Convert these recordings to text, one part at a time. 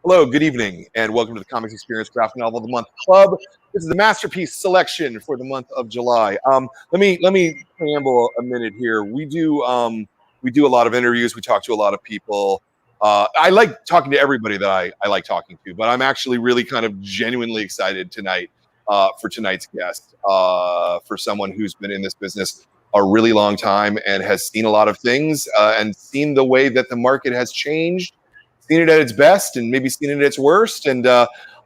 Hello, good evening, and welcome to the Comics Experience Graphic Novel of the Month Club. This is the masterpiece selection for the month of July. Let me preamble a minute here. We do a lot of interviews. We talk to a lot of people. I like talking to everybody that I like talking to, but I'm actually really kind of genuinely excited tonight for tonight's guest, for someone who's been in this business a really long time and has seen a lot of things and seen the way that the market has changed. Seen it at its best and maybe seen it at its worst. And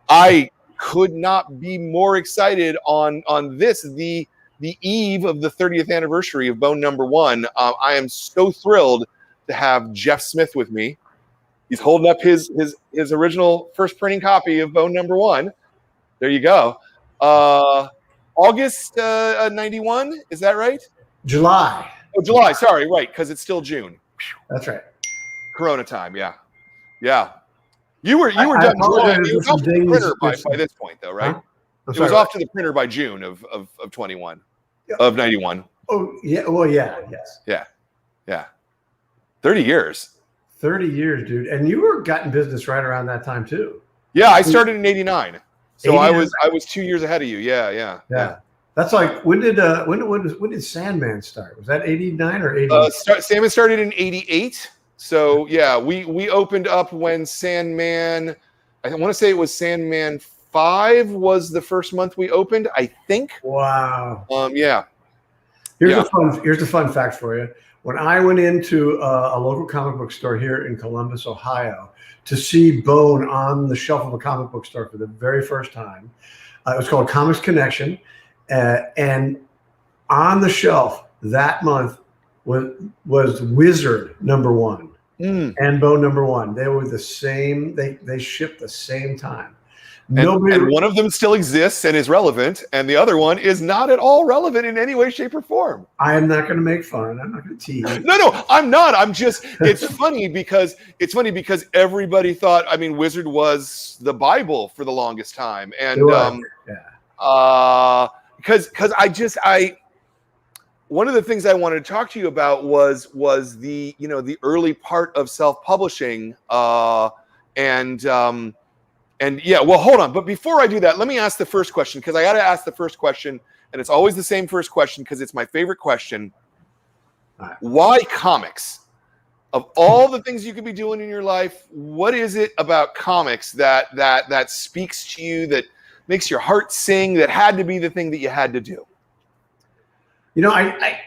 I could not be more excited on this, the eve of the 30th anniversary of Bone Number One. I am so thrilled to have Jeff Smith with me. He's holding up his original first printing copy of Bone Number One. There you go. August 91, is that right? July. Oh, July, sorry, right, because it's still June. That's right. Corona time, yeah. Yeah, you were done drawing. It was off to the printer by this point, though, right? Huh? It was off to the printer by June of 21, yeah. Of 91. Oh yeah, well yes. Yeah. 30 years. 30 years, dude, and you were got in business right around that time too. Yeah, I started in '89, so 89? I was 2 years ahead of you. Yeah. That's like when did Sandman start? Was that '89 or '88? Sandman started in '88. So yeah, we opened up when Sandman, I want to say it was Sandman 5 was the first month we opened, I think. Wow. Yeah. Here's the fun fact for you. When I went into a local comic book store here in Columbus, Ohio, to see Bone on the shelf of a comic book store for the very first time, it was called Comics Connection, and on the shelf that month was Wizard number 1 and Bone number 1. They were the same. They shipped the same time. And one of them still exists and is relevant, and the other one is not at all relevant in any way, shape, or form. I am not going to make fun. I'm not going to tease. No, I'm not. I'm just. It's funny because everybody thought. I mean, Wizard was the Bible for the longest time, and because I. One of the things I wanted to talk to you about was the early part of self-publishing, and yeah. Well, hold on. But before I do that, let me ask the first question, because I got to ask the first question, and it's always the same first question because it's my favorite question. Why comics? Of all the things you could be doing in your life, what is it about comics that speaks to you, that makes your heart sing, that had to be the thing that you had to do? You know, I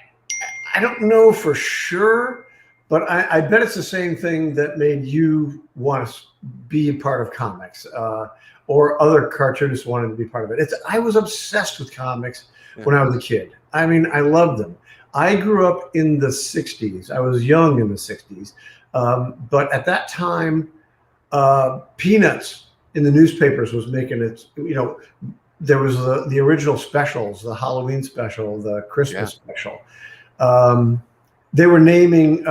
don't know for sure, but I bet it's the same thing that made you want to be a part of comics, or other cartoonists wanted to be part of it. I was obsessed with comics when I was a kid. I mean, I loved them. I grew up in the 60s. I was young in the 60s. But at that time, Peanuts in the newspapers was making it, there was the original specials, the Halloween special, the Christmas special. They were naming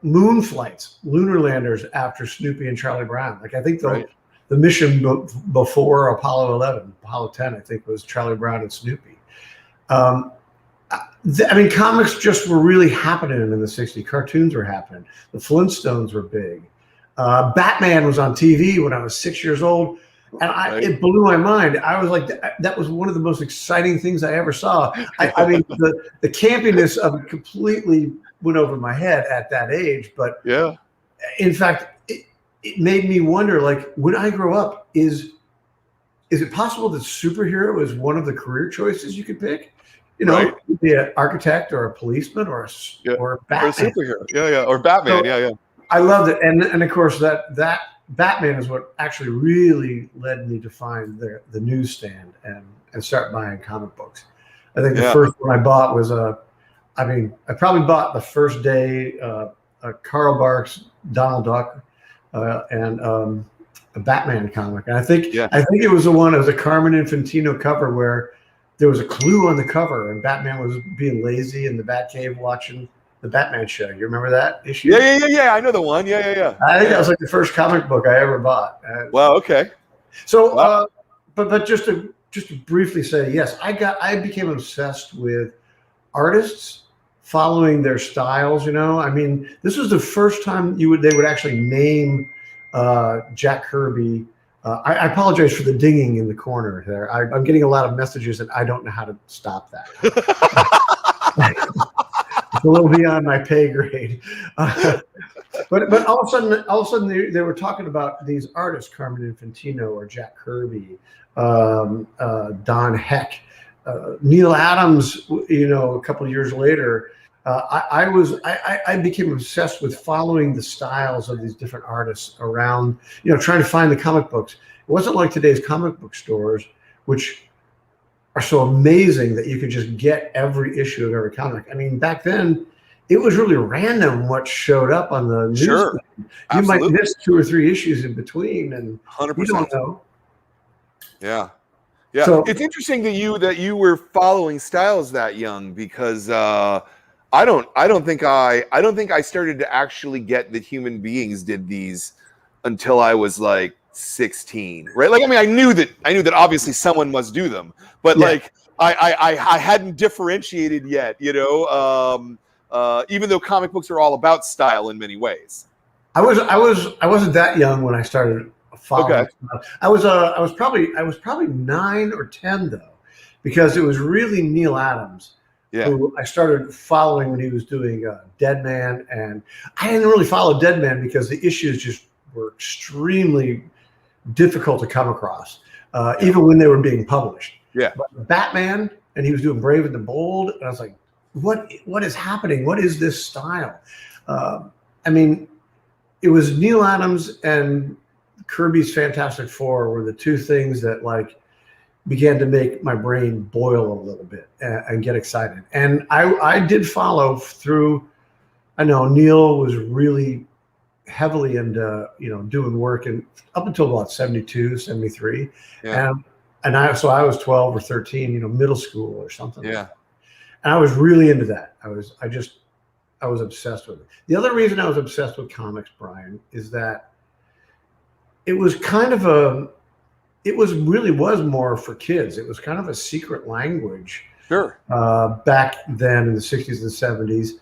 moon flights, lunar landers, after Snoopy and Charlie Brown. Like, I think the mission before Apollo 11, Apollo 10, I think, was Charlie Brown and Snoopy. I mean, comics just were really happening in the 60s. Cartoons were happening. The Flintstones were big. Batman was on TV when I was 6 years old. And it blew my mind. I was like, that was one of the most exciting things I ever saw. I mean, the campiness of it completely went over my head at that age. But yeah, in fact, it made me wonder, like, when I grow up, is it possible that superhero is one of the career choices you could pick? Be an architect or a policeman or a Batman. Or a superhero. Or Batman. So, I loved it. And of course, that Batman is what actually really led me to find the newsstand and start buying comic books. I think the first one I bought was I probably bought the first day Carl Barks, Donald Duck, and a Batman comic. And I think it was the one. It was a Carmen Infantino cover where there was a clue on the cover, and Batman was being lazy in the Batcave watching the Batman show. You remember that issue? Yeah. I know the one. Yeah. I think that was like the first comic book I ever bought. Wow. Okay. So, but just to briefly say, yes, I became obsessed with artists, following their styles. I mean, this was the first time they would actually name Jack Kirby. I apologize for the dinging in the corner there. I'm getting a lot of messages, and I don't know how to stop that. It's a little beyond my pay grade. But all of a sudden they were talking about these artists, Carmen Infantino or Jack Kirby, Don Heck, Neil Adams. A couple of years later, I became obsessed with following the styles of these different artists around, trying to find the comic books. It wasn't like today's comic book stores, which are so amazing that you could just get every issue of every comic. I mean, back then, it was really random what showed up on the news. Sure. You might miss 2 or 3 issues in between, and 100%. you don't know. Yeah. Yeah. So, it's interesting that you were following styles that young, because I don't think I started to actually get that human beings did these until I was like 16, right? Like, I mean, I knew that obviously someone must do them, but like I hadn't differentiated yet, even though comic books are all about style in many ways. I wasn't that young when I started following. Okay. I was probably 9 or 10 though, because it was really Neil Adams. Yeah. Who I started following when he was doing Dead Man, and I didn't really follow Dead Man because the issues just were extremely difficult to come across, even when they were being published. Yeah. But Batman, and he was doing Brave and the Bold, and I was like, what is happening? What is this style? I mean, it was Neil Adams and Kirby's Fantastic Four were the two things that like began to make my brain boil a little bit and get excited. And I did follow through. I know Neil was really heavily into, doing work and up until about 72, 73. Yeah. And I was 12 or 13, middle school or something. Yeah. Like that. And I was really into that. I was obsessed with it. The other reason I was obsessed with comics, Brian, is that it was kind of really was more for kids. It was kind of a secret language. Sure. Back then in the 60s and 70s.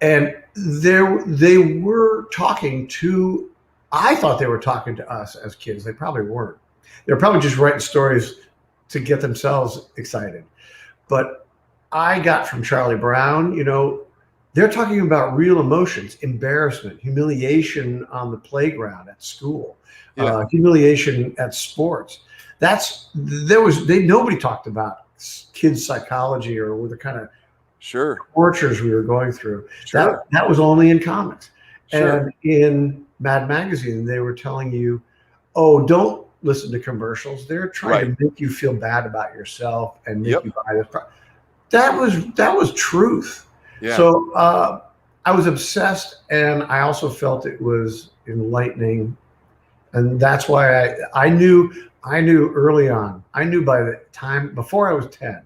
And they were talking to, I thought they were talking to us as kids. They probably weren't. They were probably just writing stories to get themselves excited. But I got from Charlie Brown, they're talking about real emotions, embarrassment, humiliation on the playground at school, humiliation at sports. Nobody talked about kids' psychology or the kind of tortures we were going through. Sure. That was only in comics. Sure. And in Mad Magazine, they were telling you, oh, don't listen to commercials. They're trying to make you feel bad about yourself and make you buy this product. That was truth. Yeah. So I was obsessed, and I also felt it was enlightening, and that's why I knew early on. I knew by the time before I was 10,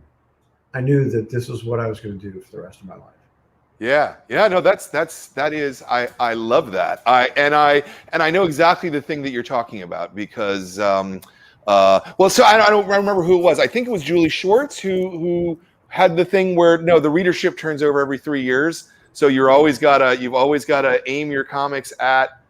I knew that this is what I was going to do for the rest of my life. Yeah. No, that is. I love that. I know exactly the thing that you're talking about, because so I don't remember who it was. I think it was Julie Schwartz who had the thing where the readership turns over every 3 years, so you've always gotta aim your comics at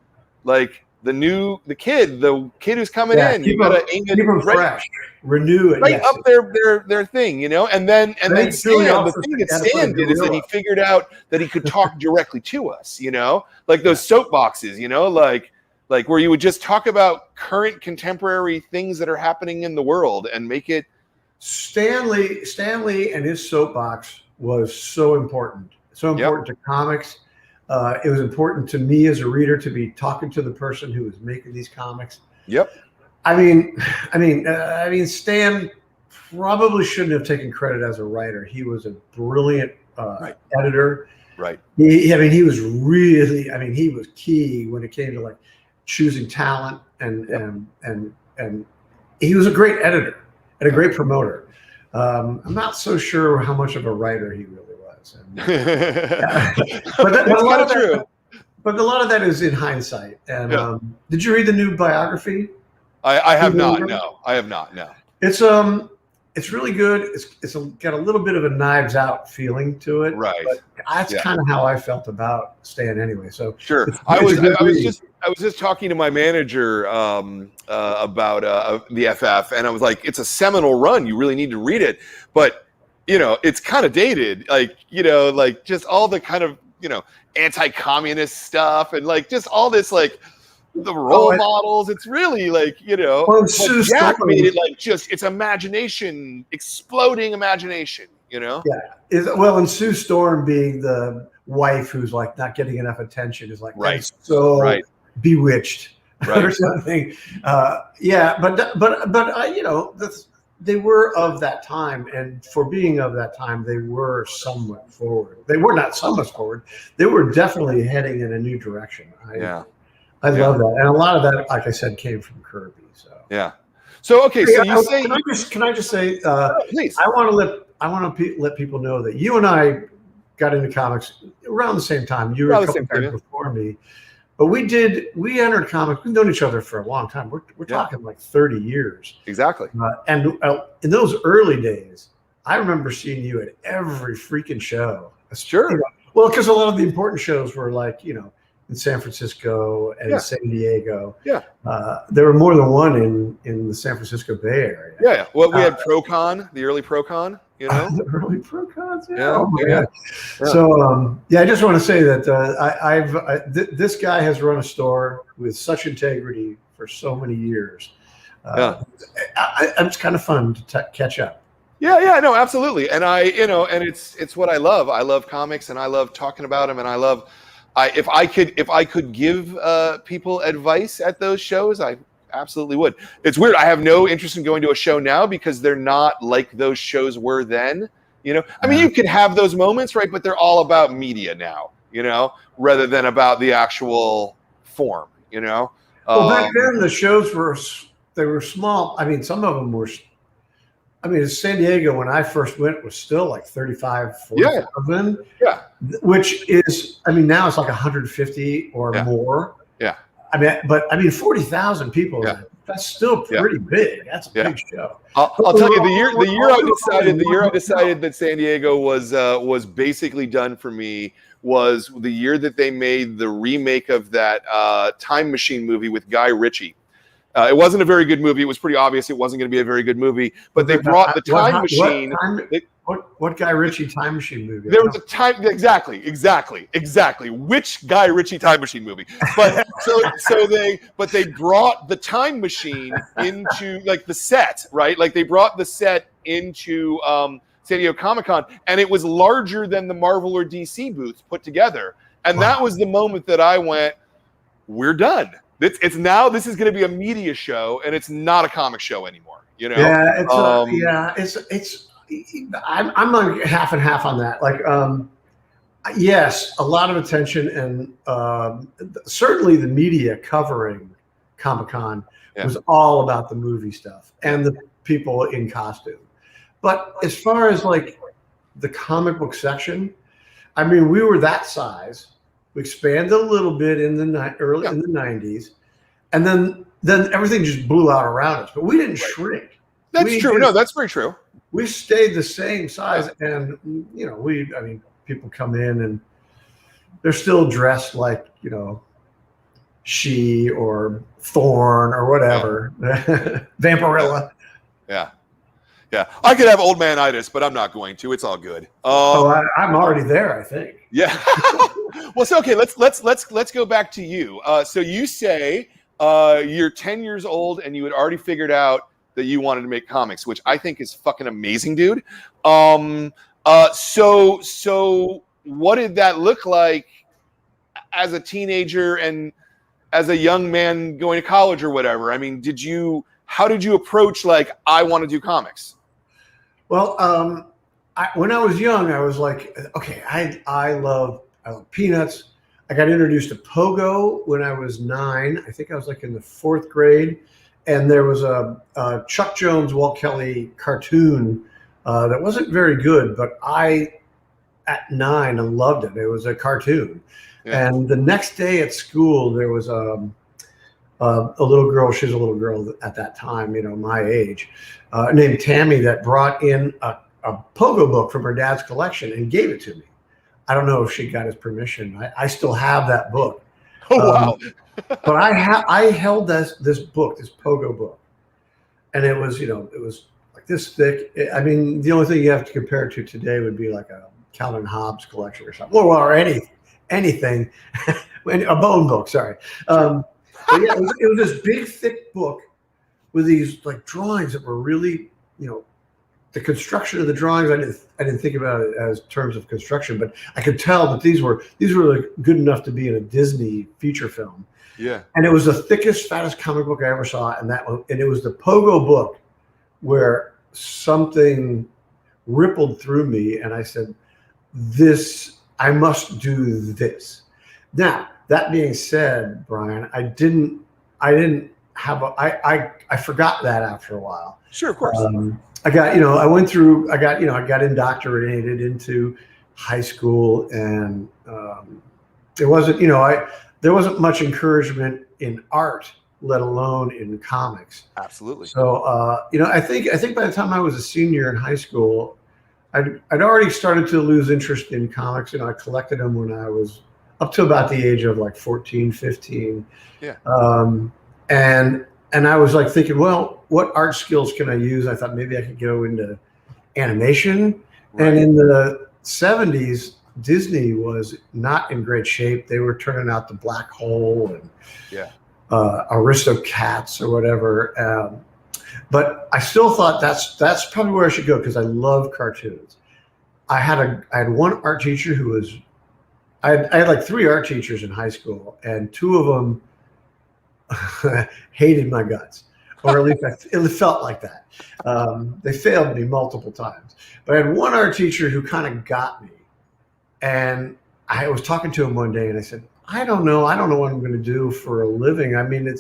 like the kid who's coming in. You gotta aim it them fresh, renew it, right up their thing, and then Stan, the thing that Stan did is that he figured out that he could talk directly to us, like those soapboxes, like where you would just talk about current contemporary things that are happening in the world and make it. Stanley and his soapbox was so important to comics. It was important to me as a reader to be talking to the person who was making these comics. Yep. I mean, Stan probably shouldn't have taken credit as a writer. He was a brilliant editor. Right. He was really. He was key when it came to like choosing talent, and he was a great editor and a great promoter. I'm not so sure how much of a writer he really was. But a lot of true. But a lot of that is in hindsight. And did you read the new biography? I have not. No, I have not. No. It's It's really good. Got a little bit of a Knives Out feeling to it, Right. But that's kind of how I felt about Stan anyway. So sure, I was just talking to my manager about the FF, and I was like, it's a seminal run. You really need to read it, but it's kind of dated, like just all the kind of anti-communist stuff and like just all this like the role models. It's really like Jack made it like just it's imagination, exploding imagination. Yeah. And Sue Storm being the wife who's like not getting enough attention is like bewitched or something. They were of that time, and for being of that time, they were somewhat forward. They were not so much forward. They were definitely heading in a new direction. I love that, and a lot of that, like I said, came from Kirby. So okay, so you say can I just say, please? I want to let people know that you and I got into comics around the same time. You were a couple years before me. But we entered comics. We've known each other for a long time. We're talking like 30 years. Exactly. And in those early days, I remember seeing you at every freaking show. Sure. Well, because a lot of the important shows were like, in San Francisco and San Diego. Yeah. There were more than one in the San Francisco Bay Area. Yeah. Well, we had ProCon, the early ProCon. The early ProCons. Yeah. So, I just want to say that this guy has run a store with such integrity for so many years. It's kind of fun to catch up. Yeah, no, absolutely. And and it's what I love. I love comics, and I love talking about them, and I love. If I could give people advice at those shows, I absolutely would. It's weird. I have no interest in going to a show now because they're not like those shows were then. I mean, you could have those moments, right? But they're all about media now, rather than about the actual form, Well, back then the shows were small. I mean, some of them were. I mean, San Diego when I first went was still like 35, 40,000. Yeah. Which is, now it's like 150 or more. Yeah. 40,000 people. Yeah. That's still pretty big. That's a big show. I'll tell you, the year I decided that San Diego was basically done for me was the year that they made the remake of that Time Machine movie with Guy Ritchie. It wasn't a very good movie. It was pretty obvious it wasn't going to be a very good movie. But they brought the Time Machine. What Guy Ritchie Time Machine movie? There was a time exactly. Which Guy Ritchie Time Machine movie? But they brought the Time Machine into like the set, right? Like they brought the set into San Diego Comic-Con, and it was larger than the Marvel or DC booths put together. And that was the moment that I went, "We're done." It's now. This is going to be a media show, and it's not a comic show anymore. Yeah, I'm like half and half on that. Like, yes, a lot of attention, and certainly the media covering Comic-Con was all about the movie stuff and the people in costume. But as far as like the comic book section, we were that size. We expanded a little bit in the in the 90s, and then everything just blew out around us. But we didn't shrink. That's true. No, that's very true. We stayed the same size, and people come in and they're still dressed like She or Thorn or whatever, Vampirella. Yeah, I could have old man-itis, but I'm not going to. It's all good. I'm already there, I think. Yeah. Well, so okay, let's go back to you. So you say you're 10 years old and you had already figured out that you wanted to make comics, which I think is fucking amazing, dude. So what did that look like as a teenager and as a young man going to college or whatever? How did you approach like, I want to do comics? Well, when I was young, I was like, okay, I love Peanuts. I got introduced to Pogo when I was 9. I think I was like in the 4th grade. And there was a Chuck Jones, Walt Kelly cartoon that wasn't very good, but at 9, I loved it. It was a cartoon. Yeah. And the next day at school, there was a little girl. She was a little girl at that time, my age, named Tammy, that brought in a pogo book from her dad's collection and gave it to me. I don't know if she got his permission. I still have that book. Oh, wow. But I held this book, this pogo book, and it was like this thick. I mean, the only thing you have to compare it to today would be like a Calvin Hobbes collection or something, or anything, a bone book. Sorry. But yeah, it was this big, thick book with these like drawings that were really, the construction of the drawings. I didn't think about it as terms of construction, but I could tell that these were like good enough to be in a Disney feature film. Yeah. And it was the thickest, fattest comic book I ever saw, and it was the pogo book where something rippled through me, and I said, I must do this. Now, that being said, Brian, I didn't have I forgot that after a while. Sure, of course. I got indoctrinated into high school, and there wasn't much encouragement in art, let alone in comics. Absolutely. So, I think by the time I was a senior in high school, I'd already started to lose interest in comics. I collected them when I was up to about the age of like 14, 15. Yeah. And I was like thinking, well, what art skills can I use? I thought maybe I could go into animation. Right. And in the 70s, Disney was not in great shape. They were turning out the Black Hole and Aristocats or whatever. But I still thought that's probably where I should go, because I love cartoons. I had one art teacher who was, I had like 3 art teachers in high school, and 2 of them hated my guts, or at least it felt like that. They failed me multiple times, but I had one art teacher who kind of got me, and I was talking to him one day, and I said, I don't know what I'm going to do for a living. I mean,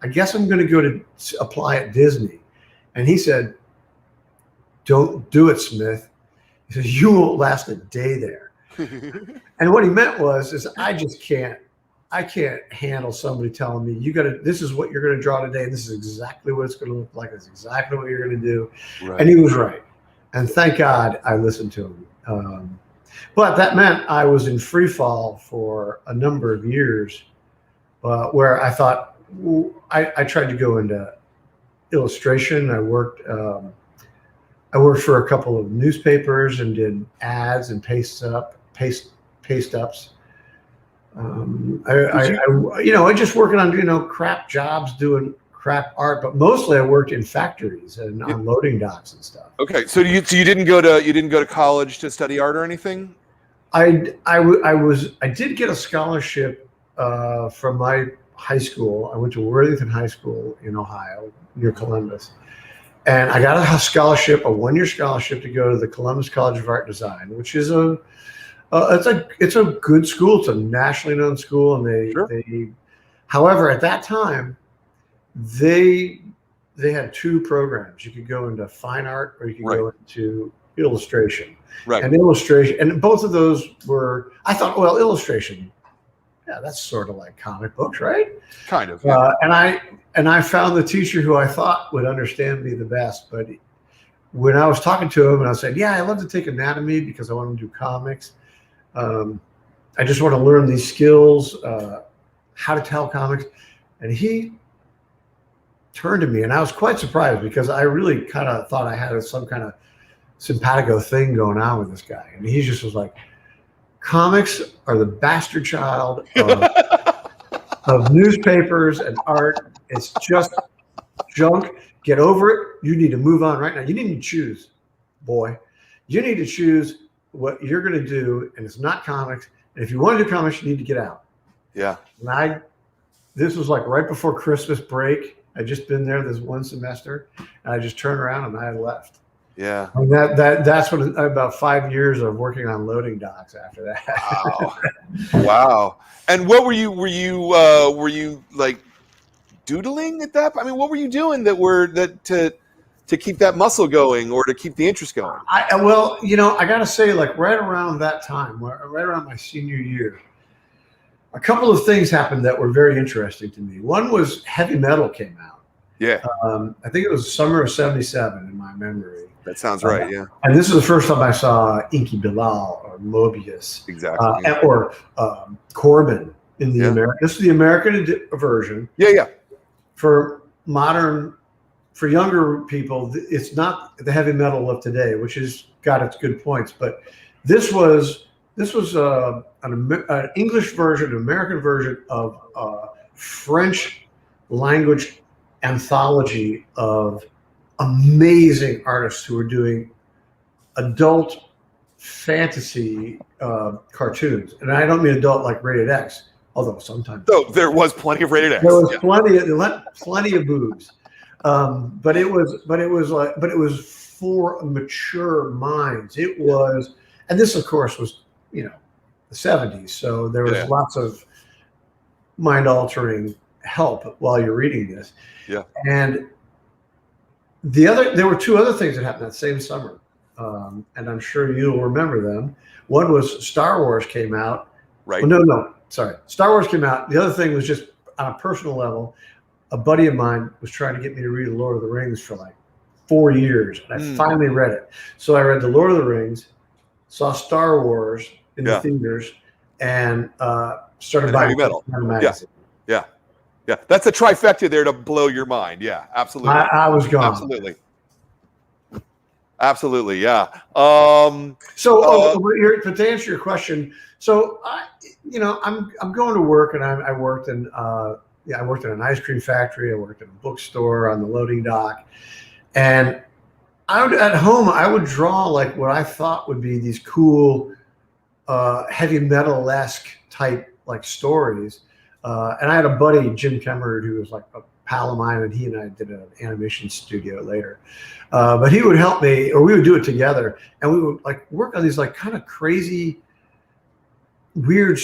I guess I'm going to go to apply at Disney. And he said, don't do it, Smith. He says, you won't last a day there. And what he meant is I can't handle somebody telling me, this is what you're going to draw today, and this is exactly what it's going to look like. That's exactly what you're going to do. Right. And he was right. And thank God I listened to him. But that meant I was in free fall for a number of years, where I thought, I tried to go into illustration. I worked for a couple of newspapers and did ads and paste ups. I just working on crap jobs, doing crap art, but mostly I worked in factories and on loading docks and stuff. Okay, so you didn't go to college to study art or anything? I did get a scholarship from my high school. I went to Worthington High School in Ohio, near Columbus, and I got a 1-year scholarship to go to the Columbus College of Art and Design, which is it's a good school. It's a nationally known school, and however, at that time, they had 2 programs. You could go into fine art, or you could go into illustration. Right. And illustration, and both of those were, I thought, well, illustration, yeah, that's sort of like comic books, right? Kind of. Yeah. And I found the teacher who I thought would understand me the best. But when I was talking to him, and I said, yeah, I love to take anatomy because I want to do comics. I just want to learn these skills, how to tell comics. And he turned to me, and I was quite surprised, because I really kind of thought I had some kind of simpatico thing going on with this guy. And he just was like, comics are the bastard child of newspapers and art. It's just junk. Get over it. You need to move on right now. You need to choose, boy. You need to choose what you're going to do, and it's not comics. And if you want to do comics, you need to get out. Yeah. And this was like right before Christmas break. I'd just been there this one semester, and I just turned around and I had left. Yeah. And that's what, about 5 years of working on loading docks after that. Wow. Wow. And what were you like doodling at that? I mean, what were you doing to keep that muscle going, or to keep the interest going? I got to say, like right around that time, right around my senior year, a couple of things happened that were very interesting to me. One was heavy metal came out. Yeah. I think it was summer of '77 in my memory. That sounds right. Yeah. And this is the first time I saw Inky Bilal or Mobius, Exactly. or Corbin in the American. This is the American version. Yeah. Yeah. For younger people, it's not the heavy metal of today, which has got its good points. But this was an English version, an American version of French language anthology of amazing artists who were doing adult fantasy cartoons. And I don't mean adult like rated X, although sometimes. So there was plenty of rated X. There was plenty of boobs. But it was for mature minds. It was, and this of course was, the 70s. So there was lots of mind altering help while you're reading this. Yeah. And there were two other things that happened that same summer. And I'm sure you'll remember them. One was Star Wars came out. Right. Well, no, sorry. Star Wars came out. The other thing was just on a personal level, a buddy of mine was trying to get me to read The Lord of the Rings for like 4 years. And I finally read it. So I read The Lord of the Rings, saw Star Wars in the theaters, and started buying heavy metal magazine. Yeah. Yeah. That's a trifecta there to blow your mind. Yeah, absolutely. I was gone. Absolutely. Yeah. But to answer your question, so I'm going to work, and I worked in I worked in an ice cream factory. I worked in a bookstore on the loading dock, and at home I would draw like what I thought would be these cool heavy metal-esque type like stories. And I had a buddy, Jim Kemmerud, who was like a pal of mine, and he and I did an animation studio later. But he would help me, or we would do it together, and we would like work on these like kind of crazy, weird,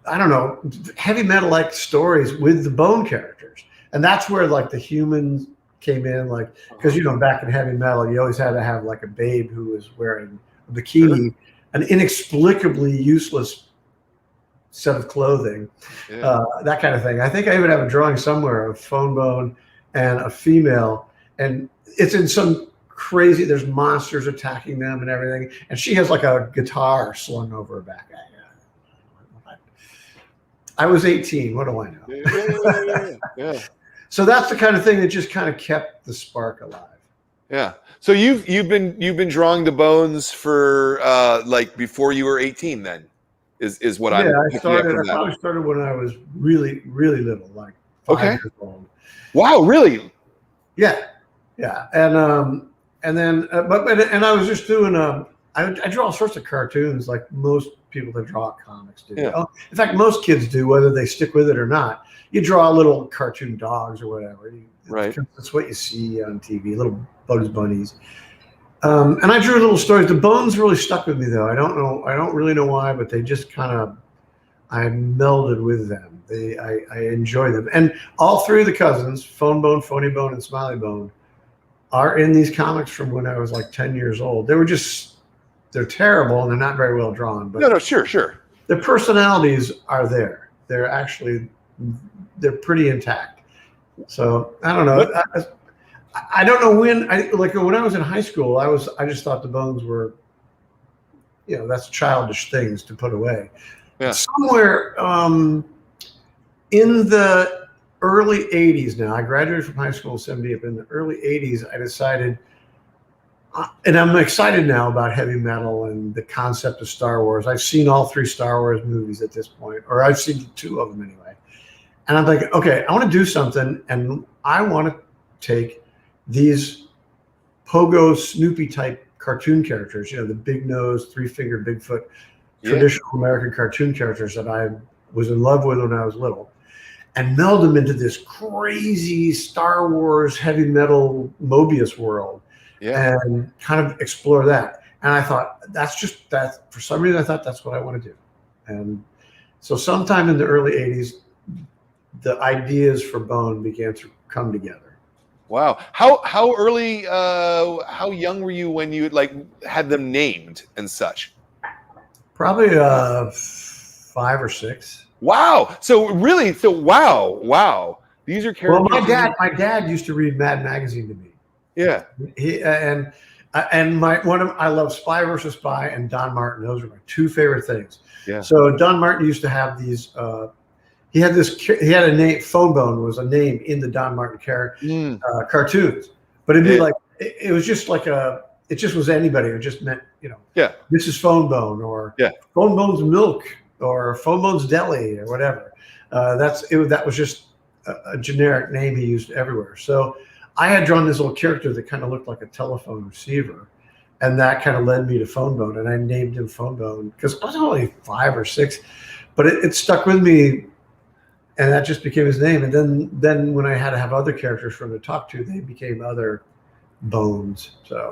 I don't know, heavy metal-like stories with the Bone characters. And that's where like the humans came in, like, because back in heavy metal, you always had to have like a babe who was wearing a bikini, an inexplicably useless set of clothing, that kind of thing. I think I even have a drawing somewhere of Phone Bone and a female, and it's in some crazy, there's monsters attacking them and everything, and she has like a guitar slung over her back. I was 18. What do I know? Yeah. So that's the kind of thing that just kind of kept the spark alive. Yeah. So you've been drawing the Bones for like before you were 18 then, is what I'm. I probably started when I was really, really little, like 5 years old. Wow, really? Yeah. And then I was just doing I draw all sorts of cartoons like most people that draw comics do. Yeah. In fact, most kids do, whether they stick with it or not. You draw little cartoon dogs or whatever. Right. That's what you see on TV, little Bugs Bunnies. And I drew little stories. The Bones really stuck with me, though. I don't really know why, but they just kind of, I melded with them. I enjoy them. And all three of the cousins, Phone Bone, Phony Bone, and Smiley Bone, are in these comics from when I was like 10 years old. They're terrible and they're not very well drawn. But no, sure. Their personalities are there. They're pretty intact. So I don't know. I don't know when I was in high school, I just thought the Bones were, that's childish things to put away. Yeah. Somewhere in the early 80s now, I graduated from high school in '78, but in the early 80s, I decided, and I'm excited now about heavy metal and the concept of Star Wars. I've seen all 3 Star Wars movies at this point, or I've seen 2 of them anyway. And I'm like, okay, I want to do something, and I want to take these Pogo Snoopy type cartoon characters, the big nose, 3-fingered Bigfoot, traditional American cartoon characters that I was in love with when I was little, and meld them into this crazy Star Wars heavy metal Mobius world, and kind of explore that. And I thought for some reason I thought that's what I want to do. And so sometime in the early 80s, the ideas for Bone began to come together. Wow. How early, how young were you when you had them named and such? Probably 5 or 6. Wow. So really, wow. These are Well, characters. my dad used to read Mad Magazine to me. Yeah. I love Spy versus Spy and Don Martin. Those are my two favorite things. Yeah. So Don Martin used to have these. He had a name. Phone Bone was a name in the Don Martin cartoons, but it'd be like it was just like it just was anybody. It just meant this is Phone Bone or Phone Bone's Milk or Phone Bone's Deli or whatever. That was just a generic name he used everywhere. So I had drawn this little character that kind of looked like a telephone receiver, and that kind of led me to Phone Bone, and I named him Phone Bone because I was only 5 or 6, but it stuck with me, and that just became his name. And then when I had to have other characters for him to talk to, they became other Bones. So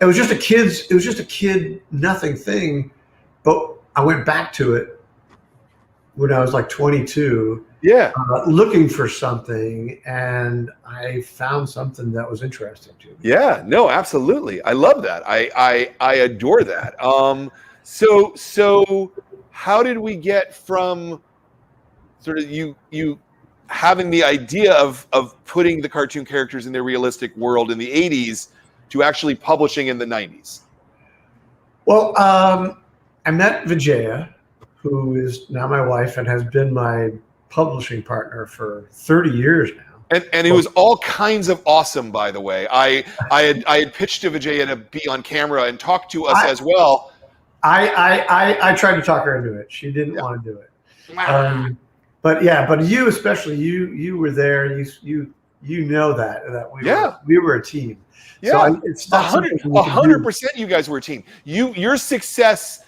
it was just a kid nothing thing, but I went back to it when I was like 22. Looking for something, and I found something that was interesting to me. Yeah, no, absolutely. I love that. I adore that. So how did we get from sort of you having the idea of putting the cartoon characters in their realistic world in the 80s to actually publishing in the 90s? Well, I met Vijaya, who is now my wife and has been my publishing partner for 30 years now. And it was all kinds of awesome, by the way. I had pitched to Vijaya to be on camera and talk to us as well. I tried to talk her into it. She didn't want to do it. But you especially, you were there. You know that we were a team. Yeah, so it's 100%. You guys were a team. Your success.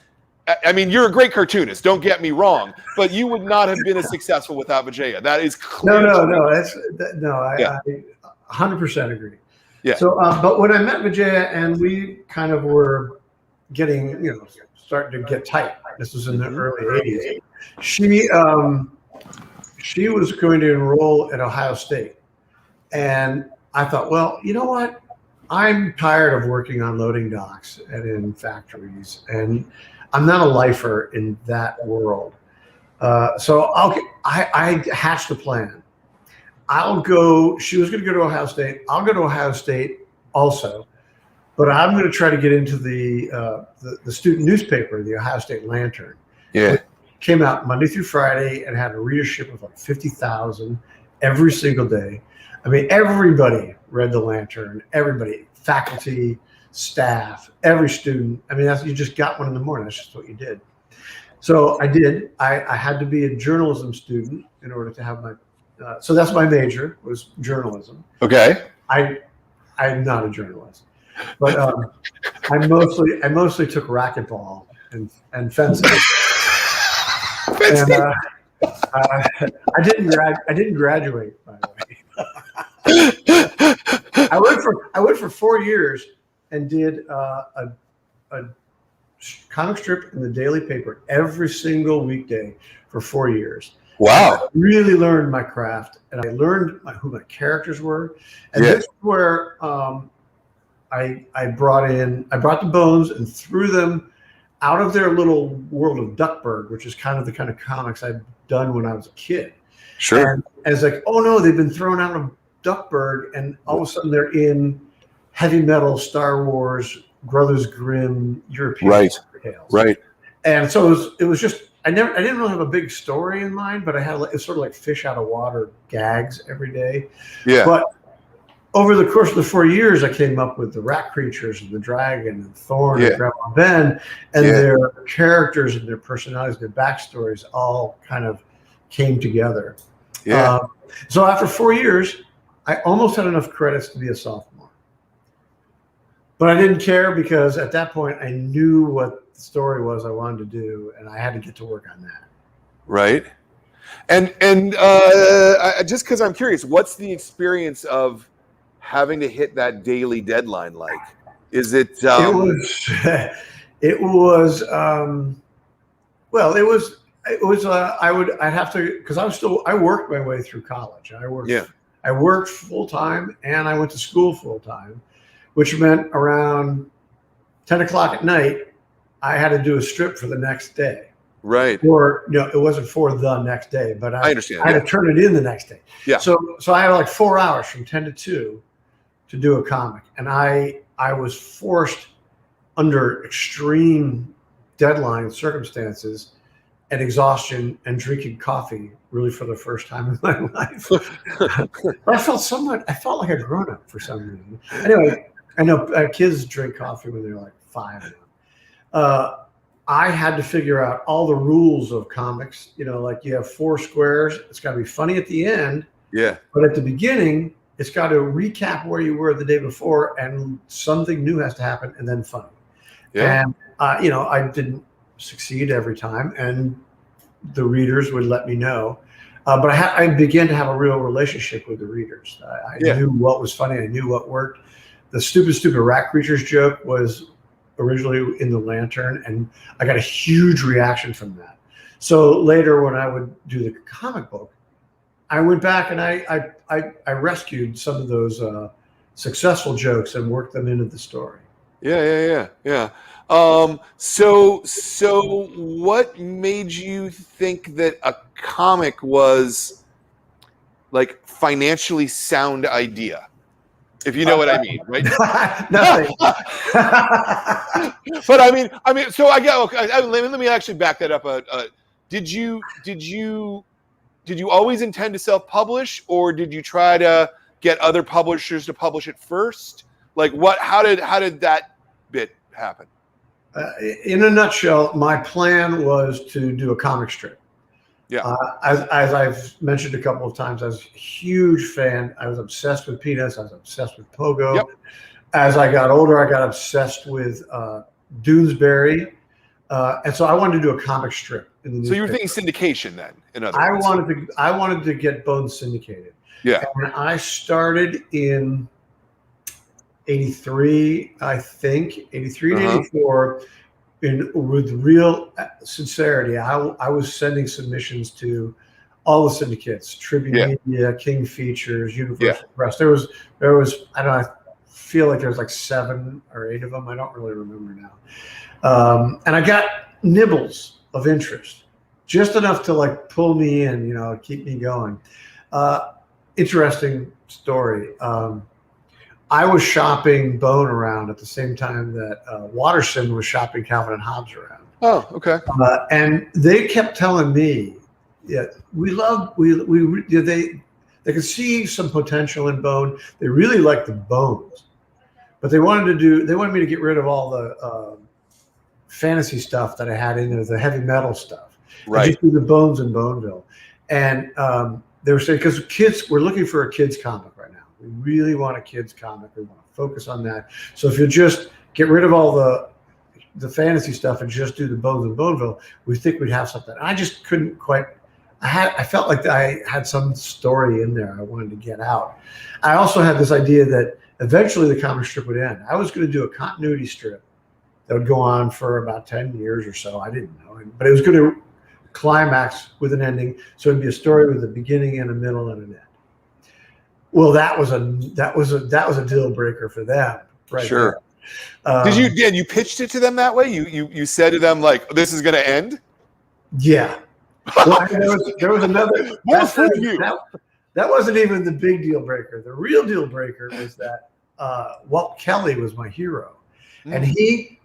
I mean, you're a great cartoonist. Don't get me wrong, but you would not have been as successful without Vijaya. That is clear. No. I 100% agree. Yeah. So, but when I met Vijaya and we kind of were getting, starting to get tight. This was in the early 80s. She was going to enroll at Ohio State, and I thought, well, you know what? I'm tired of working on loading docks and in factories, and I'm not a lifer in that world. So I hatched a plan. She was going to go to Ohio State. I'll go to Ohio State also, but I'm going to try to get into the student newspaper, the Ohio State Lantern. Yeah. It came out Monday through Friday and had a readership of like 50,000 every single day. I mean, everybody read the Lantern. Everybody, faculty, staff, every student. I mean, you just got one in the morning. That's just what you did. So I did. I had to be a journalism student in order to have my. So that's my major, was journalism. Okay. I'm not a journalist, but I mostly took racquetball and fencing. And, I didn't graduate, by the way. I went for 4 years and did a comic strip in the daily paper every single weekday for 4 years. Wow! I really learned my craft, and I learned who my characters were. And this is where I brought the Bones and threw them out of their little world of Duckburg, which is the kind of comics I'd done when I was a kid. Sure. And it's like, oh no, they've been thrown out of Duckburg, and all of a sudden they're in heavy metal, Star Wars, Brothers Grimm, European tales. Right. And so it was just I didn't really have a big story in mind, but I had it's sort of like fish out of water gags every day. Yeah. But over the course of the 4 years, I came up with the rat creatures and the dragon and Thorn and Grandma Ben, and their characters and their personalities, their backstories all kind of came together. Yeah. So after 4 years, I almost had enough credits to be a sophomore. But I didn't care because at that point I knew what the story was I wanted to do, and I had to get to work on that. Right. And just because I'm curious, what's the experience of having to hit that daily deadline like? Is it? It was. I'd have to, because I worked my way through college. I worked full time and I went to school full time, which meant around 10 o'clock at night, I had to do a strip for the next day. Right. Or it wasn't for the next day, but I understand. I had to turn it in the next day. Yeah. So I had like 4 hours from 10 to 2 to do a comic, and I was forced under extreme deadline circumstances and exhaustion and drinking coffee really for the first time in my life. But I felt like a grown up for some reason. Anyway, I know kids drink coffee when they're like 5 now. I had to figure out all the rules of comics. Like you have 4 squares. It's got to be funny at the end. Yeah. But at the beginning, it's got to recap where you were the day before, and something new has to happen, and then funny. Yeah. And I didn't succeed every time, and the readers would let me know. But I began to have a real relationship with the readers. I knew what was funny. I knew what worked. The stupid rat creatures joke was originally in the Lantern, and I got a huge reaction from that. So later, when I would do the comic book, I went back and I rescued some of those successful jokes and worked them into the story. Yeah. So what made you think that a comic was like financially sound idea? If you know what I mean, right? Nothing. But I mean, so I get. Okay, let me actually back that up. Did you always intend to self-publish, or did you try to get other publishers to publish it first? Like, what? How did that bit happen? In a nutshell, my plan was to do a comic strip. Yeah. As I've mentioned a couple of times, I was a huge fan. I was obsessed with Peanuts. I was obsessed with Pogo. Yep. As I got older, I got obsessed with Doonesbury. And so I wanted to do a comic strip. So you were thinking syndication then, in other words? I wanted to get Bones syndicated. Yeah. And I started in 83, I think, 83 to 84. With real sincerity, I was sending submissions to all the syndicates, Tribune Media, King Features, Universal Press. There was I don't know, I feel like there's like 7 or 8 of them. I don't really remember now. And I got nibbles of interest, just enough to like pull me in, keep me going. Interesting story. I was shopping Bone around at the same time that Watterson was shopping Calvin and Hobbes around. Oh, okay. And they kept telling me, they could see some potential in Bone. They really liked the Bones, but they wanted me to get rid of all the fantasy stuff that I had in there, the heavy metal stuff. Right. Just do the Bones in Boneville. And they were saying, because we're looking for a kids comic right now. We really want a kids comic. We want to focus on that. So if you just get rid of all the fantasy stuff and just do the Bones in Boneville, we think we'd have something. I just couldn't quite. I felt like I had some story in there I wanted to get out. I also had this idea that eventually the comic strip would end. I was going to do a continuity strip that would go on for about 10 years or so. I didn't know, but it was going to climax with an ending. So it'd be a story with a beginning and a middle and an end. Well, that was a deal breaker for them, right? Sure. You pitched it to them that way? You said to them like, "This is going to end"? Yeah. Well, there was another. That wasn't even the big deal breaker. The real deal breaker was that Walt Kelly was my hero, and he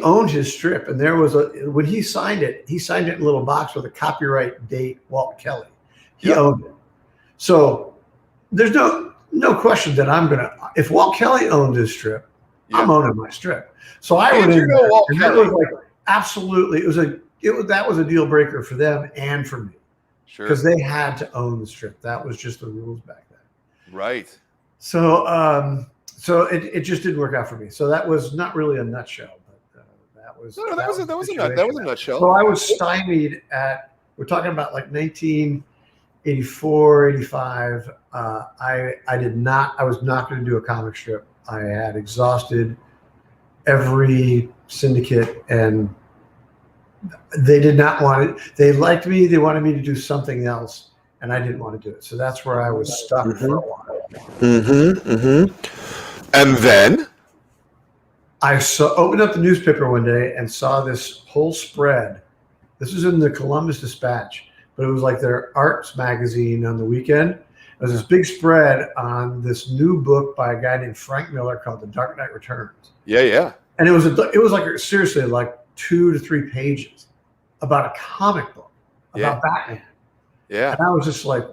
owned his strip. And there was when he signed it in a little box with a copyright date, Walt Kelly. He owned it. So there's no question that if Walt Kelly owned his strip, I'm owning my strip. So I went in there, and that was like absolutely, that was a deal breaker for them and for me. Sure. Because they had to own the strip. That was just the rules back then. Right. So it just didn't work out for me. So that was not really a nutshell, but that was a nutshell. So I was stymied we're talking about like 1984, 85. I was not going to do a comic strip. I had exhausted every syndicate, and they did not want it. They liked me. They wanted me to do something else, and I didn't want to do it. So that's where I was stuck for a while. And then I opened up the newspaper one day and saw this whole spread This was in the Columbus Dispatch, but it was like their arts magazine on the weekend. It was this big spread on this new book by a guy named Frank Miller called The Dark Knight Returns. Yeah, yeah. And it was like seriously like 2 to 3 pages about a comic book about Batman. Yeah. And I was just like,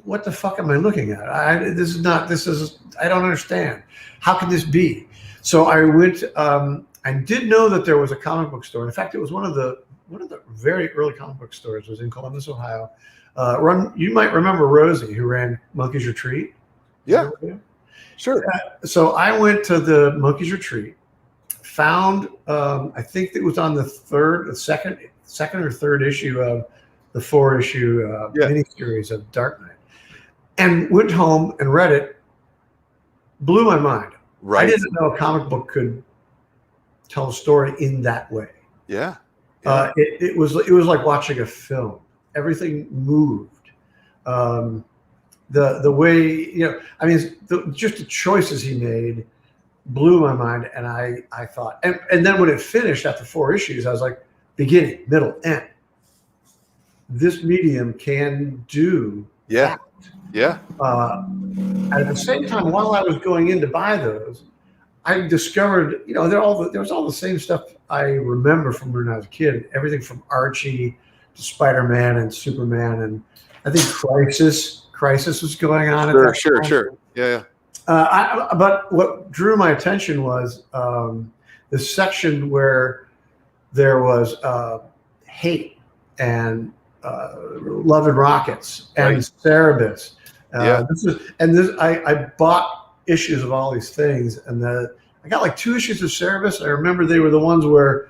what the fuck am I looking at? I don't understand. How can this be? So I went, I did know that there was a comic book store. In fact, it was one of the very early comic book stores. It was in Columbus, Ohio. You might remember Rosie, who ran Monkey's Retreat. Yeah, sure. So I went to the Monkey's Retreat, found, I think it was on the second or third issue of the 4-issue miniseries of Dark Knight, and went home and read it. Blew my mind. Right. I didn't know a comic book could tell a story in that way. Yeah. It was like watching a film. Everything moved. The way, just the choices he made blew my mind. And I thought, and then when it finished after 4 issues, I was like, beginning, middle, end. This medium can do that. Yeah. At the same time, while I was going in to buy those, I discovered, there was all the same stuff I remember from when I was a kid. Everything from Archie to Spider-Man and Superman, and I think Crisis was going on. Sure. Yeah. But what drew my attention was this section where there was hate and Love and Rockets and Cerebus. I bought issues of all these things, and I got like 2 issues of Cerebus. I remember they were the ones where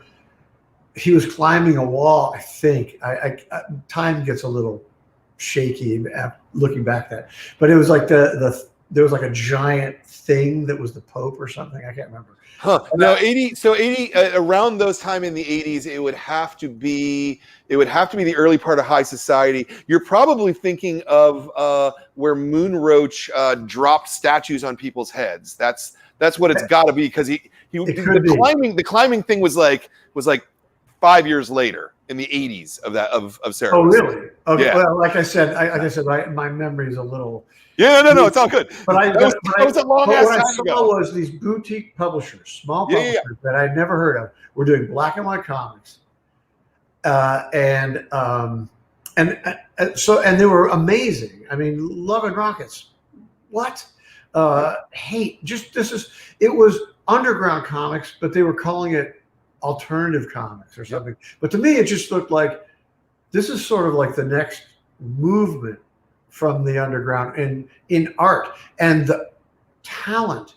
he was climbing a wall. I think time gets a little shaky looking back at that, but it was like there was like a giant thing that was the Pope or something. I can't remember. No, 80. So 80 around those time in the 80s, it would have to be the early part of High Society. You're probably thinking of where Moonroach dropped statues on people's heads. That's what it's got to be, because the climbing thing was like 5 years later in the 80s of Cerebus. Oh, really? Okay. Yeah. Well, like I said, my memory is a little. Yeah, no, it's all good. But that was a long ass time ago. Was these boutique publishers, small publishers that I'd never heard of, were doing black and white comics, and they were amazing. I mean, Love and Rockets, what? Hate, it was underground comics, but they were calling it alternative comics or something. But to me, it just looked like this is sort of like the next movement from the underground in art, and the talent,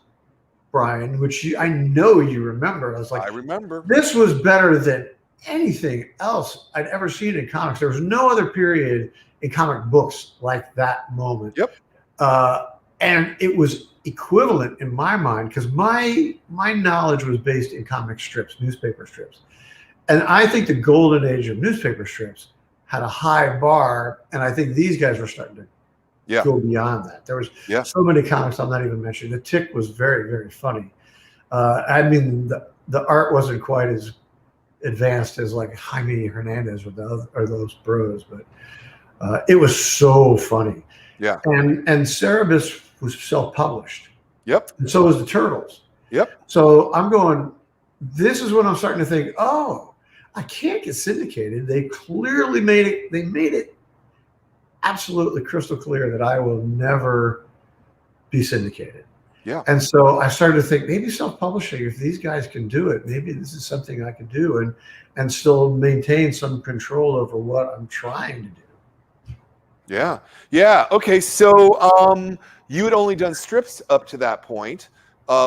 Brian, which I know you remember. I remember. This was better than anything else I'd ever seen in comics. There was no other period in comic books like that moment. Yep. And it was equivalent in my mind, because my knowledge was based in comic strips, newspaper strips. And I think the golden age of newspaper strips had a high bar, and I think these guys were starting to go beyond that. There was so many comics I'm not even mentioning. The Tick was very, very funny. I mean, the art wasn't quite as advanced as like Jaime Hernandez or those bros, but it was so funny. Yeah. And Cerebus was self-published. Yep. And so was the Turtles. Yep. So I'm going, this is when I'm starting to think, I can't get syndicated. They clearly made it absolutely crystal clear that I will never be syndicated. Yeah. And so I started to think, maybe self-publishing, if these guys can do it, maybe this is something I can do and still maintain some control over what I'm trying to do. Yeah. Yeah. Okay. So you had only done strips up to that point,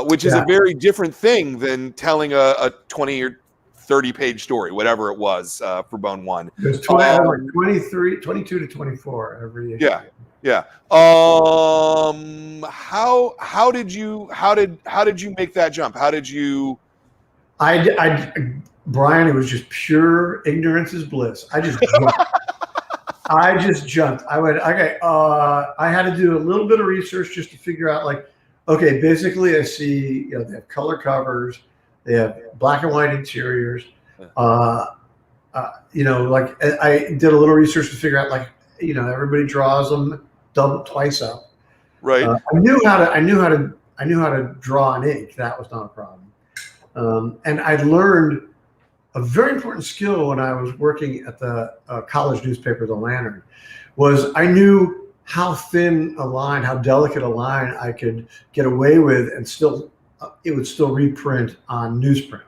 which is a very different thing than telling a 20 or 30-page story, whatever it was, for Bone One. It was 22 to 24 every issue. Yeah. How did you make that jump? How did you? Brian, it was just pure ignorance is bliss. I just jumped. I went, okay. I had to do a little bit of research just to figure out, like, okay, basically I see, they have color covers. They have black and white interiors. You know, like I did a little research to figure out, like, you know, everybody draws them twice up. Right. I knew how to draw in ink. That was not a problem. And I learned a very important skill when I was working at the college newspaper, The Lantern, was I knew how thin a line, how delicate a line I could get away with, and still it would still reprint on newsprint.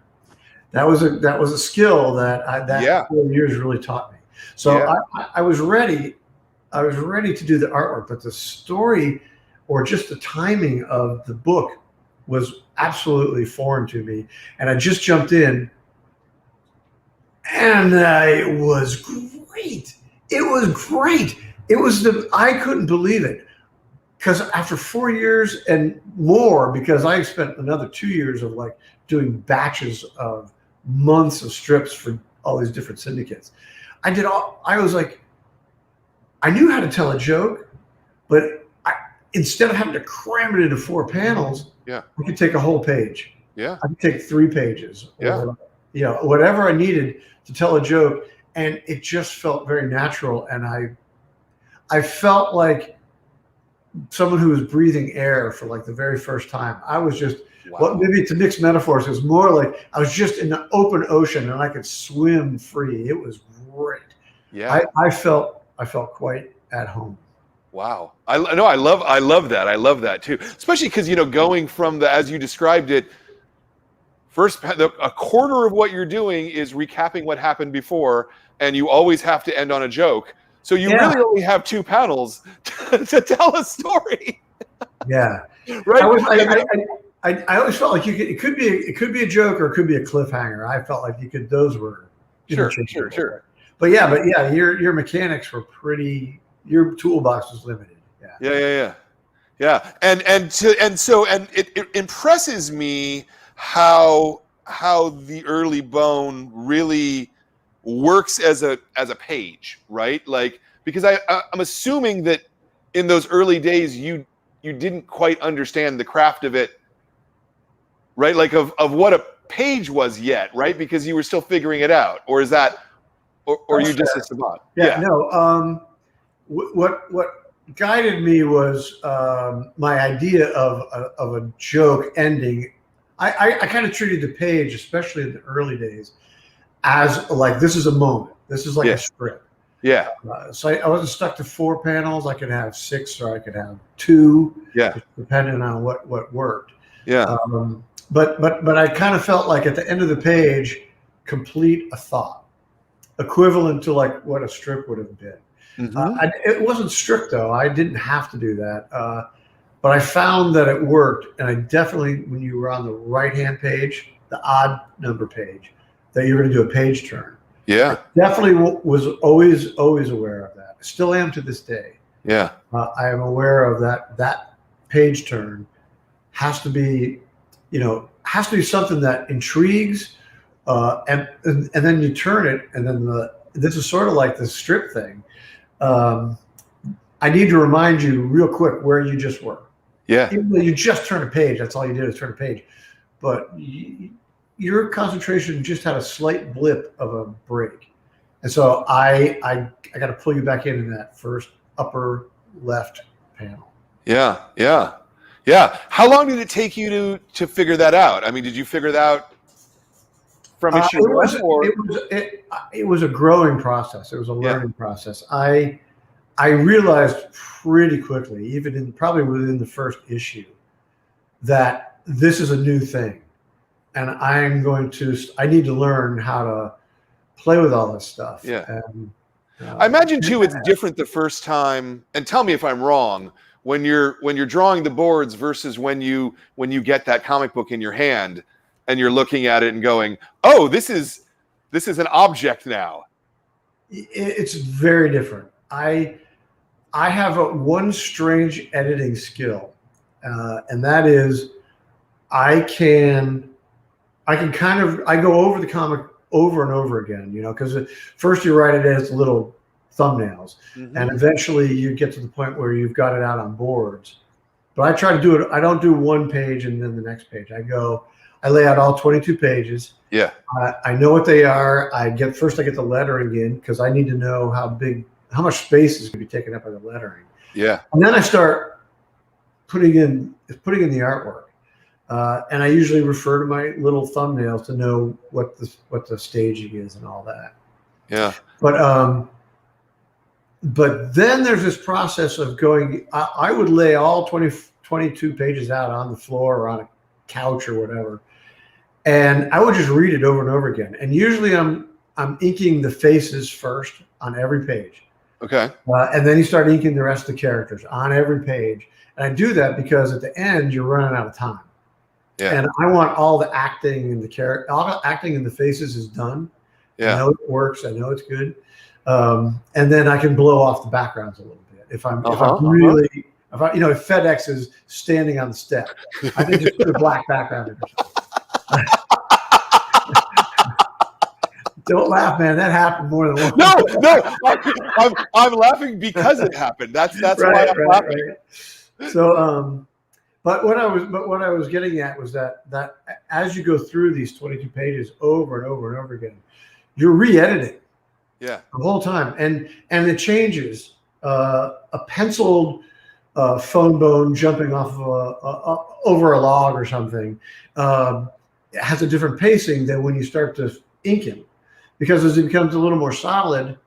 That was a skill that 4 years really taught me. So I was ready. I was ready to do the artwork, but the story or just the timing of the book was absolutely foreign to me. And I just jumped in, and it was great. It was great. I couldn't believe it, because after 4 years and more, because I spent another 2 years of like doing batches of months of strips for all these different syndicates. I was like, I knew how to tell a joke, but instead of having to cram it into 4 panels, I could take a whole page. Yeah. I could take 3 pages. Yeah. Or, you know, whatever I needed to tell a joke. And it just felt very natural. And I felt like someone who was breathing air for like the very first time. I was just, well, maybe to mix metaphors, it was more like I was just in the open ocean and I could swim free. It was great. Yeah. I felt quite at home. Wow. I love that. I love that too. Especially because, you know, going from as you described it, a quarter of what you're doing is recapping what happened before, and you always have to end on a joke. So you really only have 2 panels to tell a story. Yeah. Right. I always felt like it could be a joke, or it could be a cliffhanger. I felt like those were sure. But your mechanics were pretty. Your toolbox was limited. Yeah. And it impresses me how the early Bone really works as a page, right? Like, because I'm assuming that in those early days you didn't quite understand the craft of it, right? Like of what a page was yet, right? Because you were still figuring it out, or is that, or you just a savant? No. What guided me was my idea of a joke ending. I kind of treated the page, especially in the early days, as like, this is a moment. This is like a script. Yeah. So I wasn't stuck to 4 panels. I could have 6, or I could have 2. Yeah. Depending on what worked. Yeah. But I kind of felt like at the end of the page, complete a thought, equivalent to like what a strip would have been. Mm-hmm. It wasn't strict though. I didn't have to do that. But I found that it worked. And I definitely, when you were on the right-hand page, the odd number page, that you're going to do a page turn. Yeah. I definitely was always aware of that. I still am to this day. Yeah. I am aware of that page turn has to be, something that intrigues, and then you turn it, and then this is sort of like the strip thing. I need to remind you real quick where you just were. Yeah. Even though you just turned a page, that's all you did is turn a page. But your concentration just had a slight blip of a break. And so I got to pull you back in that first upper left panel. Yeah. How long did it take you to figure that out? I mean, did you figure that out from issue one? It was a growing process. It was a learning process. I realized pretty quickly, even probably within the first issue, that this is a new thing. And I need to learn how to play with all this stuff. Yeah. And, I imagine too, it's different the first time, and tell me if I'm wrong, when you're drawing the boards versus when you get that comic book in your hand and you're looking at it and going, oh, this is an object now. It's very different. I have one strange editing skill, and that is I go over the comic over and over again, because first you write it as little thumbnails, and eventually you get to the point where you've got it out on boards. But I try to do it. I don't do one page and then the next page. I I lay out all 22 pages. Yeah. I know what they are. First I get the lettering in because I need to know how much space is going to be taken up by the lettering. Yeah. And then I start putting in the artwork. And I usually refer to my little thumbnails to know what the staging is and all that. Yeah. But then there's this process of going. I would lay all 22 pages out on the floor or on a couch or whatever, and I would just read it over and over again. And usually I'm inking the faces first on every page. Okay. And then you start inking the rest of the characters on every page. And I do that because at the end you're running out of time. Yeah. And I want all the acting and all the acting in the faces is done. Yeah. I know it works. I know it's good. And then I can blow off the backgrounds a little bit. If FedEx is standing on the step, I can just put a black background in. Don't laugh, man. That happened more than once. No. I'm laughing because it happened. That's right, why I'm laughing. Right. So, but what I was getting at was that as you go through these 22 pages over and over and over again, you're re-editing. Yeah. The whole time, and it changes. A penciled phone bone jumping off over a log or something has a different pacing than when you start to ink him, because as it becomes a little more solid.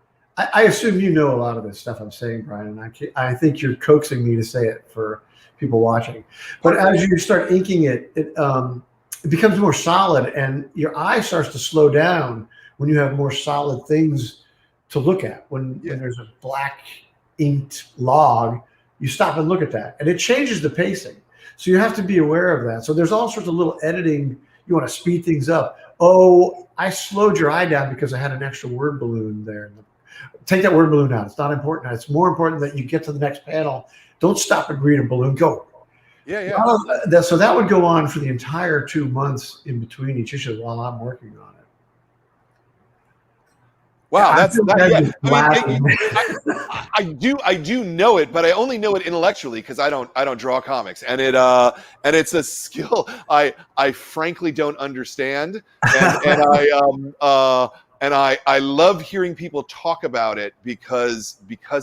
I assume you know a lot of this stuff I'm saying, Brian, and I think you're coaxing me to say it for people watching. But as you start inking it, it becomes more solid, and your eye starts to slow down when you have more solid things to look at. When there's a black inked log, you stop and look at that, and it changes the pacing. So you have to be aware of that. So there's all sorts of little editing. You want to speed things up. Oh, I slowed your eye down because I had an extra word balloon there. Take that word balloon out. It's not important. It's more important that you get to the next panel. Don't stop and read a balloon. Go. Yeah. So that would go on for the entire 2 months in between each issue while I'm working on it. Wow, I do know it, but I only know it intellectually because I don't draw comics, and it's a skill I frankly don't understand, and I love hearing people talk about it because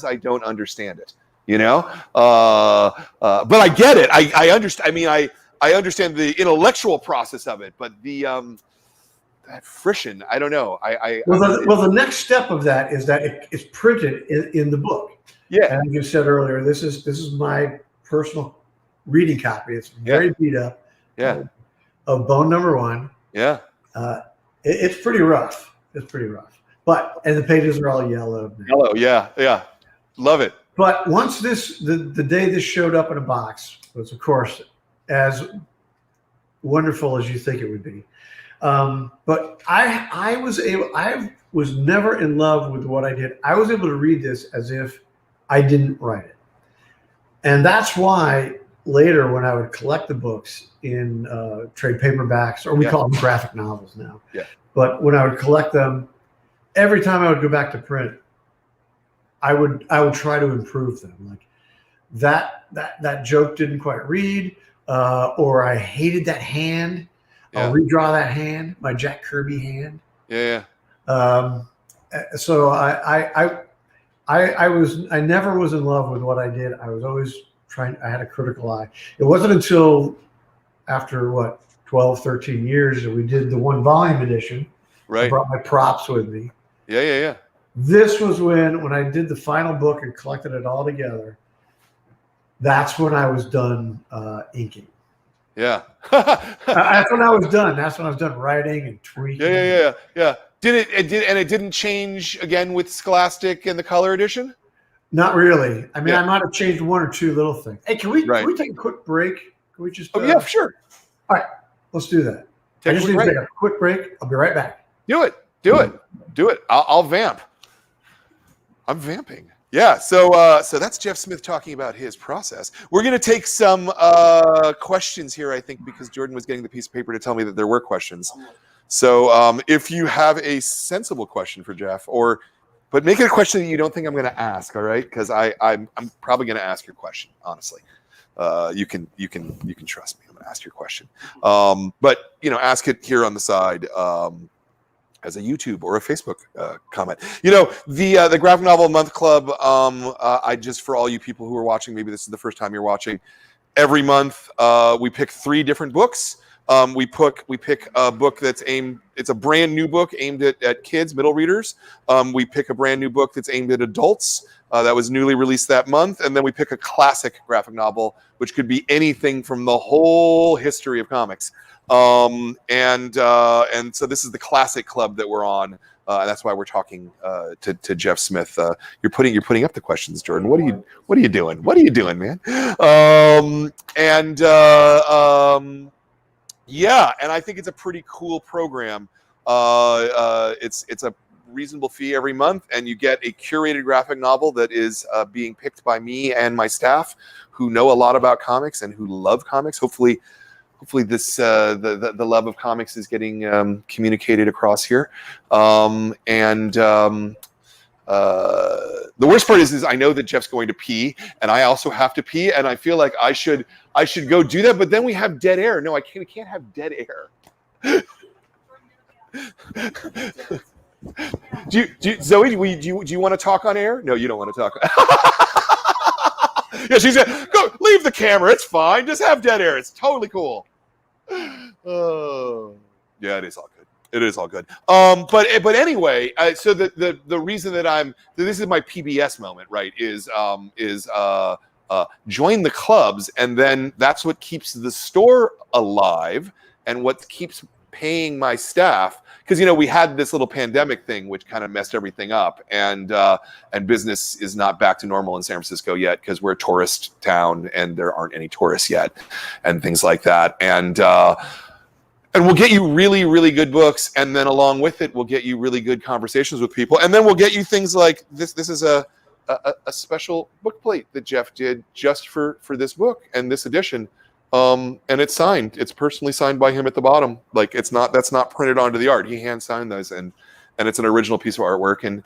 I don't understand it, but I get it. I understand. I mean, I understand the intellectual process of it, but that friction, I don't know. Well, the next step of that is that it's printed in the book. Yeah, and as you said earlier, this is my personal reading copy. It's very beat up. Yeah, of Bone Number 1. Yeah, it's pretty rough. It's pretty rough. And the pages are all yellowed. Yellow, yeah, love it. But once the day this showed up in a box was, of course, as wonderful as you think it would be. But I was never in love with what I did. I was able to read this as if I didn't write it. And that's why later when I would collect the books in trade paperbacks, or we call them graphic novels now. Yeah. But when I would collect them, every time I would go back to print, I would try to improve them. Like that joke didn't quite read, or I hated that hand. I'll redraw that hand, my Jack Kirby hand. Yeah. So I never was in love with what I did. I was always I had a critical eye. It wasn't until after 12, 13 years that we did the 1 volume edition. Right. I brought my props with me. Yeah. This was when I did the final book and collected it all together. That's when I was done inking. Yeah. That's when I was done. That's when I was done writing and tweaking. Yeah. It didn't change again with Scholastic and the color edition? Not really. I mean, I might have changed 1 or 2 little things. Hey, can we take a quick break? Can we just yeah, sure. All right, let's do that. I just need to take a quick break. I'll be right back. Do it. I'll vamp. I'm vamping. Yeah, so that's Jeff Smith talking about his process. We're going to take some questions here, I think, because Jordan was getting the piece of paper to tell me that there were questions. So if you have a sensible question for Jeff, but make it a question that you don't think I'm going to ask, all right? Because I'm probably going to ask your question, honestly. you can trust me. I'm gonna ask your question, but ask it here on the side. As a YouTube or a Facebook comment. The Graphic Novel Month Club, I just, for all you people who are watching, maybe this is the first time you're watching, every month we pick 3 different books. We pick a book it's a brand new book aimed at kids, middle readers. We pick a brand new book that's aimed at adults that was newly released that month. And then we pick a classic graphic novel, which could be anything from the whole history of comics. And so this is the classic club that we're on. And that's why we're talking to Jeff Smith. You're putting up the questions, Jordan. What are you doing? What are you doing, man? Yeah, and I think it's a pretty cool program. It's a reasonable fee every month, and you get a curated graphic novel that is being picked by me and my staff, who know a lot about comics and who love comics. Hopefully this the love of comics is getting communicated across here. The worst part is I know that Jeff's going to pee, and I also have to pee, and I feel like I should go do that, but then we have dead air. No, we can't have dead air. Zoe, do you want to talk on air? No, you don't want to talk. Yeah, she said, "Go, leave the camera. It's fine. Just have dead air. It's totally cool." Oh, yeah, it is all good. It is all good. But anyway, so the reason that this is my PBS moment, right? Is join the clubs, and then that's what keeps the store alive, and what keeps paying my staff. Because we had this little pandemic thing which kind of messed everything up, and business is not back to normal in San Francisco yet, because we're a tourist town and there aren't any tourists yet, and things like that. And we'll get you really, really good books, and then along with it, we'll get you really good conversations with people, and then we'll get you things like this. This is a special book plate that Jeff did just for this book and this edition. And it's signed. It's personally signed by him at the bottom. Like that's not printed onto the art. He hand signed those, and it's an original piece of artwork. And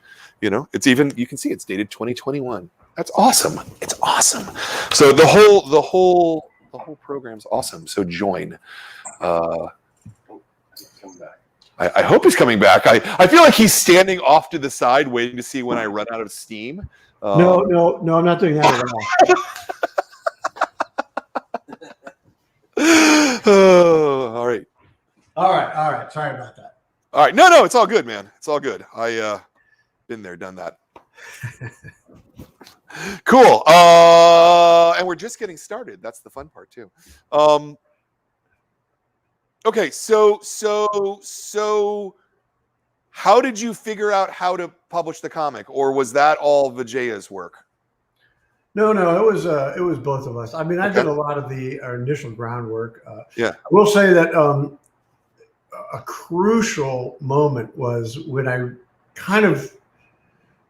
it's even, you can see it's dated 2021. That's awesome. It's awesome. So the whole program's awesome. So join. I hope he's coming back. I feel like he's standing off to the side, waiting to see when I run out of steam. No, I'm not doing that at all. All right. Sorry about that. All right. No, it's all good, man. It's all good. I been there, done that. Cool. And we're just getting started. That's the fun part too. Okay, so how did you figure out how to publish the comic, or was that all Vijaya's work? No, it was both of us. I mean, I did a lot of the initial groundwork. Yeah. I will say that a crucial moment was when I kind of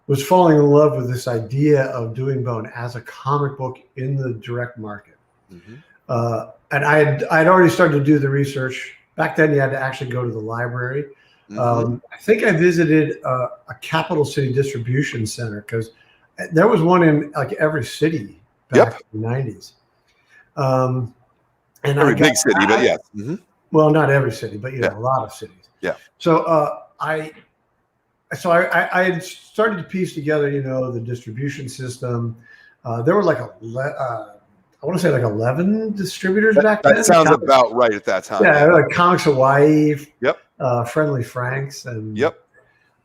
was falling in love with this idea of doing Bone as a comic book in the direct market. Mm-hmm. And I'd already started to do the research. Back then, you had to actually go to the library. Mm-hmm. I think I visited a capital city distribution center, because there was one in like every city back in the 90s. And every big city, but yes. Mm-hmm. Well, not every city, but a lot of cities. Yeah. So I had started to piece together, the distribution system. There were like I want to say like 11 distributors back then. That sounds about right at that time. Yeah, like Comix Hawaii. Yep. Friendly Franks and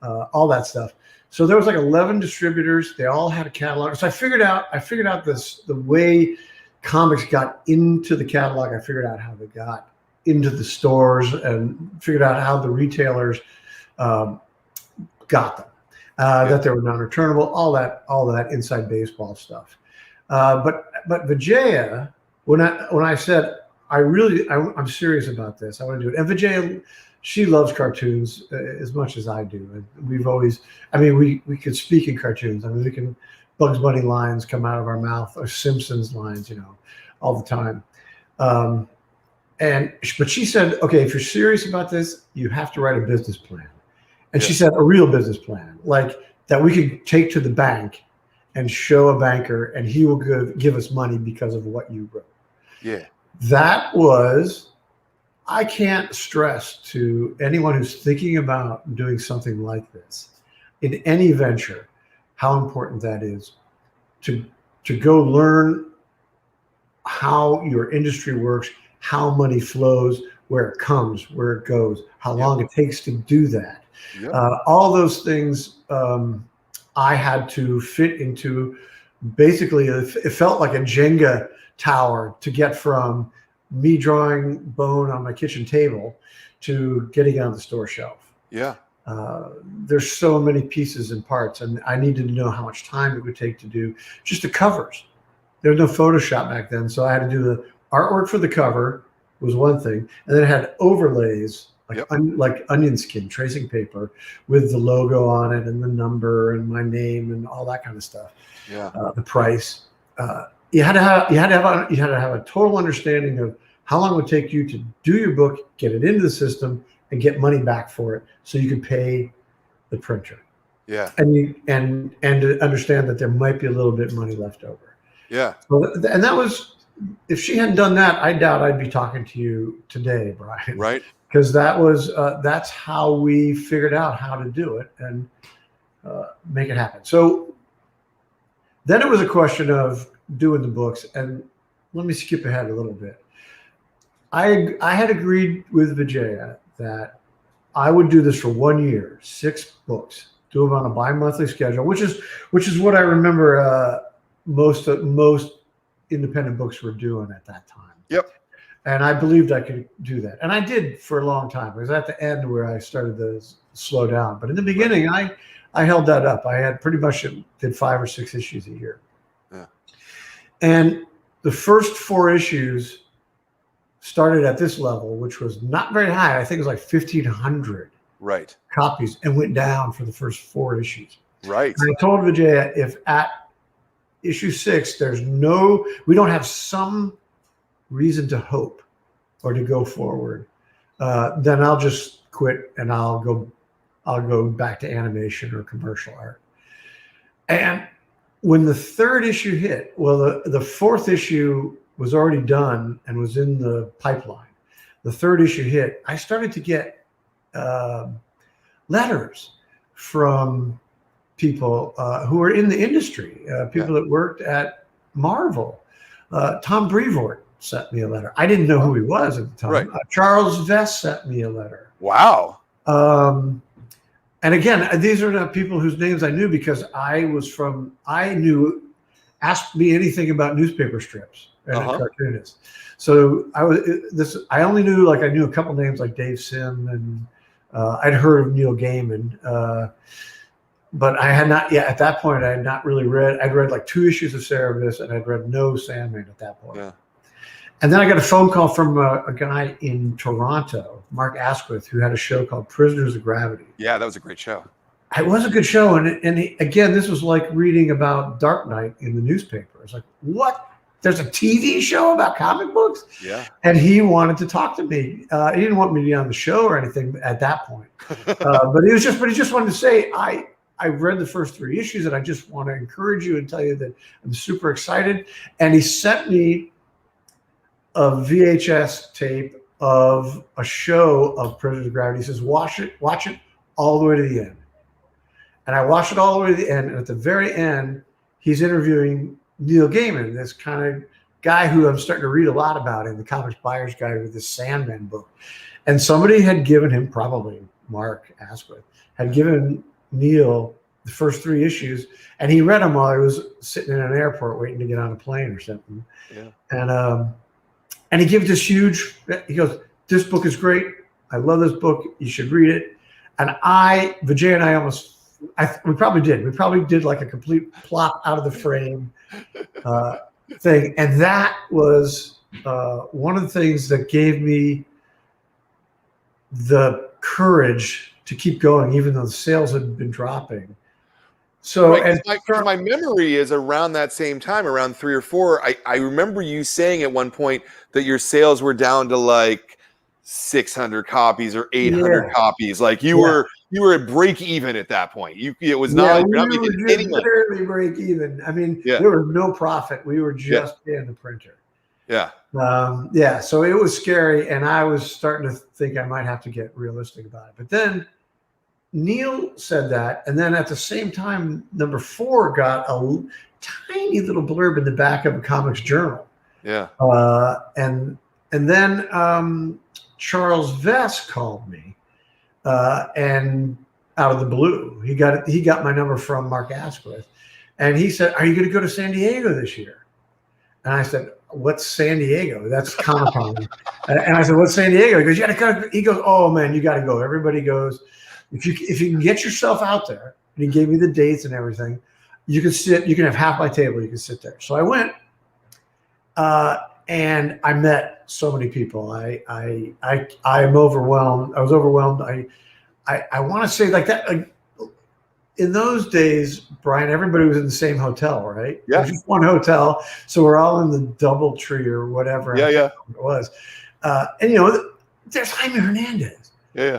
all that stuff. So there was like 11 distributors. They all had a catalog. So I figured out the way comics got into the catalog. I figured out how they got into the stores, and figured out how the retailers got them. That they were non-returnable. All that inside baseball stuff. But Vijaya, when I said I'm serious about this, I want to do it. And Vijaya, she loves cartoons as much as I do. And we've always, we could speak in cartoons. We can, Bugs Bunny lines come out of our mouth, or Simpsons lines, all the time. But she said, okay, if you're serious about this, you have to write a business plan. And she said, a real business plan, like that we could take to the bank and show a banker, and he will give us money because of what you wrote. Yeah. That was, I can't stress to anyone who's thinking about doing something like this in any venture, how important that is to go learn how your industry works, how money flows, where it comes, where it goes, how long it takes to do that. All those things I had to fit into. Basically, it felt like a Jenga tower to get from me drawing bone on my kitchen table to getting on the store shelf. Yeah. There's so many pieces and parts, and I needed to know how much time it would take to do just the covers. There was no Photoshop back then, so I had to do the artwork for the cover was one thing, and then it had overlays like onion skin tracing paper with the logo on it and the number and my name and all that kind of stuff. Yeah. The price. You had to have a total understanding of how long it would take you to do your book, get it into the system, and get money back for it, so you could pay the printer. Yeah. And to understand that there might be a little bit of money left over. Yeah. So, and that was, if she hadn't done that, I doubt I'd be talking to you today, Brian. Right. Because that was that's how we figured out how to do it and make it happen. So then it was a question of doing the books, and let me skip ahead a little bit. I had agreed with Vijaya that I would do this for 1 year, 6 books, do them on a bi-monthly schedule, which is what I remember most independent books were doing at that time. Yep. And I believed I could do that, and I did for a long time. It was at the end where I started to slow down, but in the beginning, I held that up. I had pretty much did 5 or 6 issues a year. Yeah. And the first 4 issues started at this level, which was not very high. I think it was like 1,500 copies, and went down for the first 4 issues. Right. And I told Vijaya, if at issue 6 we don't have some reason to hope or to go forward, then I'll just quit and I'll go back to animation or commercial art. And when the 3rd issue hit, well, the 4th issue was already done and was in the pipeline. The 3rd issue hit, I started to get letters from people who were in the industry, people that worked at Marvel. Tom Brevoort sent me a letter. I didn't know who he was at the time. Right. Charles Vess sent me a letter. Wow. And again, these are not people whose names I knew, because asked me anything about newspaper strips and cartoonists. So I only knew, I knew a couple names like Dave Sim, and I'd heard of Neil Gaiman. But I had not yet, at that point, I had not really read. I'd read like 2 issues of Cerebus, and I'd read no Sandman at that point. Yeah. And then I got a phone call from a guy in Toronto, Mark Asquith, who had a show called Prisoners of Gravity. Yeah, that was a great show. It was a good show. And again, this was like reading about Dark Knight in the newspaper. It's like, what? There's a TV show about comic books? Yeah. And he wanted to talk to me. He didn't want me to be on the show or anything at that point. But he just wanted to say, I read the first 3 issues, and I just want to encourage you and tell you that I'm super excited. And he sent me a VHS tape of a show of Prisoners of Gravity. He says, watch it all the way to the end. And I watched it all the way to the end. And at the very end, he's interviewing Neil Gaiman, this kind of guy who I'm starting to read a lot about in the Comics Buyer's Guide with this Sandman book. And somebody had given him, probably Mark Asquith, had given Neil the first 3 issues, and he read them while I was sitting in an airport waiting to get on a plane or something. Yeah. And he gave this huge, he goes, this book is great. I love this book. You should read it. And Vijay and I we probably did like a complete plop out of the frame thing. And that was one of the things that gave me the courage to keep going, even though the sales had been dropping. So, right, my memory is around that same time, around 3 or 4. I remember you saying at one point that your sales were down to like 600 copies or 800 copies. Like you you were at break even at that point. It was not Yeah, like we you're not were making just any money. barely break even. I mean, Yeah. there was no profit. We were just paying the printer. Yeah. Yeah, so it was scary, and I was starting to think I might have to get realistic about it. But then Neil said that, and then at the same time, number 4 got a tiny little blurb in the back of a comics journal. Yeah. And then Charles Vess called me, and out of the blue, he got my number from Mark Asquith, and he said, "Are you going to go to San Diego this year?" And I said, "What's San Diego? That's Comic-Con." And I said, "What's San Diego?" He goes, "You got to go." He goes, "Oh man, you got to go. Everybody goes. If you can get yourself out there." And he gave me the dates and everything. You can sit. You can have half my table. You can sit there. So I went, and I met so many people. I'm overwhelmed. I was overwhelmed. I want to say like that. Like, in those days, Brian, everybody was in the same hotel, right? Yeah. There's just one hotel, so we're all in the DoubleTree or whatever. Yeah, yeah. It was, and there's Jaime Hernandez. Yeah.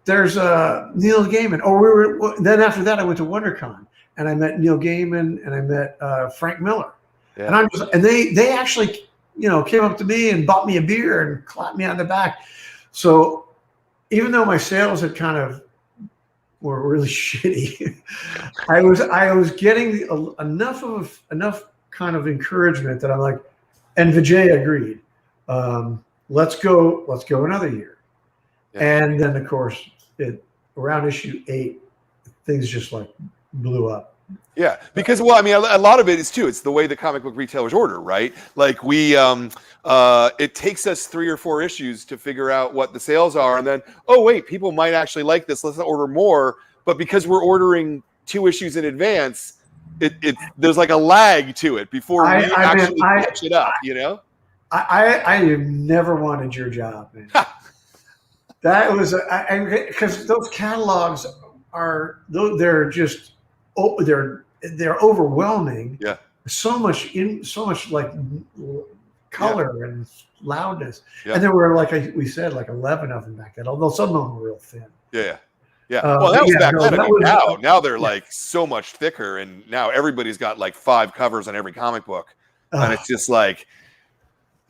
There's Neil Gaiman. Then after that, I went to WonderCon and I met Neil Gaiman and I met Frank Miller. Yeah. And they actually came up to me and bought me a beer and clapped me on the back. So even though my sales had kind of were really shitty, I was getting enough kind of encouragement that I'm like, and Vijay agreed. Let's go another year. Yeah. And then of course around issue 8, things just like blew up. Yeah, because well, I mean, a lot of it is too. It's the way the comic book retailers order, right? Like it takes us 3 or 4 issues to figure out what the sales are, and then wait, people might actually like this. Let's order more. But because we're ordering 2 issues in advance, there's like a lag to it before we actually catch it up. I never wanted your job, man. That was because those catalogs they're just they're overwhelming. Yeah. So much like color and loudness. Yeah. And there were, like we said, like 11 of them back then, although some of them were real thin. Yeah. Well, that was back then. Now they're like so much thicker, and now everybody's got like 5 covers on every comic book, and it's just like,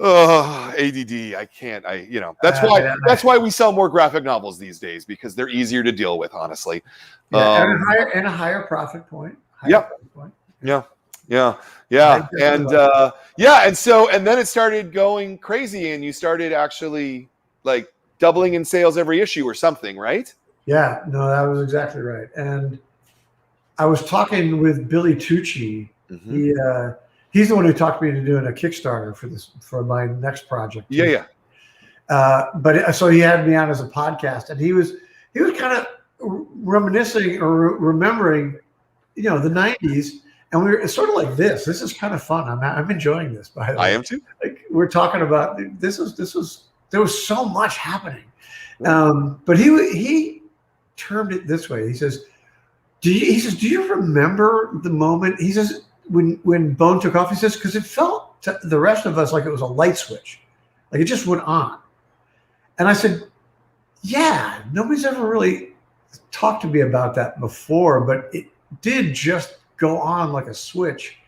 ADD. I can't. That's why we sell more graphic novels these days, because they're easier to deal with, honestly. And a higher profit point. Yeah. And then it started going crazy, and you started actually like doubling in sales every issue or something, right? Yeah, no, that was exactly right. And I was talking with Billy Tucci. Mm-hmm. He's the one who talked me into doing a Kickstarter for my next project. Yeah. But so he had me on as a podcast, and he was kind of reminiscing or remembering, the 90s, and we were sort of like this. This is kind of fun. I'm enjoying this. By the way, I am too. Like, we're talking about this was there was so much happening, but he termed it this way. He says, "Do you remember the moment?" He says, when Bone took off, he says, because it felt to the rest of us like it was a light switch, like it just went on. And I said, "Yeah, nobody's ever really talked to me about that before, but it did just go on like a switch."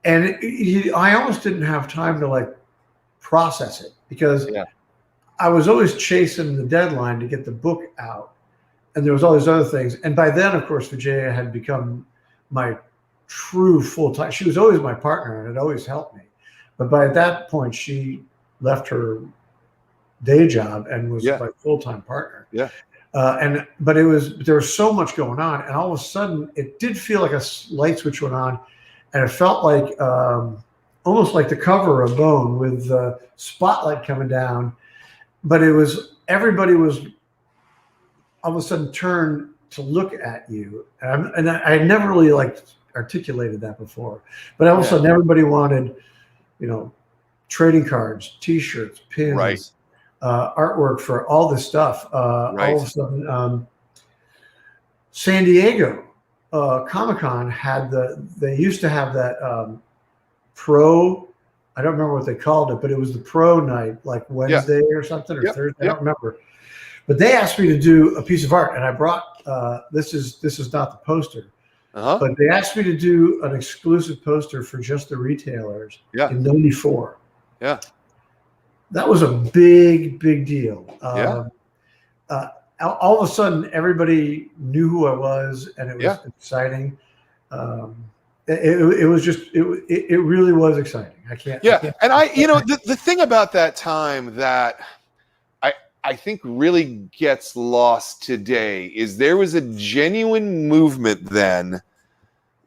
And I almost didn't have time to like process it, because I was always chasing the deadline to get the book out, and there was all these other things. And by then, of course, Vijaya had become my true full-time. She was always my partner, and it always helped me. But by that point, she left her day job and was my full-time partner. Yeah. But there was so much going on, and all of a sudden it did feel like a light switch went on, and it felt like almost like the cover of Bone with the spotlight coming down. But everybody was all of a sudden turned to look at you, and I had never really like articulated that before. But all of a sudden everybody wanted, trading cards, T-shirts, pins, artwork for all this stuff. All of a sudden, San Diego Comic-Con they used to have that pro, I don't remember what they called it, but it was the pro night, like Wednesday or something, or Thursday, I don't remember. But they asked me to do a piece of art, and I brought this is not the poster, but they asked me to do an exclusive poster for just the retailers in '94. Yeah. That was a big deal. Yeah. All of a sudden, everybody knew who I was, and it was exciting. It was just it really was exciting. I can't. And the thing about that time that I think really gets lost today is there was a genuine movement then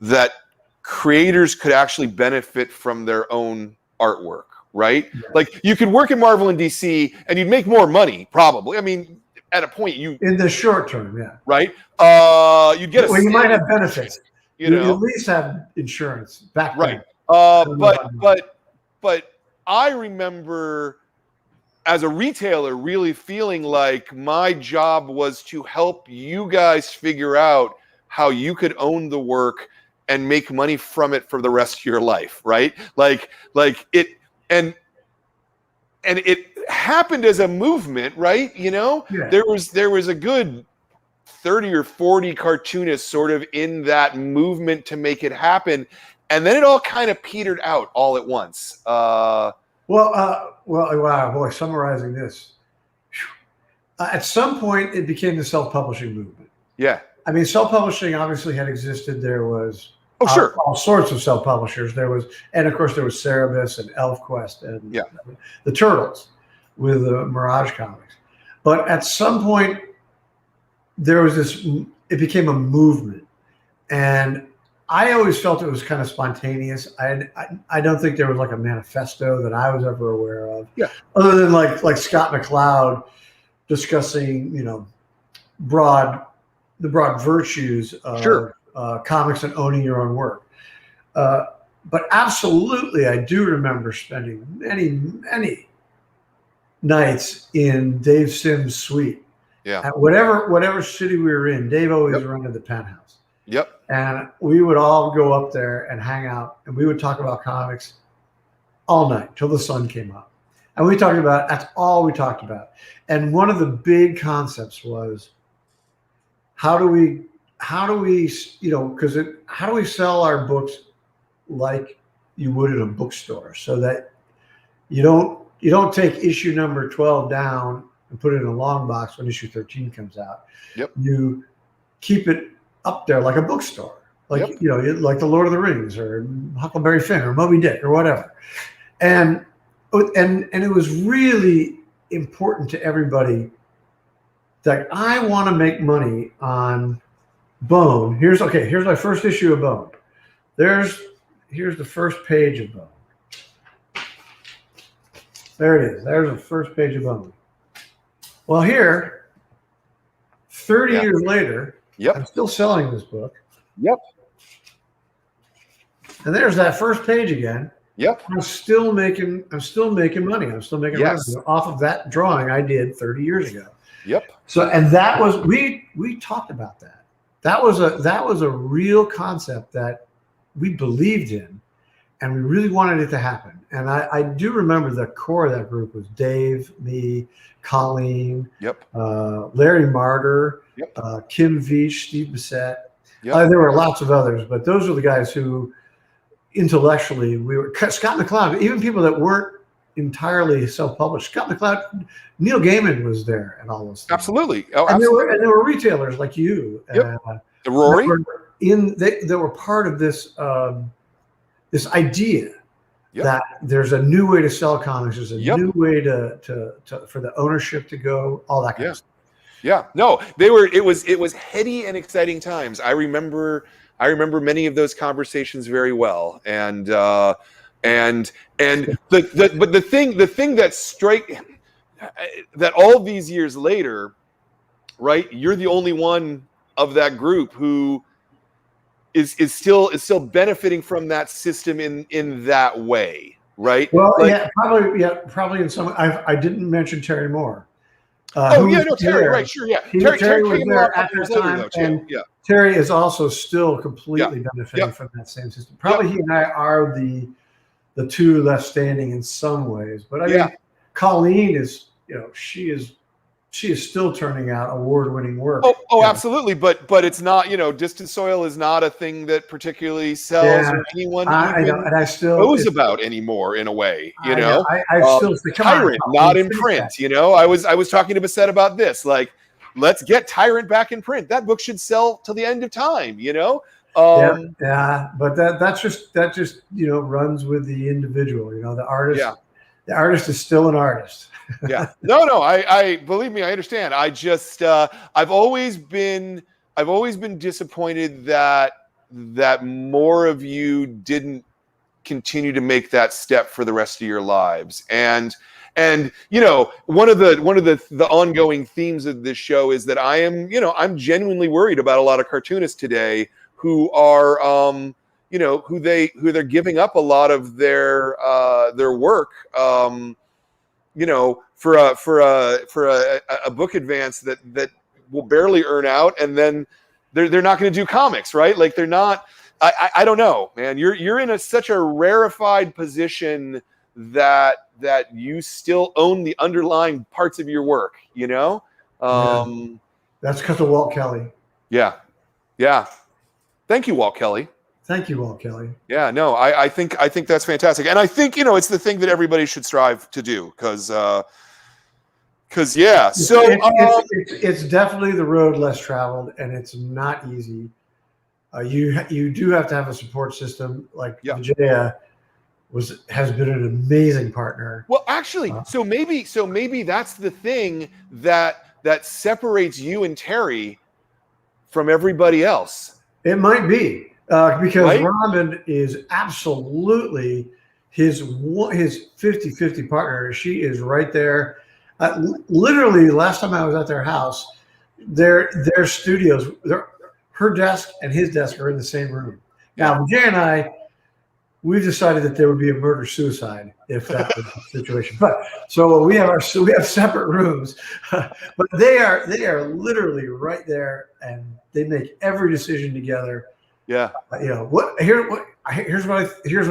that creators could actually benefit from their own artwork, right? Yeah. Like you could work at Marvel and DC and you'd make more money, probably. I mean, at a point in the short term, right? You'd get you might have benefits. You at least have insurance back then. Right. But I remember as a retailer really feeling like my job was to help you guys figure out how you could own the work and make money from it for the rest of your life, right? Like it, and it happened as a movement, right? There was a good 30 or 40 cartoonists sort of in that movement to make it happen, and then it all kind of petered out all at once. Wow, boy, summarizing this. At some point, it became the self-publishing movement. Yeah. I mean, self-publishing obviously had existed. There was all sorts of self-publishers. There was, and of course, there was Cerebus and ElfQuest and the Turtles with Mirage Comics. But at some point, there was it became a movement. And I always felt it was kind of spontaneous. I don't think there was like a manifesto that I was ever aware of. Yeah. Other than like Scott MacLeod discussing, the broad virtues of comics and owning your own work. But absolutely, I do remember spending many nights in Dave Sims' suite. Yeah. At whatever city we were in, Dave always rented the penthouse. Yep. And we would all go up there and hang out, and we would talk about comics all night till the sun came up. And that's all we talked about. And one of the big concepts was how do we how do we sell our books like you would in a bookstore, so that you don't take issue number 12 down and put it in a long box when issue 13 comes out. Yep. You keep it up there like a bookstore, like like the Lord of the Rings or Huckleberry Finn or Moby Dick or whatever. And it was really important to everybody that I want to make money on Bone. Here's my first issue of Bone. Here's the first page of Bone. There it is. There's the first page of Bone. Well, here, 30 years later, I'm still selling this book. Yep. And there's that first page again. Yep. I'm still making money. I'm still making revenue off of that drawing I did 30 years ago. Yep. So, and that was we talked about that. That was a real concept that we believed in, and we really wanted it to happen. And I do remember the core of that group was Dave, me, Colleen, Larry Martyr, Kim Veach, Steve Bissett. There were lots of others, but those were the guys who intellectually we were. Scott MacLeod, even people that weren't entirely self-published. Scott MacLeod, Neil Gaiman was there, and all those things. Absolutely. Oh, and absolutely. There were retailers like you. The Rory. They were part of this this idea that there's a new way to sell comics. There's a new way to for the ownership to go. All that kind of stuff. Yeah. No, it was heady and exciting times. I remember many of those conversations very well. And the thing that all these years later, right? You're the only one of that group who is still benefiting from that system in that way, right? Well, probably in some. I didn't mention Terry Moore. Terry, right? Sure, yeah. Terry was there at that time, and Terry is also still completely benefiting from that same system. Probably he and I are the two left standing in some ways, but I mean, Colleen is, she she is still turning out award-winning work. Oh, absolutely. But it's not, Distant Soil is not a thing that particularly sells or anyone even and I still knows about anymore in a way, I still think, Tyrant, not in print, I was talking to Bassett about this, like, let's get Tyrant back in print. That book should sell till the end of time, but that just runs with the individual, the artist. Yeah. The artist is still an artist. Yeah. No, I believe me, I understand. I just I've always been disappointed that more of you didn't continue to make that step for the rest of your lives. And one of the ongoing themes of this show is that I'm genuinely worried about a lot of cartoonists today who are who they're giving up a lot of their work for a book advance that will barely earn out, and then they're not going to do comics, right? Like they're not. I don't know, man. You're in such a rarefied position that you still own the underlying parts of your work. That's because of Walt Kelly. Yeah. Thank you, Walt Kelly. Thank you, Walt Kelly. Yeah, no, I think that's fantastic, and I think it's the thing that everybody should strive to do, because yeah. So it's definitely the road less traveled, and it's not easy. You do have to have a support system like Vijaya has been an amazing partner. Well, actually, so maybe that's the thing that separates you and Terry from everybody else. It might be. Because Robin is absolutely his 50-50 partner. She is right there. Literally, last time I was at their house, their studios, her desk and his desk are in the same room. Now, Jay and I, we've decided that there would be a murder-suicide if that was the situation. But so we have separate rooms, but they are literally right there, and they make every decision together. Yeah. Here's what I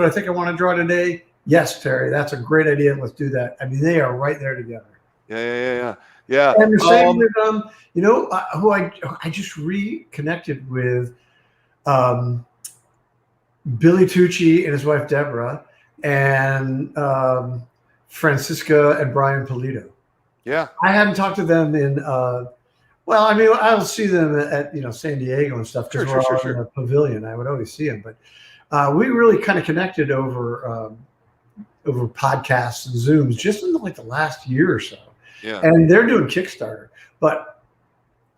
think I want to draw today. Yes, Terry, that's a great idea. Let's do that. I mean, they are right there together. Yeah. And the same with who I just reconnected with, Billy Tucci and his wife Deborah, and Francisca and Brian Polito. Yeah. I hadn't talked to them in. Well, I mean, I'll see them at San Diego and stuff because we're all in the pavilion. I would always see them, but we really kind of connected over podcasts and Zooms just in the last year or so. Yeah, and they're doing Kickstarter, but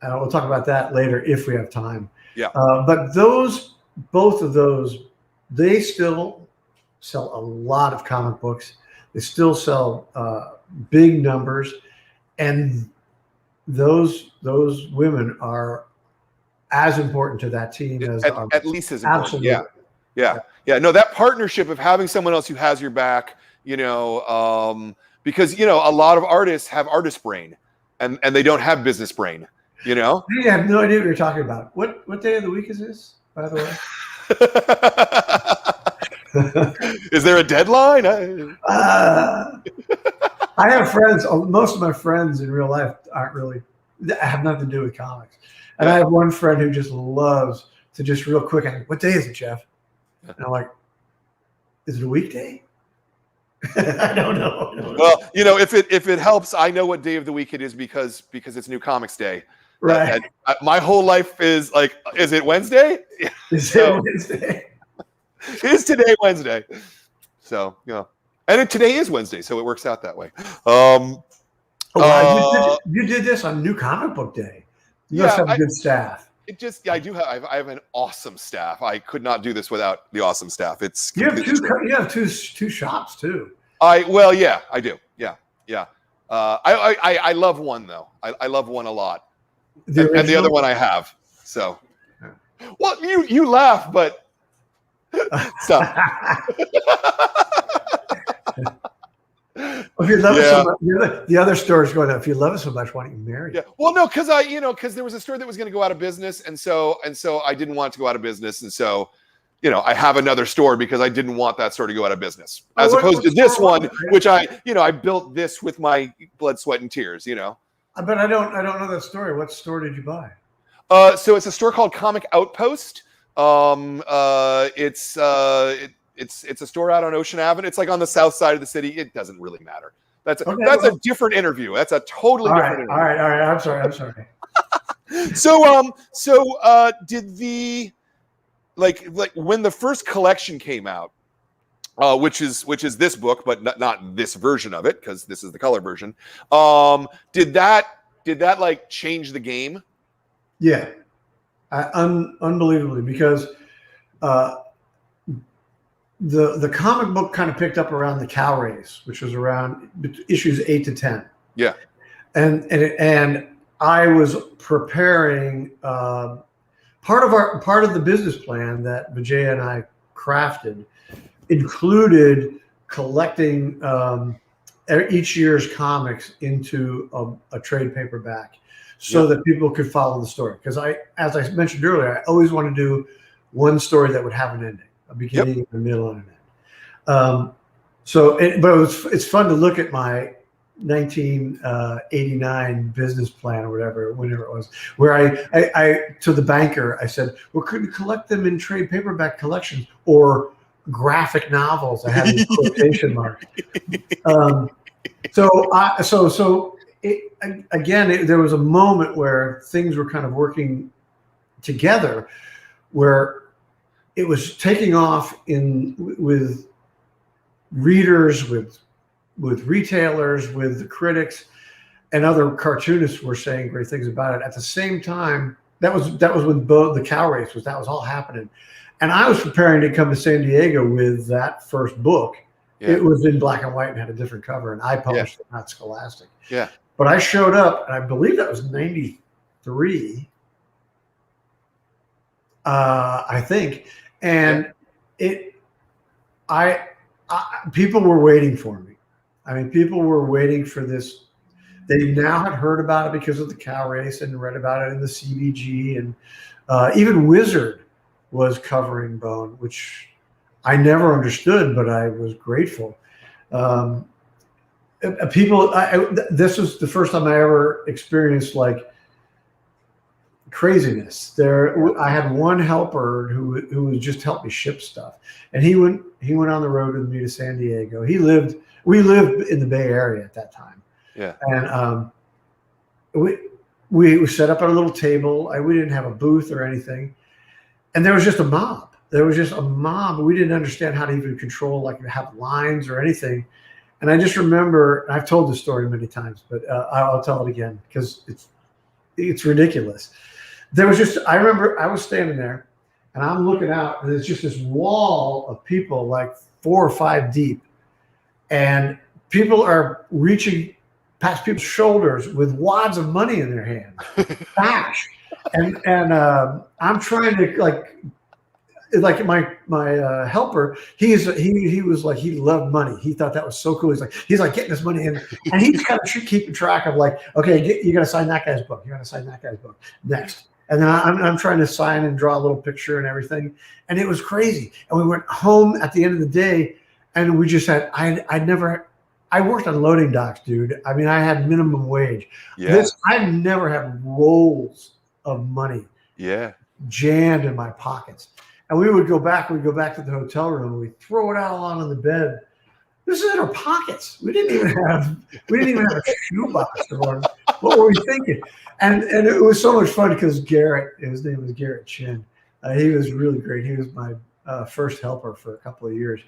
we'll talk about that later if we have time. Yeah, but both of those, they still sell a lot of comic books. They still sell big numbers, and those women are as important to that team as at least as important. Absolutely. Yeah. No, that partnership of having someone else who has your back, because a lot of artists have artist brain, and they don't have business brain. I have no idea what you're talking about. What day of the week is this, by the way? Is there a deadline? I have friends. Most of my friends in real life have nothing to do with comics. And I have one friend who just loves to just real quick. I'm like, what day is it, Jeff? And I'm like, is it a weekday? I don't know. Well, if it helps, I know what day of the week it is because it's New Comics Day. Right. My whole life is like, is it Wednesday? Is it Wednesday? Is today Wednesday? So and today is Wednesday, so it works out that way. You did this on New Comic Book Day. You must have a good staff. I do have. I have an awesome staff. I could not do this without the awesome staff. You have two shops too. I do. Yeah. I love one though. I love one a lot, and the other one I have. So, well, you laugh, but stop. If you love it so much, the other store is going, if you love it so much, why don't you marry it? Yeah. Well, no, because there was a store that was going to go out of business, and so I didn't want it to go out of business, and so I have another store because I didn't want that store to go out of business, as opposed to this one, which I built this with my blood, sweat, and tears. But I don't know that story. What store did you buy? So it's a store called Comic Outpost. It's a store out on Ocean Avenue. It's like on the south side of the city. It doesn't really matter. That's a different interview. That's a totally different interview. All right. I'm sorry. So did the like when the first collection came out, which is this book, but not this version of it, because this is the color version. Did that like change the game? Yeah, unbelievably, because the comic book kind of picked up around the cow race, which was around issues 8 to 10. Yeah, and I was preparing part of the business plan that Vijay and I crafted included collecting each year's comics into a trade paperback so that people could follow the story. Because as I mentioned earlier, I always want to do one story that would have an ending, a beginning, a middle, and an end. But it's fun to look at my 1989 business plan or whenever it was, where I to the banker, I said, well, couldn't collect them in trade paperback collections or graphic novels. I had these quotation marks. There was a moment where things were kind of working together, where it was taking off with readers, with retailers, with the critics, and other cartoonists were saying great things about it. At the same time, that was when the cow race was all happening. And I was preparing to come to San Diego with that first book. Yeah. It was in black and white and had a different cover, and I published it, not Scholastic. Yeah. But I showed up, and I believe that was 93, I think. And people were waiting for me. I mean, people were waiting for this. They now had heard about it because of the cow race and read about it in the CBG, and even Wizard was covering Bone, which I never understood, but I was grateful. This was the first time I ever experienced like craziness. I had one helper who just helped me ship stuff, and he went on the road with me to San Diego. We lived in the Bay Area at that time. Yeah. And we set up at a little table. We didn't have a booth or anything. And there was just a mob. We didn't understand how to even control, like have lines or anything. And I just remember, I've told this story many times, but I'll tell it again because it's ridiculous. I remember I was standing there and I'm looking out and there's just this wall of people like 4 or 5 deep. And people are reaching past people's shoulders with wads of money in their hand, cash. And I'm trying to like my helper. He was like, he loved money. He thought that was so cool. He's like getting this money in, and he's kind of keeping track of like, okay, you got to sign that guy's book. You got to sign that guy's book next. And then I'm trying to sign and draw a little picture and everything. And it was crazy. And we went home at the end of the day, and we just had I worked on loading docks, dude. I mean, I had minimum wage. Yeah. I never had rolls of money jammed in my pockets. And we'd go back to the hotel room and we'd throw it out on the bed. This is in our pockets. We didn't even have a shoebox. What were we thinking? And it was so much fun because his name was Garrett Chin. He was really great. He was my first helper for a couple of years.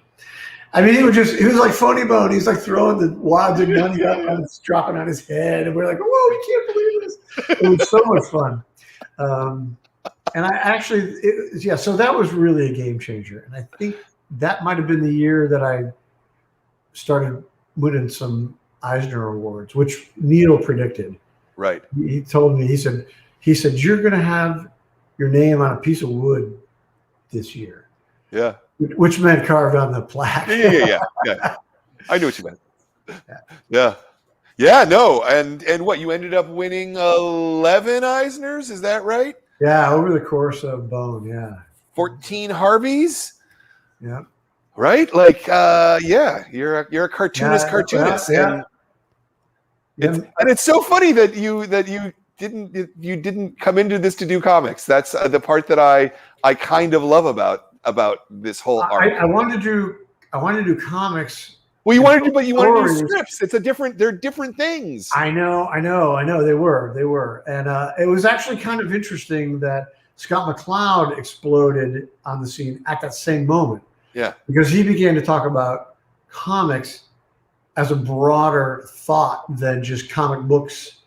I mean, he was like Phony Bone. He's like throwing the wads of money up and it's dropping on his head. And we're like, whoa, we can't believe this. It was so much fun. And I actually, so that was really a game changer. And I think that might have been the year that I started winning some Eisner Awards, which Neil predicted. Right. He told me, he said, you're going to have your name on a piece of wood this year. Yeah. Which meant carved on the plaque. Yeah. I knew what you meant. Yeah. No. And what, you ended up winning 11 Eisners? Is that right? Yeah. Over the course of Bone. Yeah. 14 Harveys. Yeah. Right. Like, you're a cartoonist. Yeah. It's so funny that you didn't come into this to do comics. That's the part that I kind of love about this whole art. I wanted to do comics. Well, you wanted to do strips. They're different things. I know. They were, and it was actually kind of interesting that Scott MacLeod exploded on the scene at that same moment. Yeah, because he began to talk about comics as a broader thought than just comic books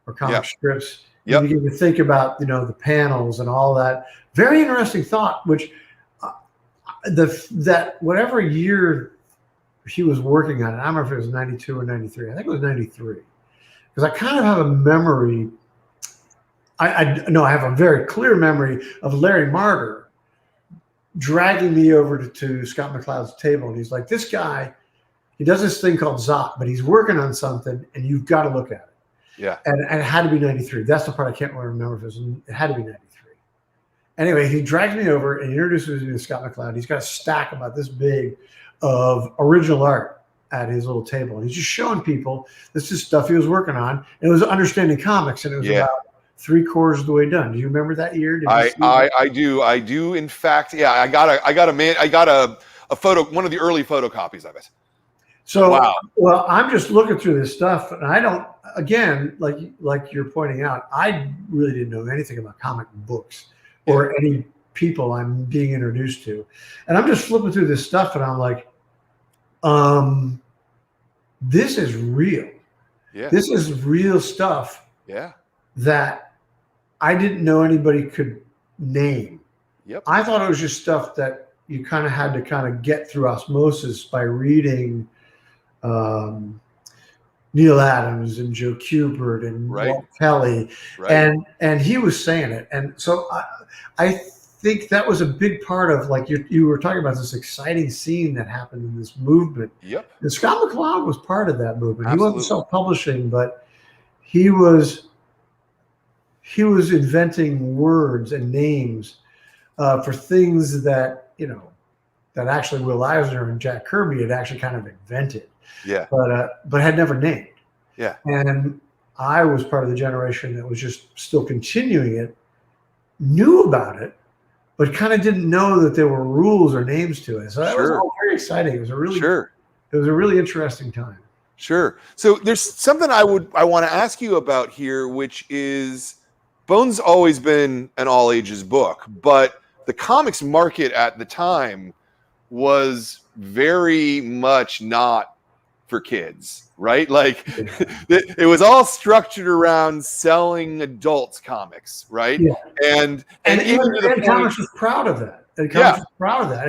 or comic strips. You begin to think about, the panels and all that. Very interesting thought, which that whatever year he was working on it, I don't know if it was 92 or 93. I think it was 93. Because I kind of have a memory. I have a very clear memory of Larry Marder dragging me over to Scott MacLeod's table. And he's like, this guy, he does this thing called Zot, but he's working on something and you've got to look at it. Yeah. And it had to be 93. That's the part I can't really remember if it had to be 93. Anyway, he drags me over and introduces me to Scott MacLeod. He's got a stack about this big of original art at his little table. And he's just showing people this is stuff he was working on. And it was Understanding Comics. And it was about 3/4 of the way done. Do you remember that year? I do. In fact, yeah, I got a photo, one of the early photocopies of it. So, well, I'm just looking through this stuff, and I don't. Again, like you're pointing out, I really didn't know anything about comic books or any people I'm being introduced to, and I'm just flipping through this stuff, and I'm like, this is real. Yeah, this is real stuff. Yeah, that I didn't know anybody could name. Yep. I thought it was just stuff that you kind of had to kind of get through osmosis by reading Neil Adams and Joe Kubert and Walt Kelly, and he was saying it, and so I think that was a big part of, like you were talking about, this exciting scene that happened in this movement. Yep. And Scott MacLeod was part of that movement. Absolutely. He wasn't self-publishing, but he was inventing words and names for things that that actually Will Eisner and Jack Kirby had actually kind of invented. Yeah. But had never named. Yeah. And I was part of the generation that was just still continuing it, knew about it, but kind of didn't know that there were rules or names to it. So that was all very exciting. It was a really interesting time. Sure. So there's something I want to ask you about here, which is Bone's always been an all ages book, but the comics market at the time was very much not for kids, right? Like it was all structured around selling adults comics, right? Yeah. And Comics was proud of that. And Comics was proud of that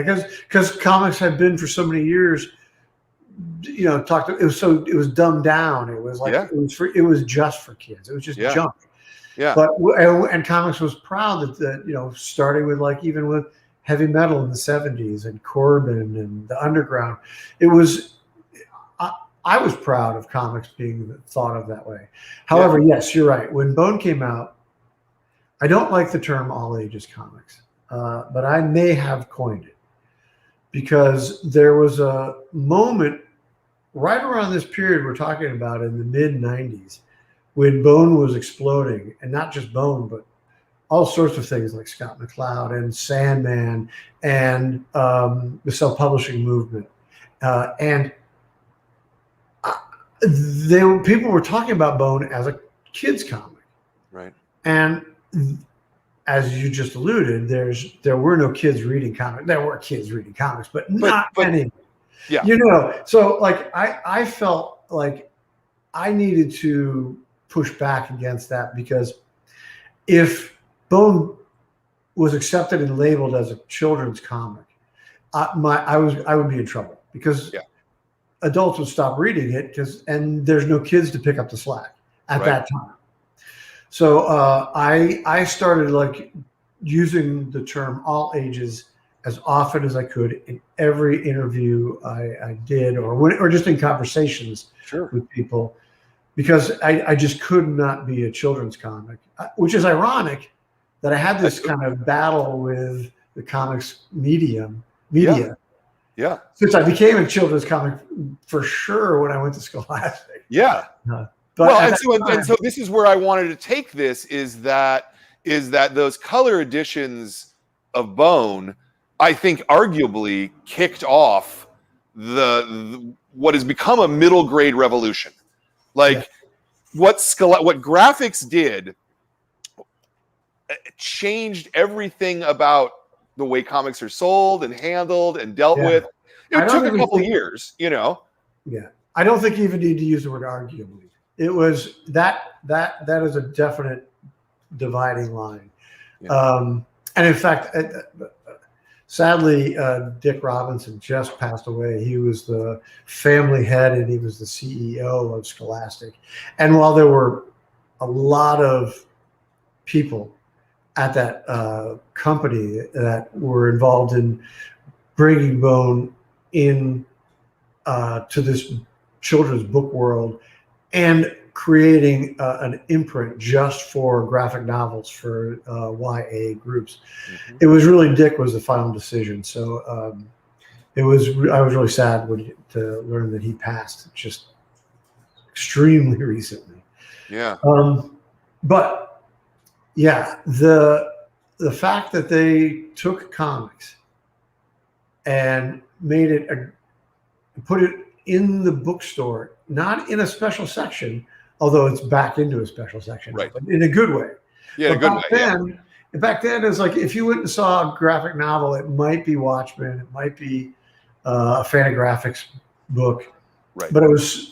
because comics had been for so many years, it was dumbed down. It was like it was just for kids. It was just junk. Yeah. But and Comics was proud that starting with even with heavy metal in the 70s and Corbin and the underground, it was. I was proud of comics being thought of that way. However, yes, you're right. When Bone came out, I don't like the term all ages comics, but I may have coined it because there was a moment right around this period we're talking about in the mid 90s when Bone was exploding, and not just Bone, but all sorts of things like Scott MacLeod and Sandman and the self-publishing movement. And people were talking about Bone as a kid's comic. Right. And as you just alluded, there were no kids reading comics. There were kids reading comics, but not many. Yeah. So I felt like I needed to push back against that, because if Bone was accepted and labeled as a children's comic, I would be in trouble, because adults would stop reading it and there's no kids to pick up the slack at that time. So I started using the term all ages as often as I could in every interview I did, or just in conversations with people, because I just could not be a children's comic, which is ironic that I had this kind of battle with the comics media. Since I became a children's comic for sure when I went to Scholastic. Yeah. But well, at and that so time, and so this is where I wanted to take this is that those color editions of Bone, I think, arguably kicked off what has become a middle grade revolution. Like what graphics did changed everything about the way comics are sold and handled and dealt with. It took a couple years, you know. Yeah, I don't think you even need to use the word arguably. It was that is a definite dividing line. Yeah. And in fact, sadly, Dick Robinson just passed away. He was the family head and he was the CEO of Scholastic. And while there were a lot of people at that company that were involved in bringing Bone in to this children's book world and creating an imprint just for graphic novels for YA groups. Mm-hmm. It was really Dick was the final decision. So I was really sad to learn that he passed just extremely recently. Yeah. But yeah, the fact that they took comics and made it put it in the bookstore, not in a special section, although it's back into a special section, right? But in a good way. Yeah, in a good way. Back then, it's like if you went and saw a graphic novel, it might be Watchmen, it might be a Fantagraphics book, right? But it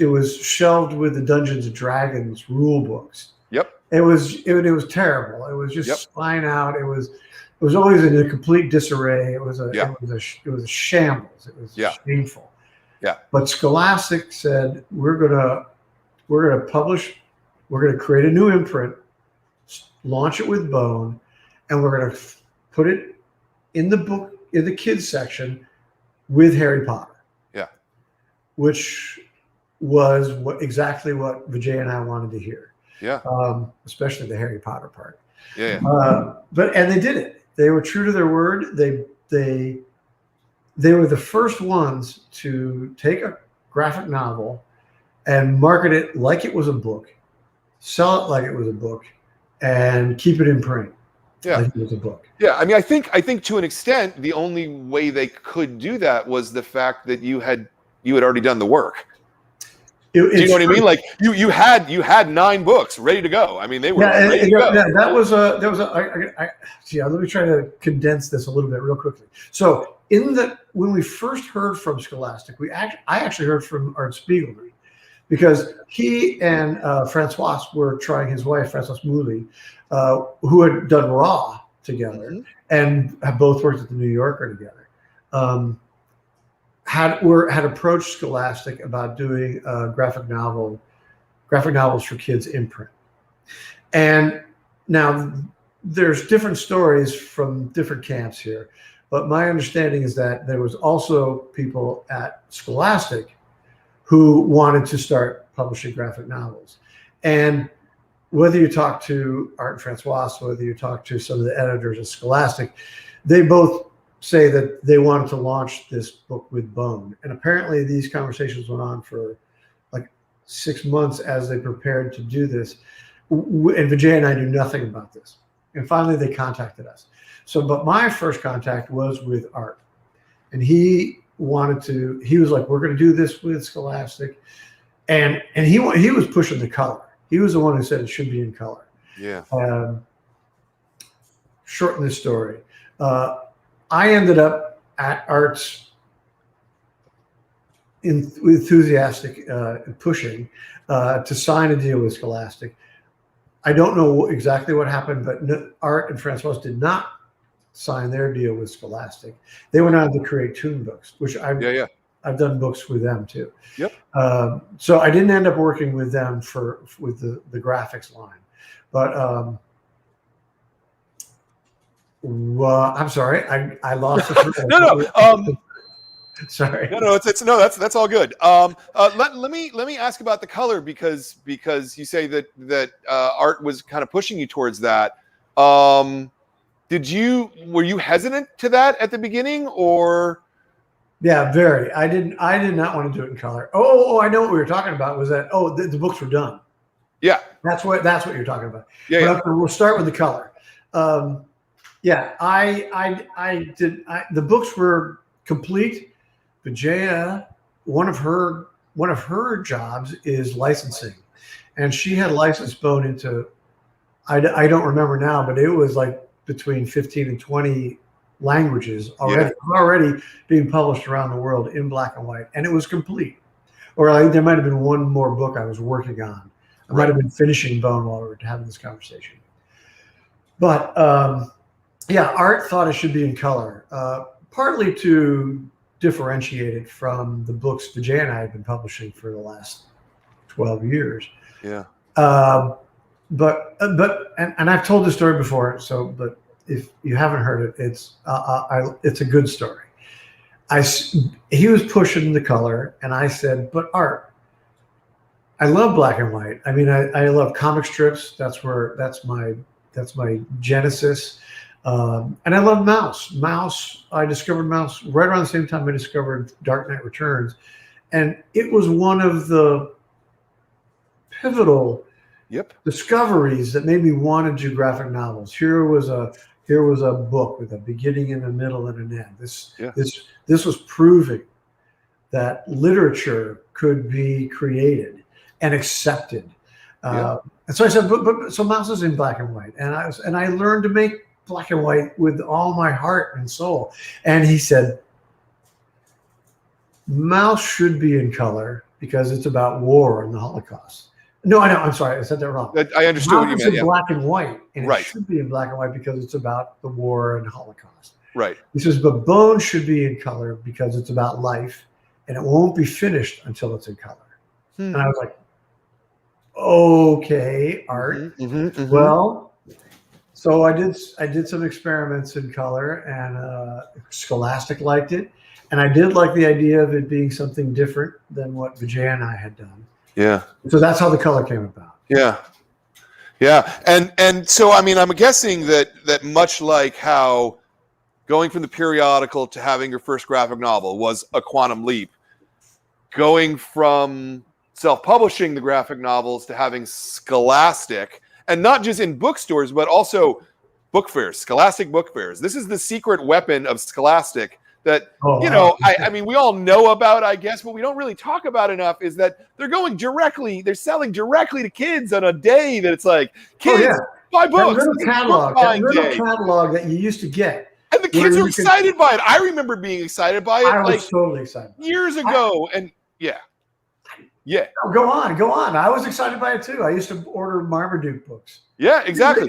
was shelved with the Dungeons and Dragons rule books. Yep. It was terrible. It was just flying out. It was always in a complete disarray. It was a shambles. It was shameful. Yeah. But Scholastic said, we're gonna publish, we're gonna create a new imprint, launch it with Bone, and we're gonna put it in the book in the kids section with Harry Potter. Yeah. Which was exactly what Vijay and I wanted to hear. Yeah. Especially the Harry Potter part. Yeah. But they did it. They were true to their word. They were the first ones to take a graphic novel and market it like it was a book, sell it like it was a book, and keep it in print. Yeah, like it was a book. Yeah, I mean, I think to an extent, the only way they could do that was the fact that you had already done the work. Do you know what I mean? Like you had 9 books ready to go. I mean, they were ready to go. Yeah, that was a. Let me try to condense this a little bit real quickly. So when we first heard from Scholastic, I actually heard from Art Spiegelman, because he and Francois were trying, his wife Francois Mouly, who had done Raw together, mm-hmm. and have both worked at the New Yorker together. Had approached Scholastic about doing graphic novels for kids imprint. And now there's different stories from different camps here, but my understanding is that there was also people at Scholastic who wanted to start publishing graphic novels. And whether you talk to Art and Francois, whether you talk to some of the editors at Scholastic, they both say that they wanted to launch this book with Bone. And apparently these conversations went on for like 6 months as they prepared to do this. And Vijay and I knew nothing about this. And finally they contacted us. But my first contact was with Art. And he was like, we're going to do this with Scholastic. And he was pushing the color. He was the one who said it should be in color. Yeah. Shorten this story. I ended up at Art's enthusiastic pushing to sign a deal with Scholastic. I don't know exactly what happened, but Art and Francois did not sign their deal with Scholastic. They went on to create Toon Books, which I've done books with them too. Yep. So I didn't end up working with them with the graphics line, but I'm sorry, I lost the No. Sorry. No. That's all good. Let me ask about the color because you say that Art was kind of pushing you towards that. Were you hesitant to that at the beginning, or? Yeah, very. I did not want to do it in color. Oh, I know what we were talking about was that the books were done. Yeah. That's what you're talking about. Yeah. But Yeah. okay, we'll start with the color. Yeah, the books were complete. Vijaya, one of her jobs is licensing, and she had licensed Bone into, I don't remember now, but it was like between 15 and 20 languages already being published around the world in black and white, and it was complete. Or there might have been one more book I was working on. I might have been finishing Bone while we were having this conversation. But yeah, Art thought it should be in color, partly to differentiate it from the books Vijay and I have been publishing for the last 12 years. Yeah. But I've told this story before, but if you haven't heard it, it's a good story. He was pushing the color, and I said, "But Art, I love black and white. I mean, I love comic strips. That's my genesis, and I love Mouse. I discovered Mouse right around the same time I discovered Dark Knight Returns, and it was one of the pivotal discoveries that made me want to do graphic novels. Here was a book with a beginning and a middle and an end. This was proving that literature could be created and accepted. And so I said, so Mouse is in black and white, and I learned to make black and white with all my heart and soul. And he said, Mouse should be in color because it's about war and the Holocaust. No, I know. I'm sorry. I said that wrong. I understood what you meant. In black and white, and it should be in black and white because it's about the war and Holocaust. Right. He says, but Bone should be in color because it's about life, and it won't be finished until it's in color. And I was like, okay, Art. Well, so I did some experiments in color, and Scholastic liked it, and I did like the idea of it being something different than what Vijay and I had done. Yeah. So that's how the color came about. Yeah. Yeah. And so, I mean, I'm guessing that much like how going from the periodical to having your first graphic novel was a quantum leap, going from self-publishing the graphic novels to having Scholastic, and not just in bookstores, but also book fairs, Scholastic book fairs. This is the secret weapon of Scholastic that, I mean, we all know about, I guess, but we don't really talk about enough, is that they're selling directly to kids on a day that it's like, kids, buy books. That little catalog that you used to get. And the kids are excited by it. I remember being excited by it. I was totally excited. Years ago. Yeah. No, go on. I was excited by it too. I used to order Marmaduke books. Yeah, exactly.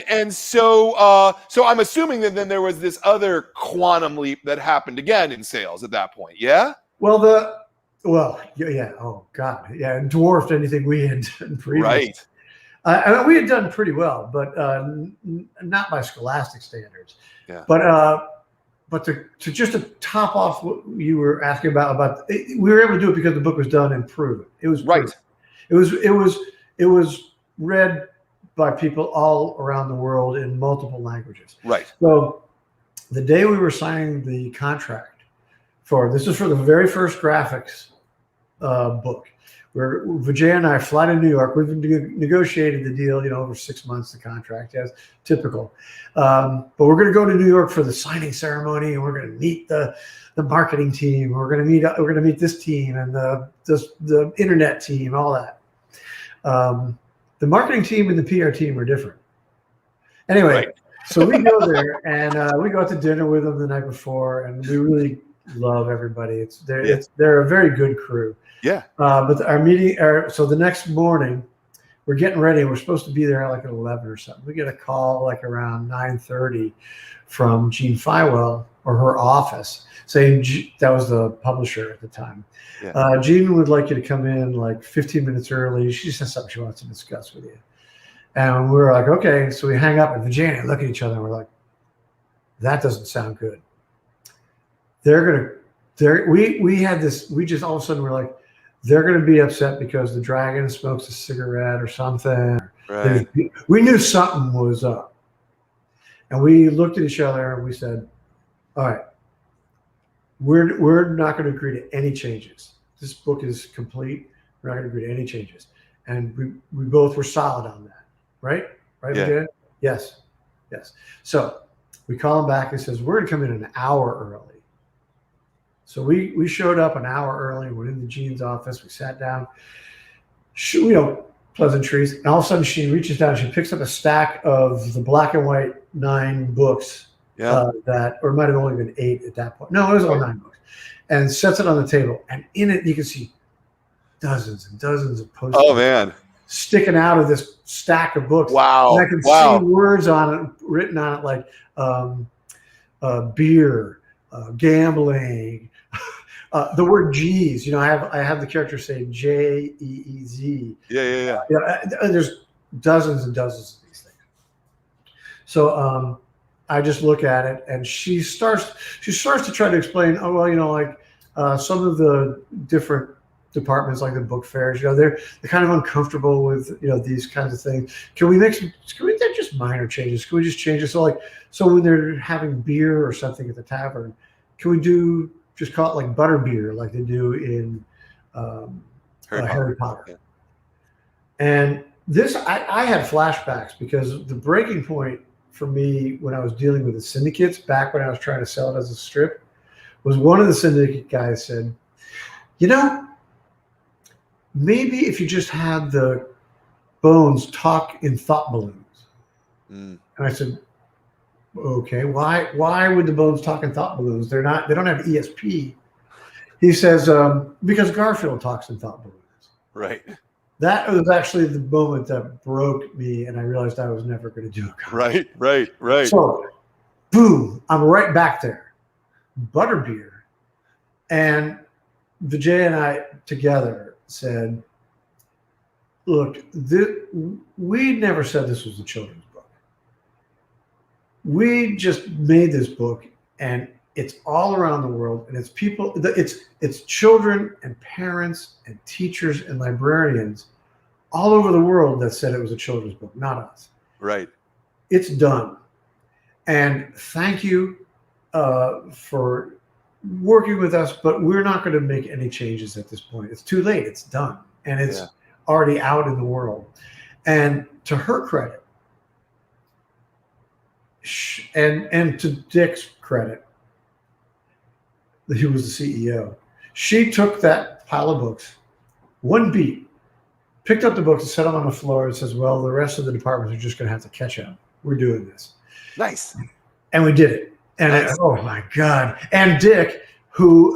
And so I'm assuming that then there was this other quantum leap that happened again in sales at that point. Yeah. Yeah. Oh God. Yeah. It dwarfed anything we had done previously. Right. I mean, we had done pretty well, but not by Scholastic standards. Yeah. But to just to top off what you were asking about we were able to do it because the book was done and proven. It was proven. Right. It was read by people all around the world in multiple languages. Right. So the day we were signing the contract this is for the very first graphics book, where Vijay and I fly to New York. We've negotiated the deal, over 6 months, the contract, as typical. But we're going to go to New York for the signing ceremony, and we're going to meet the marketing team. We're going to meet this team and the internet team, all that. The marketing team and the PR team are different. Anyway, so we go there, and we go out to dinner with them the night before, and we really love everybody. They're a very good crew. Yeah. But our meeting, so the next morning, we're getting ready. We're supposed to be there like at 11 or something. We get a call like around 9:30 from Jean Fywell, or her office, saying that was the publisher at the time. Yeah. Jean would like you to come in like 15 minutes early. She just has something she wants to discuss with you. And we were like, okay. So we hang up, and Vijay and I look at each other, and we're like, that doesn't sound good. We had this, we just all of a sudden we're like, they're going to be upset because the dragon smokes a cigarette or something. Right. We knew something was up. And we looked at each other and we said, all right, we're not going to agree to any changes. This book is complete. We're not going to agree to any changes. and we both were solid on that, right? Right, Yeah. we did? Yes. So we call him back. He says, we're going to come in an hour early. So we showed up an hour early. We're in the Jean's office. We sat down, pleasantries. And all of a sudden she reaches down, she picks up a stack of the black and white 9 books or it might have only been 8 at that point. No, it was all 9 books. And sets it on the table. And in it, you can see dozens and dozens of posters. Oh, man. Sticking out of this stack of books. Wow. And I can see words on it, written on it, like beer, gambling, the word G's. I have the character say Jeez. Yeah. There's dozens and dozens of these things. So I just look at it, and she starts to try to explain. Oh, well, some of the different departments, like the book fairs, they're kind of uncomfortable with these kinds of things. Can we they're just minor changes? Can we just change it? So when they're having beer or something at the tavern, can we just call it like butter beer, like they do in Harry Potter? Yeah. And this, I had flashbacks, because the breaking point for me when I was dealing with the syndicates back when I was trying to sell it as a strip was one of the syndicate guys said, maybe if you just had the bones talk in thought balloons. And I said, okay, why would the bones talk in thought balloons? They don't have ESP. He says, because Garfield talks in thought balloons. Right. That was actually the moment that broke me, and I realized I was never going to do a comic. Right. So, boom, I'm right back there. Butterbeer. And Vijay and I together said, look, we never said this was a children's book. We just made this book, and it's all around the world, and it's children and parents and teachers and librarians all over the world that said it was a children's book, not us. Right. It's done. And thank you for working with us, but we're not going to make any changes at this point. It's too late. It's done. And it's already out in the world. And to her credit, and to Dick's credit, he was the CEO, she took that pile of books, one beat, picked up the books and set them on the floor and says, well, the rest of the departments are just going to have to catch up. We're doing this. Nice. And we did it. And nice. oh my God. And Dick, who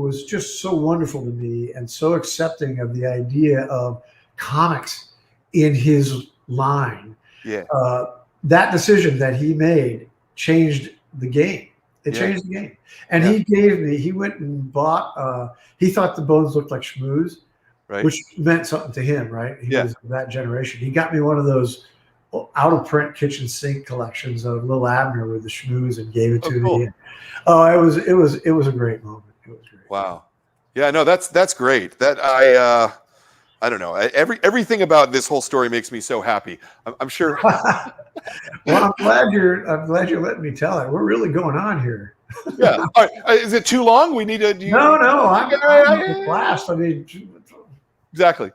was just so wonderful to me and so accepting of the idea of comics in his line. Yeah. That decision that he made changed the game. It changed the game. And he went and bought, he thought the bones looked like schmooze, right, which meant something to him, right? He was that generation. He got me one of those out of print kitchen sink collections of Lil Abner with the schmooze and gave it to me. Oh, it was a great moment. It was great. Wow. Yeah, no, that's great. That I don't know. Everything about this whole story makes me so happy. I'm sure. Well, I'm glad you're letting me tell it. We're really going on here. Yeah. All right. Is it too long? We need to. No. I'm a blast. I mean, exactly.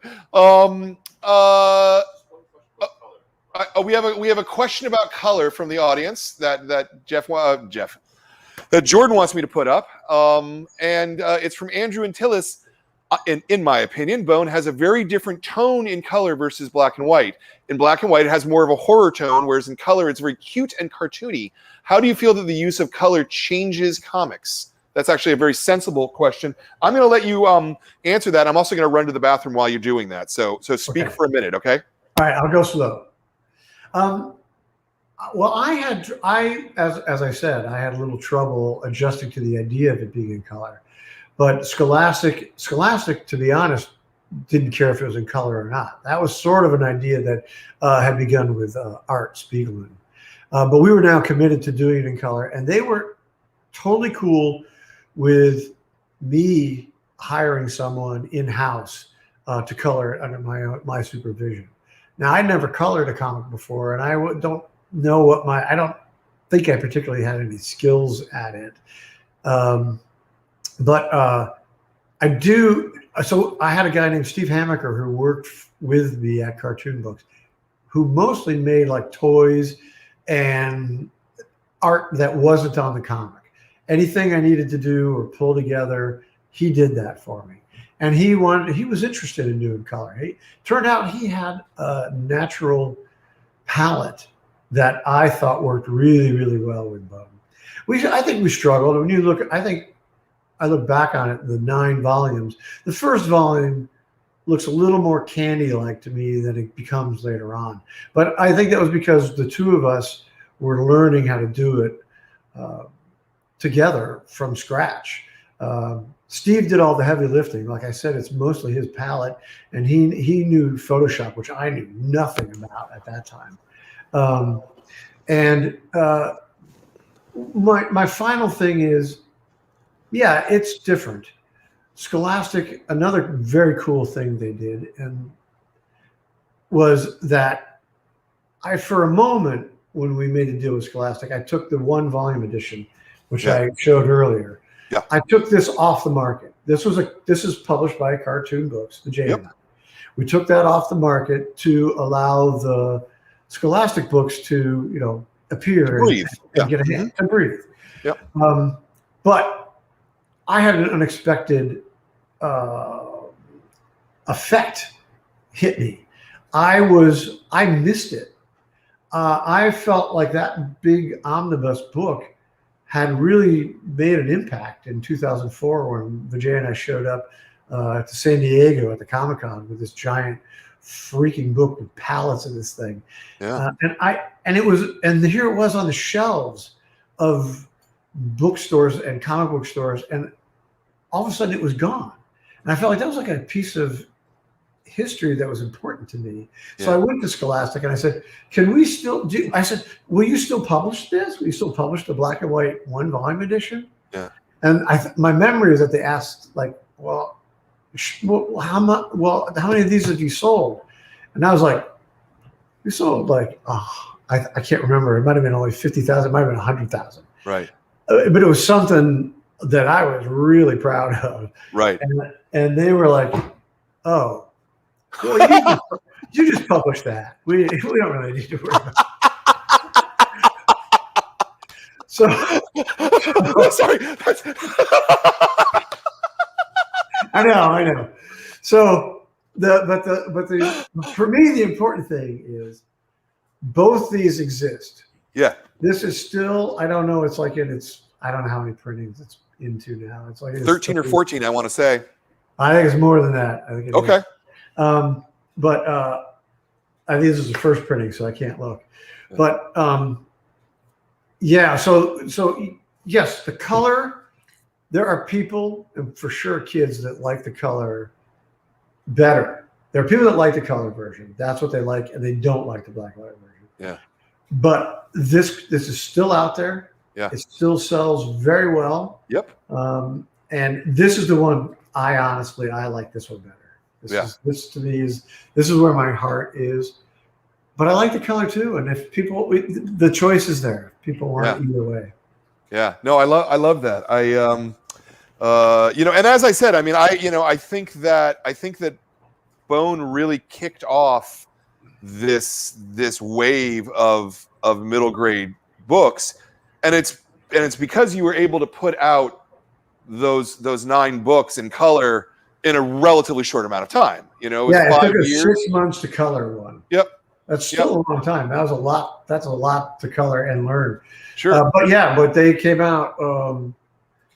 We have a question about color from the audience that Jordan wants me to put up, and it's from Andrew and Tillis. In my opinion, Bone has a very different tone in color versus black and white. In black and white, it has more of a horror tone, whereas in color, it's very cute and cartoony. How do you feel that the use of color changes comics? That's actually a very sensible question. I'm going to let you answer that. I'm also going to run to the bathroom while you're doing that. So speak for a minute, okay? All right, I'll go slow. Well, as I said, I had a little trouble adjusting to the idea of it being in color. But Scholastic, to be honest, didn't care if it was in color or not. That was sort of an idea that had begun with Art Spiegelman. But we were now committed to doing it in color, and they were totally cool with me hiring someone in-house to color it under my supervision. Now, I'd never colored a comic before, and I don't know I don't think I particularly had any skills at it. But I So I had a guy named Steve Hamaker who worked with me at Cartoon Books, who mostly made like toys and art that wasn't on the comic. Anything I needed to do or pull together, he did that for me. And he was interested in doing color. Turned out he had a natural palette that I thought worked really, really well with Bone. I think we struggled. When you look, I look back on it, the 9 volumes. The first volume looks a little more candy-like to me than it becomes later on. But I think that was because the two of us were learning how to do it together from scratch. Steve did all the heavy lifting. Like I said, it's mostly his palette, and he knew Photoshop, which I knew nothing about at that time. My final thing is, yeah, it's different. Scholastic, another very cool thing they did, and was that for a moment, when we made a deal with Scholastic, I took the 1 volume edition, which I showed earlier. Yeah. I took this off the market. This is published by Cartoon Books, the J. Yep. We took that off the market to allow the Scholastic books to, appear and get a hand and breathe. Yep. But I had an unexpected effect hit me. I missed it. I felt like that big omnibus book had really made an impact in 2004 when Vijay and I showed up to San Diego at the Comic-Con with this giant freaking book with pallets of this thing. Yeah. And here it was on the shelves of bookstores and comic book stores, and all of a sudden it was gone. And I felt like that was like a piece of history that was important to me. So I went to Scholastic and I said, can we still do, I said, will you still publish this? Will you still publish the black and white 1 volume edition? Yeah. And my memory is that they asked like, well, how much, how many of these have you sold? And I was like, we sold like, I can't remember. It might've been only 50,000, it might've been 100,000. Right. But it was something that I was really proud of. Right. And they were like, oh, well, you just published that. We don't really need to worry about it. So sorry. I know. So for me, the important thing is both these exist. Yeah. This is still, I don't know. It's like I don't know how many printings it's into now. It's like 13 or 14, I want to say. I think it's more than that. I think okay. But I think this is the first printing, so I can't look. But yeah, so yes, the color. There are people, and for sure kids, that like the color better. There are people that like the color version. That's what they like, and they don't like the black and white version. Yeah. But this is still out there. Yeah. It still sells very well. Yep. And this is the one I like this one better. This to me is where my heart is. But I like the color too. And if people, the choice is there. People want it either way. Yeah. No, I love that. And as I said, I mean, I think that Bone really kicked off this wave of middle grade books, and it's because you were able to put out those 9 books in color in a relatively short amount of time. It took us 6 months to color one. Yep. That's still a long time. That was a lot. That's a lot to color and learn. Sure. But they came out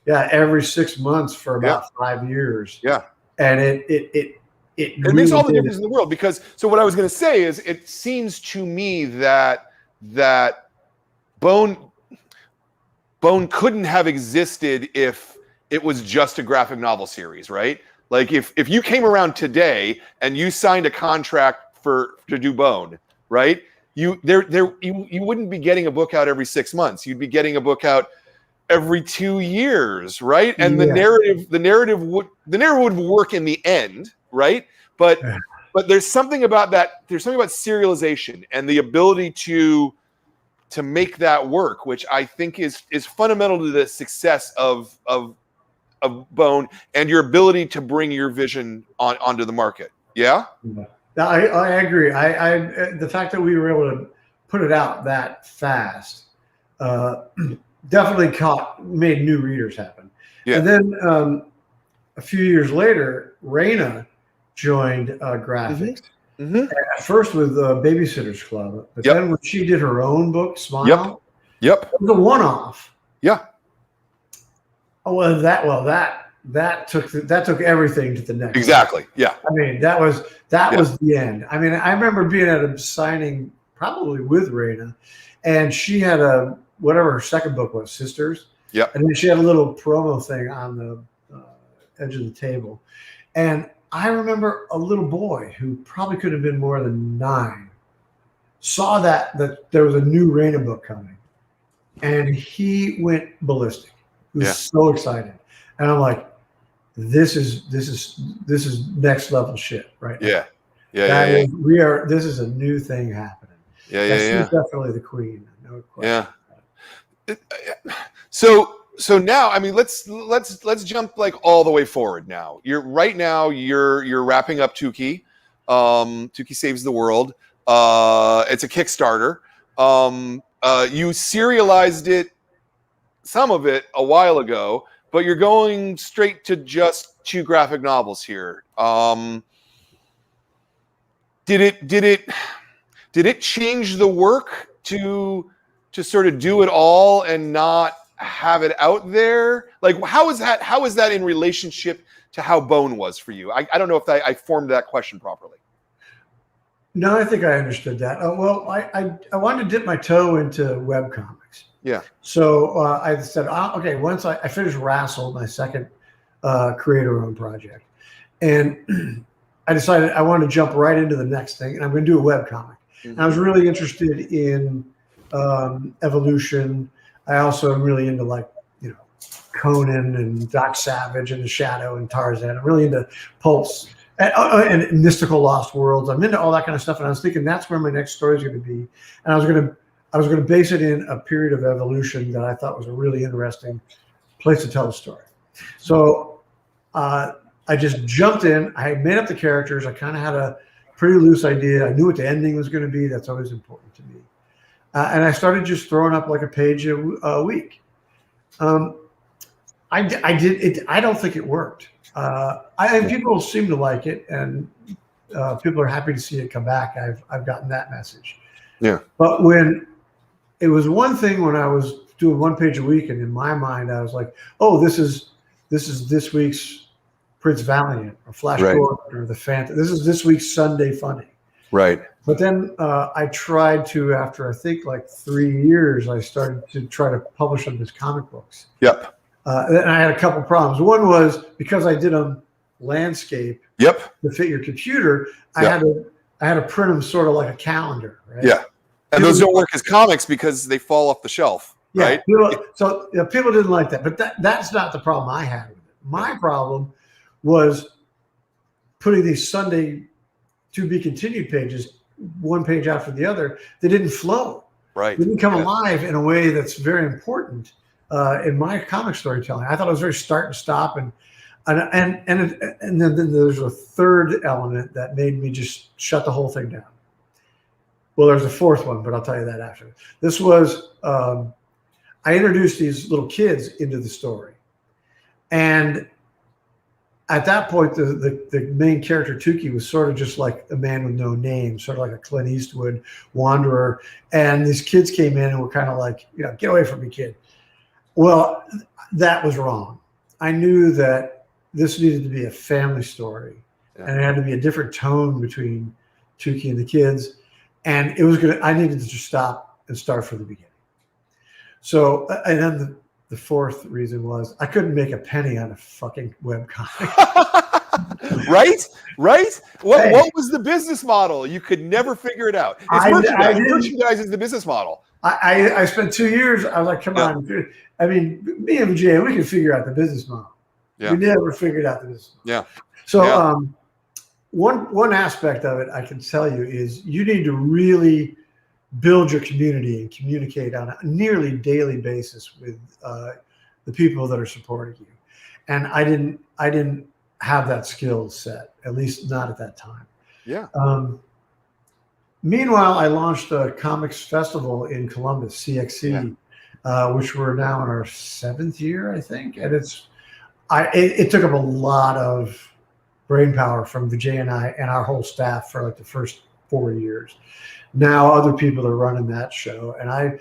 every 6 months for about 5 years. Yeah. And it really makes all the difference in the world, because what I was going to say is, it seems to me that Bone couldn't have existed if it was just a graphic novel series, right? Like if you came around today and you signed a contract to do Bone, right? You wouldn't be getting a book out every 6 months. You'd be getting a book out every 2 years, right? And the narrative would work in the end, right? But there's something about that. There's something about serialization and the ability to make that work, which I think is fundamental to the success of of Bone and your ability to bring your vision onto the market. Yeah. I agree. The fact that we were able to put it out that fast definitely made new readers happen. Yeah. And then a few years later, Raina joined graphics. At first with Babysitter's Club, but then when she did her own book, Smile, it was a one-off. Yeah. Oh, well, that took everything to the next. Exactly. Level. Yeah. I mean, that was the end. I mean, I remember being at a signing probably with Raina, and she had whatever her second book was, Sisters. Yep. And then she had a little promo thing on the edge of the table, and I remember a little boy who probably could have been more than 9 saw that there was a new Raina book coming, and he went ballistic. He was so excited, and I'm like, "This is next level shit, right?" Yeah, now. This is a new thing happening. She's definitely the queen. No question. Yeah. So now, I mean, let's jump like all the way forward now. You're wrapping up Tuki. Tuki Saves the World. It's a Kickstarter. You serialized it, some of it, a while ago, but you're going straight to just 2 graphic novels here. Did it change the work to sort of do it all and not have it out there? Like, how is that in relationship to how Bone was for you? I don't know if I formed that question properly. No, I think I understood that. Well, I wanted to dip my toe into webcomics. Yeah. So I said, okay, once I finished Rassle, my second creator-owned project, and I decided I wanted to jump right into the next thing, and I'm going to do a webcomic. And I was really interested in evolution. I also am really into Conan and Doc Savage and The Shadow and Tarzan. I'm really into pulps and mystical lost worlds. I'm into all that kind of stuff, and I was thinking that's where my next story is going to be. And I was going to base it in a period of evolution that I thought was a really interesting place to tell a story. So I just jumped in. I made up the characters. I kind of had a pretty loose idea. I knew what the ending was going to be. That's always important to me. And I started just throwing up like a page a week. I did it. I don't think it worked. People seem to like it, and people are happy to see it come back. I've gotten that message. Yeah. But when it was one thing when I was doing 1 page a week, and in my mind I was like, oh, this is this week's Prince Valiant or Flash Gordon or the Phantom. This is this week's Sunday Funny. Right. But then I tried to, after I think like 3 years, I started to try to publish them as comic books. Yep. And I had a couple problems. One was because I did them landscape. Yep. To fit your computer, I had to print them sort of like a calendar. Right? Yeah. And those don't work as comics because they fall off the shelf. Yeah. Right. People didn't like that, but that's not the problem I had with it. My problem was putting these Sunday to be continued pages, one page after the other. They didn't flow. Right. They didn't come alive in a way that's very important in my comic storytelling. I thought it was very start and stop, and then there's a third element that made me just shut the whole thing down. Well, there's a fourth one, but I'll tell you that after. This was I introduced these little kids into the story, and at that point, the main character, Tuki, was sort of just like a man with no name, sort of like a Clint Eastwood wanderer. And these kids came in and were kind of like, get away from me, kid. Well, that was wrong. I knew that this needed to be a family story. Yeah. And it had to be a different tone between Tuki and the kids. And I needed to just stop and start from the beginning. So, and then the fourth reason was I couldn't make a penny on a fucking webcomic. Right? What was the business model? You could never figure it out. Merchandise is the business model. I spent 2 years. I was like, come on. I mean, me and Jay, we can figure out the business model. Yeah. We never figured out the business model. Yeah. So one aspect of it I can tell you is you need to really build your community and communicate on a nearly daily basis with the people that are supporting you. and I didn't have that skill set, at least not at that time. Yeah. Meanwhile, I launched a comics festival in Columbus, CXC, which we're now in our 7th year, I think, and it took up a lot of brain power from Vijay and I and our whole staff for like the first 4 years. Now other people are running that show, and I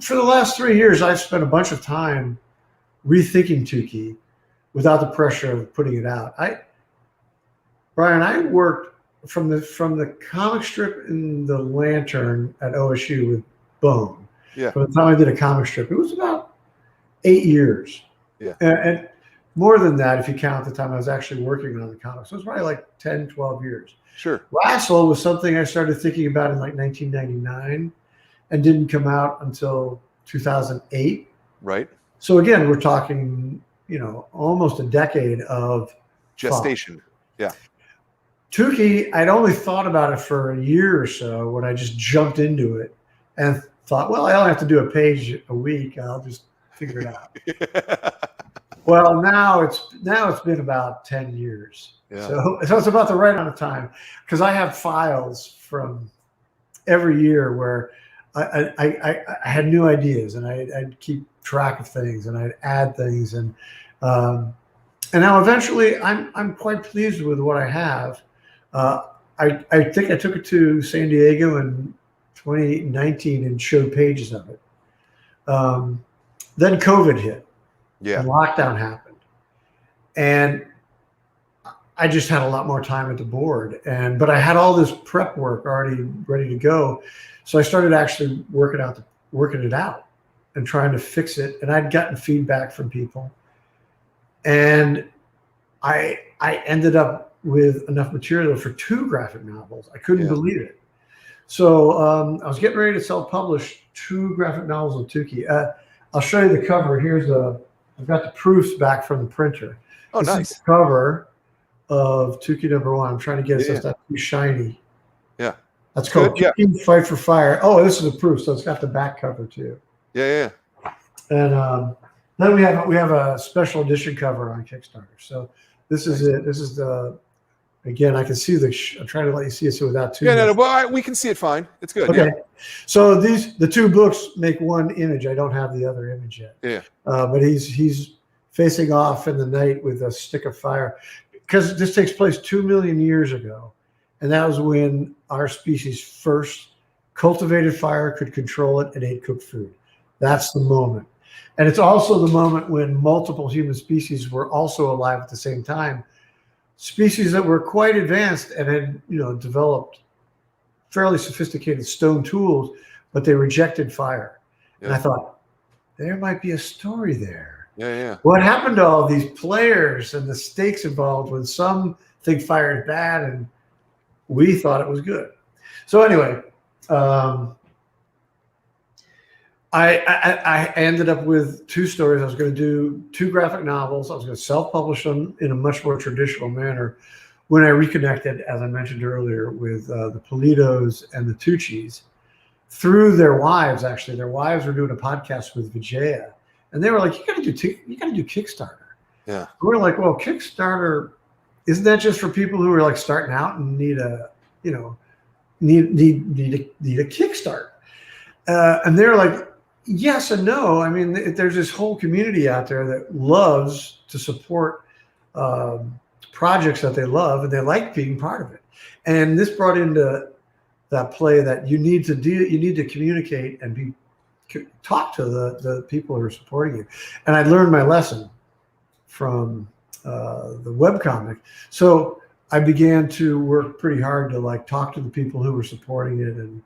for the last 3 years I've spent a bunch of time rethinking Tuki without the pressure of putting it out. Brian, I worked from the comic strip in the Lantern at OSU with Bone. Yeah. By the time I did a comic strip, it was about 8 years. Yeah. And more than that, if you count the time I was actually working on the comics. So it was probably like 10, 12 years. Sure. Lasso was something I started thinking about in like 1999 and didn't come out until 2008. Right. So again, we're talking, almost a decade of gestation. thought. Yeah. Tuki, I'd only thought about it for a year or so when I just jumped into it and thought, well, I only have to do a page a week. I'll just figure it out. Well, now it's been about 10 years. Yeah. So it's about the right amount of time, because I have files from every year where I had new ideas, and I'd keep track of things, and I'd add things, and now eventually I'm quite pleased with what I have. I think I took it to San Diego in 2019 and showed pages of it. Then COVID hit. Yeah. And lockdown happened, and I just had a lot more time at the board, but I had all this prep work already ready to go. So I started actually working it out and trying to fix it. And I'd gotten feedback from people, and I ended up with enough material for 2 graphic novels. I couldn't believe it. So I was getting ready to self-publish 2 graphic novels of Tuki. I'll show you the cover. I've got the proofs back from the printer. Oh, this nice. Is the cover of Tuki #1. I'm trying to get it so it's not too shiny. Yeah. That's called Tuki Fight for Fire. Oh, this is a proof, so it's got the back cover too. Yeah. And then we have a special edition cover on Kickstarter. So this is it. This is again, I can see I'm trying to let you see it so without too. Yeah, no, but we can see it fine. It's good. Okay. Yeah. So the 2 books make one image. I don't have the other image yet. Yeah. But he's facing off in the night with a stick of fire, because this takes place 2 million years ago, and that was when our species first cultivated fire, could control it, and ate cooked food. That's the moment. And it's also the moment when multiple human species were also alive at the same time. Species that were quite advanced and had, developed fairly sophisticated stone tools, but they rejected fire. Yeah. And I thought, there might be a story there. Yeah. What happened to all these players and the stakes involved when some think fire is bad and we thought it was good? So anyway, I ended up with 2 stories. I was going to do 2 graphic novels. I was going to self-publish them in a much more traditional manner. When I reconnected, as I mentioned earlier, with the Politos and the Tuchis, through their wives, actually, their wives were doing a podcast with Vijaya, and they were like, "You got to do Kickstarter." Yeah, we're like, "Well, Kickstarter, isn't that just for people who are like starting out and need a kickstart?" And they're like, yes and no. I mean, there's this whole community out there that loves to support projects that they love, and they like being part of it. And this brought into that play that you need to communicate and talk to the people who are supporting you. And I learned my lesson from the webcomic. So I began to work pretty hard to talk to the people who were supporting it, and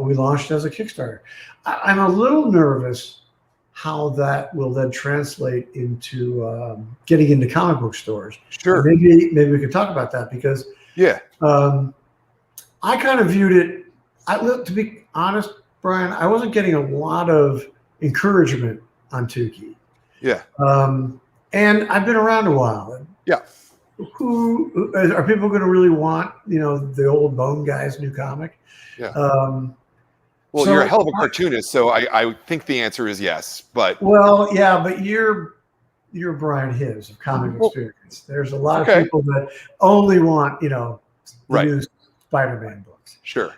we launched as a Kickstarter. I'm a little nervous how that will then translate into getting into comic book stores. Sure. Maybe we could talk about that, because I kind of viewed it. To be honest, Brian, I wasn't getting a lot of encouragement on Tuki. Yeah. And I've been around a while. Yeah. Who are people going to really want? The old Bone guy's new comic. Yeah. Well, you're a hell of a cartoonist, so I think the answer is yes. But well, yeah, but you're you're Brian Hibbs of Comic Well, Experience. There's a lot okay. of people that only want, the Right. new Spider-Man books. Sure.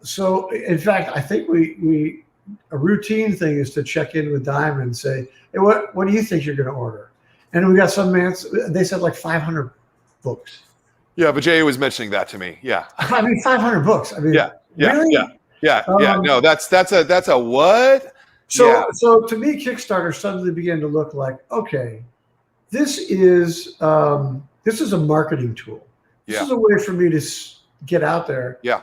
So in fact, I think we a routine thing is to check in with Diamond and say, hey, what do you think you're going to order? And we got some they said like 500 books. Yeah, but Jay was mentioning that to me. Yeah. I mean, 500 books. I mean, yeah. really? Yeah. No, that's a what? So to me, Kickstarter suddenly began to look like, okay, this is a marketing tool. This is a way for me to get out there. Yeah.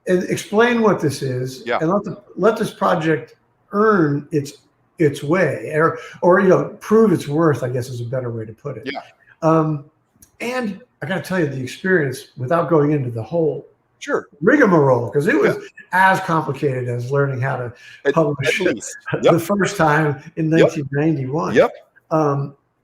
And explain what this is, and let this project earn its way, or prove its worth, I guess is a better way to put it. Yeah. And I got to tell you, the experience, without going into the whole rigmarole, because it was as complicated as learning how to publish the first time in 1991. Yep.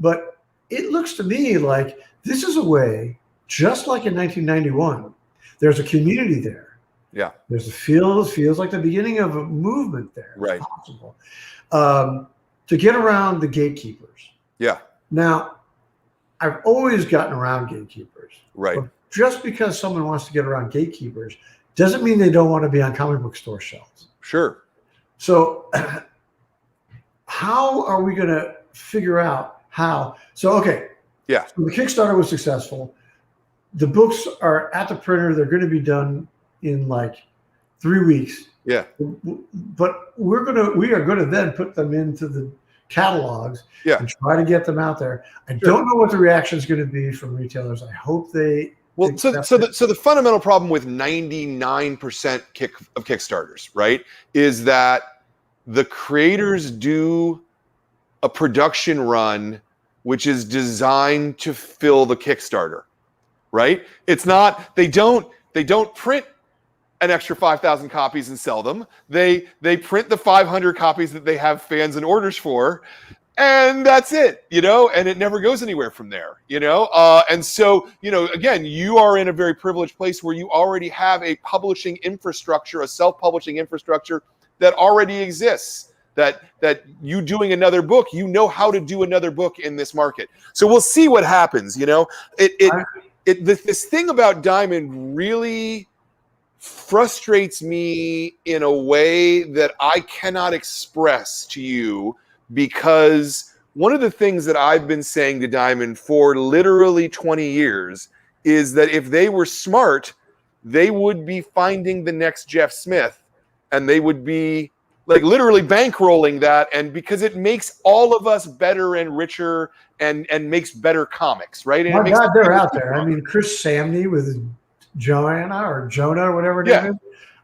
But it looks to me like this is a way, just like in 1991, there's a community there. Yeah. There's feels like the beginning of a movement there. Right. It's possible. To get around the gatekeepers. Yeah. Now, I've always gotten around gatekeepers. Right. But just because someone wants to get around gatekeepers doesn't mean they don't want to be on comic book store shelves. Sure. So how are we going to figure out how? So, okay. Yeah. So the Kickstarter was successful. The books are at the printer. They're going to be done in like 3 weeks. Yeah. But we are going to then put them into the catalogs and try to get them out there. I don't know what the reaction is going to be from retailers. I hope they. Well, so the fundamental problem with 99% of Kickstarters, right, is that the creators do a production run which is designed to fill the Kickstarter, right? It's not, they don't print an extra 5,000 copies and sell them. They print the 500 copies that they have fans and orders for, and that's it, and it never goes anywhere from there, and so, again, you are in a very privileged place where you already have a publishing infrastructure, a self-publishing infrastructure that already exists, that you doing another book, how to do another book in this market. So we'll see what happens, this thing about Diamond really frustrates me in a way that I cannot express to you, because one of the things that I've been saying to Diamond for literally 20 years is that if they were smart, they would be finding the next Jeff Smith, and they would be like literally bankrolling that, and because it makes all of us better and richer and makes better comics, right? And my God, they're out there. I mean, Chris Samney with Joanna or Jonah or whatever it is.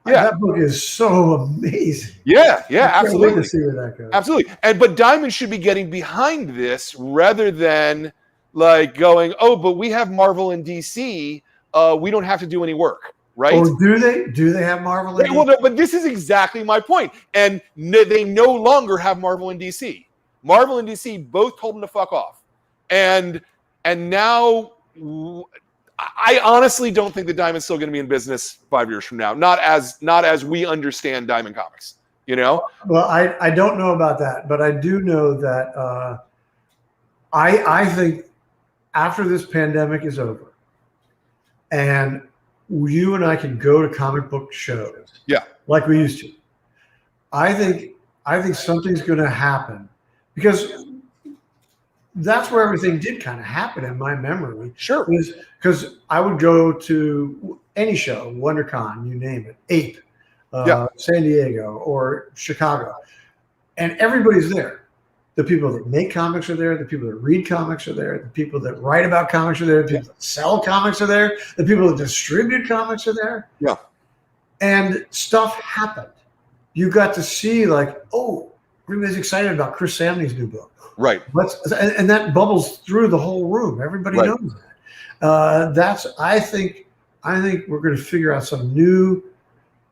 Yeah, that book is so amazing. Yeah, absolutely. To see where that goes. Absolutely. But Diamond should be getting behind this rather than like going, oh, but we have Marvel and DC. We don't have to do any work, right? Or do they? Do they have Marvel and DC? Well, no, but this is exactly my point. And they no longer have Marvel and DC. Marvel and DC both told them to fuck off. And now I honestly don't think that Diamond's still going to be in business 5 years from now. Not as we understand Diamond Comics, Well, I don't know about that, but I do know that I think after this pandemic is over, and you and I can go to comic book shows, like we used to, I think something's going to happen, because that's where everything did kind of happen in my memory. Sure. Because I would go to any show, WonderCon, you name it, Ape, San Diego or Chicago, and everybody's there. The people that make comics are there. The people that read comics are there. The people that write about comics are there. The people that sell comics are there. The people that distribute comics are there. Yeah. And stuff happened. You got to see like, oh, everybody's excited about Chris Samney's new book. Right. And that bubbles through the whole room. Everybody knows that. I think we're going to figure out some new.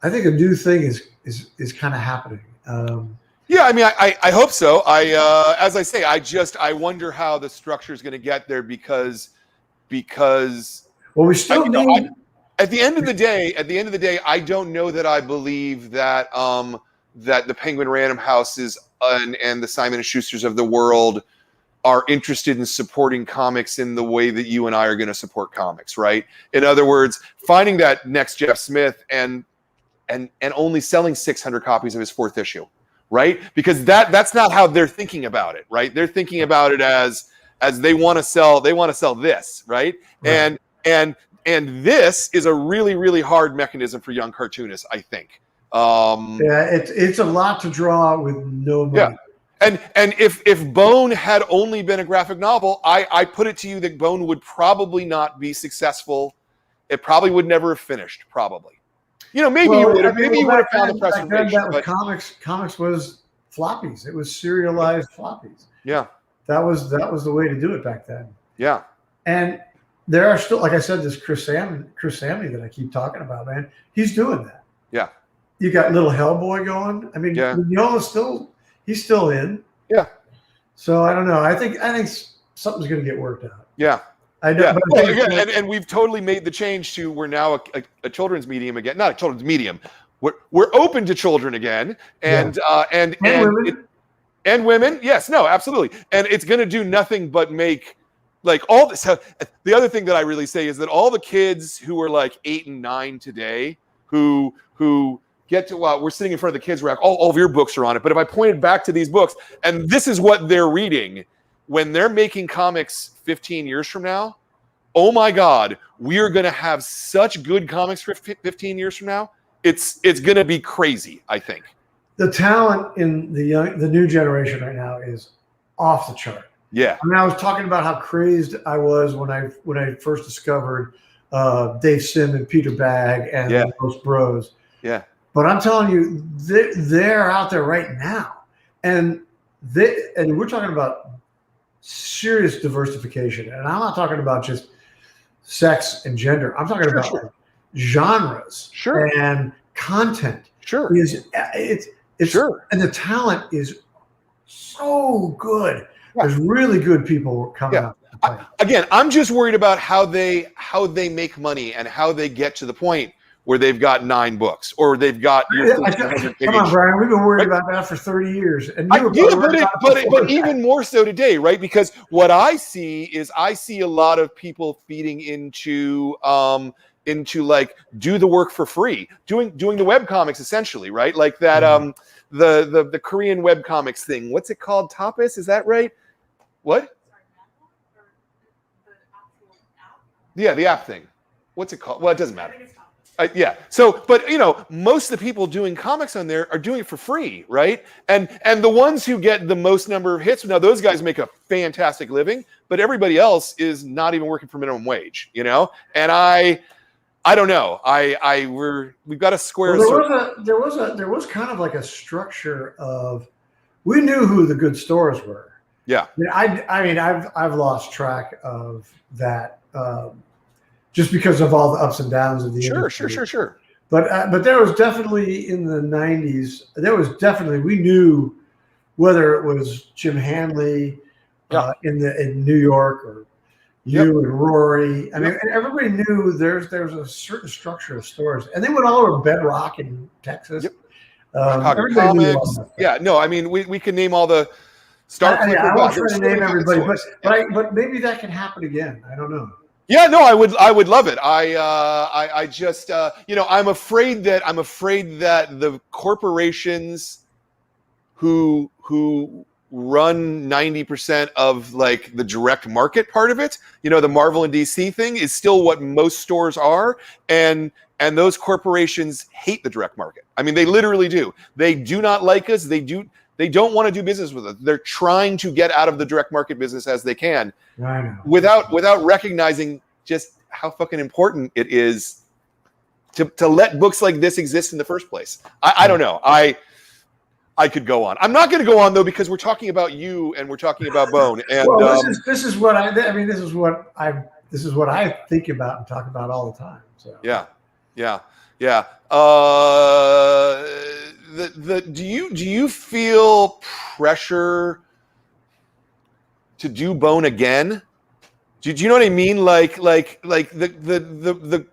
I think a new thing is kind of happening. Yeah, I mean, I hope so. As I say, I wonder how the structure is going to get there because well, we still need. At the end of the day, I don't know that I believe that that the Penguin Random Houses and the Simon & Schusters of the world are interested in supporting comics in the way that you and I are going to support comics, right? In other words, finding that next Jeff Smith and only selling 600 copies of his 4th issue, right? Because that's not how they're thinking about it, right? They're thinking about it as they want to sell this, right? Right. And this is a really, really hard mechanism for young cartoonists, I think. Yeah, it's a lot to draw with no money. Yeah. And if Bone had only been a graphic novel, I put it to you that Bone would probably not be successful. It probably would never have finished, probably. Maybe you would have found the presentation. That was comics. Comics was floppies. It was serialized floppies. Yeah. That was the way to do it back then. Yeah. And there are still, like I said, this Chris Samney that I keep talking about, man. He's doing that. Yeah. You got little Hellboy going. I mean, Mignola's he's still in. Yeah. So I don't know. I think something's going to get worked out. Yeah. I know. Yeah. But Well, again, and we've totally made the change to we're now a children's medium again. Not a children's medium. We're open to children again, and women. And women. Yes. No. Absolutely. And it's going to do nothing but make like all this. The other thing that I really say is that all the kids who are like 8 and 9 today, who get to we're sitting in front of the kids rack, all of your books are on it. But if I pointed back to these books, and this is what they're reading, when they're making comics 15 years from now, oh my God, we are going to have such good comics for 15 years from now. It's going to be crazy, I think. The talent in the new generation right now is off the chart. Yeah. I mean, I was talking about how crazed I was when I first discovered Dave Sim and Peter Bagg and those bros. Yeah. But I'm telling you, they're out there right now, and we're talking about serious diversification. And I'm not talking about just sex and gender. I'm talking about genres and content. Sure. It's and the talent is so good. Yeah. There's really good people coming out. Again, I'm just worried about how they make money and how they get to the point where they've got 9 books or they've got your 1,500 page. Come on, Brian. We've been worried about that for 30 years. And but even more so today, right? Because what I see is a lot of people feeding into like do the work for free, doing the web comics essentially, right? Like that the Korean web comics thing. What's it called? Tapas? Is that right? What? Yeah, the app thing. What's it called? Well, it doesn't matter. Yeah. So, but most of the people doing comics on there are doing it for free, right? And the ones who get the most number of hits, now those guys make a fantastic living, but everybody else is not even working for minimum wage, And I don't know. We've got to square. There was kind of like a structure of, we knew who the good stores were. Yeah. I mean, I've lost track of that. Just because of all the ups and downs of the industry. Sure. But there was definitely in the 90s, we knew whether it was Jim Hanley in New York or you and Rory. I mean, everybody knew there's a certain structure of stores, and they went all over Bedrock in Texas. Yep. Comics. Yeah, no, I mean we can name all the Star. I won't try to name everybody, but maybe that can happen again. I don't know. Yeah, no, I would love it. I just I'm afraid that the corporations who run 90% of like the direct market part of it, the Marvel and DC thing is still what most stores are, and those corporations hate the direct market. I mean, they literally do. They do not like us. They don't want to do business with us. They're trying to get out of the direct market business as they can, I know. without recognizing just how fucking important it is to let books like this exist in the first place. I don't know. I could go on. I'm not going to go on though, because we're talking about you and we're talking about Bone. And this is what I think about and talk about all the time. So yeah. Do you feel pressure to do Bone again? Do you know what I mean? Like the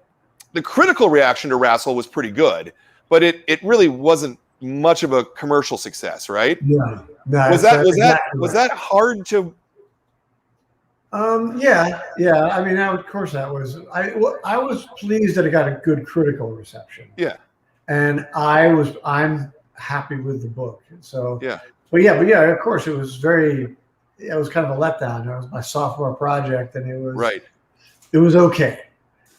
critical reaction to Rassel was pretty good, but it really wasn't much of a commercial success, right? Yeah. No, was that hard to Yeah. I mean, of course, that was. I was pleased that it got a good critical reception. Yeah. And I'm happy with the book. So, Yeah. but yeah, of course, it was very. It was kind of a letdown. It was my sophomore project, and it was Right. It was okay.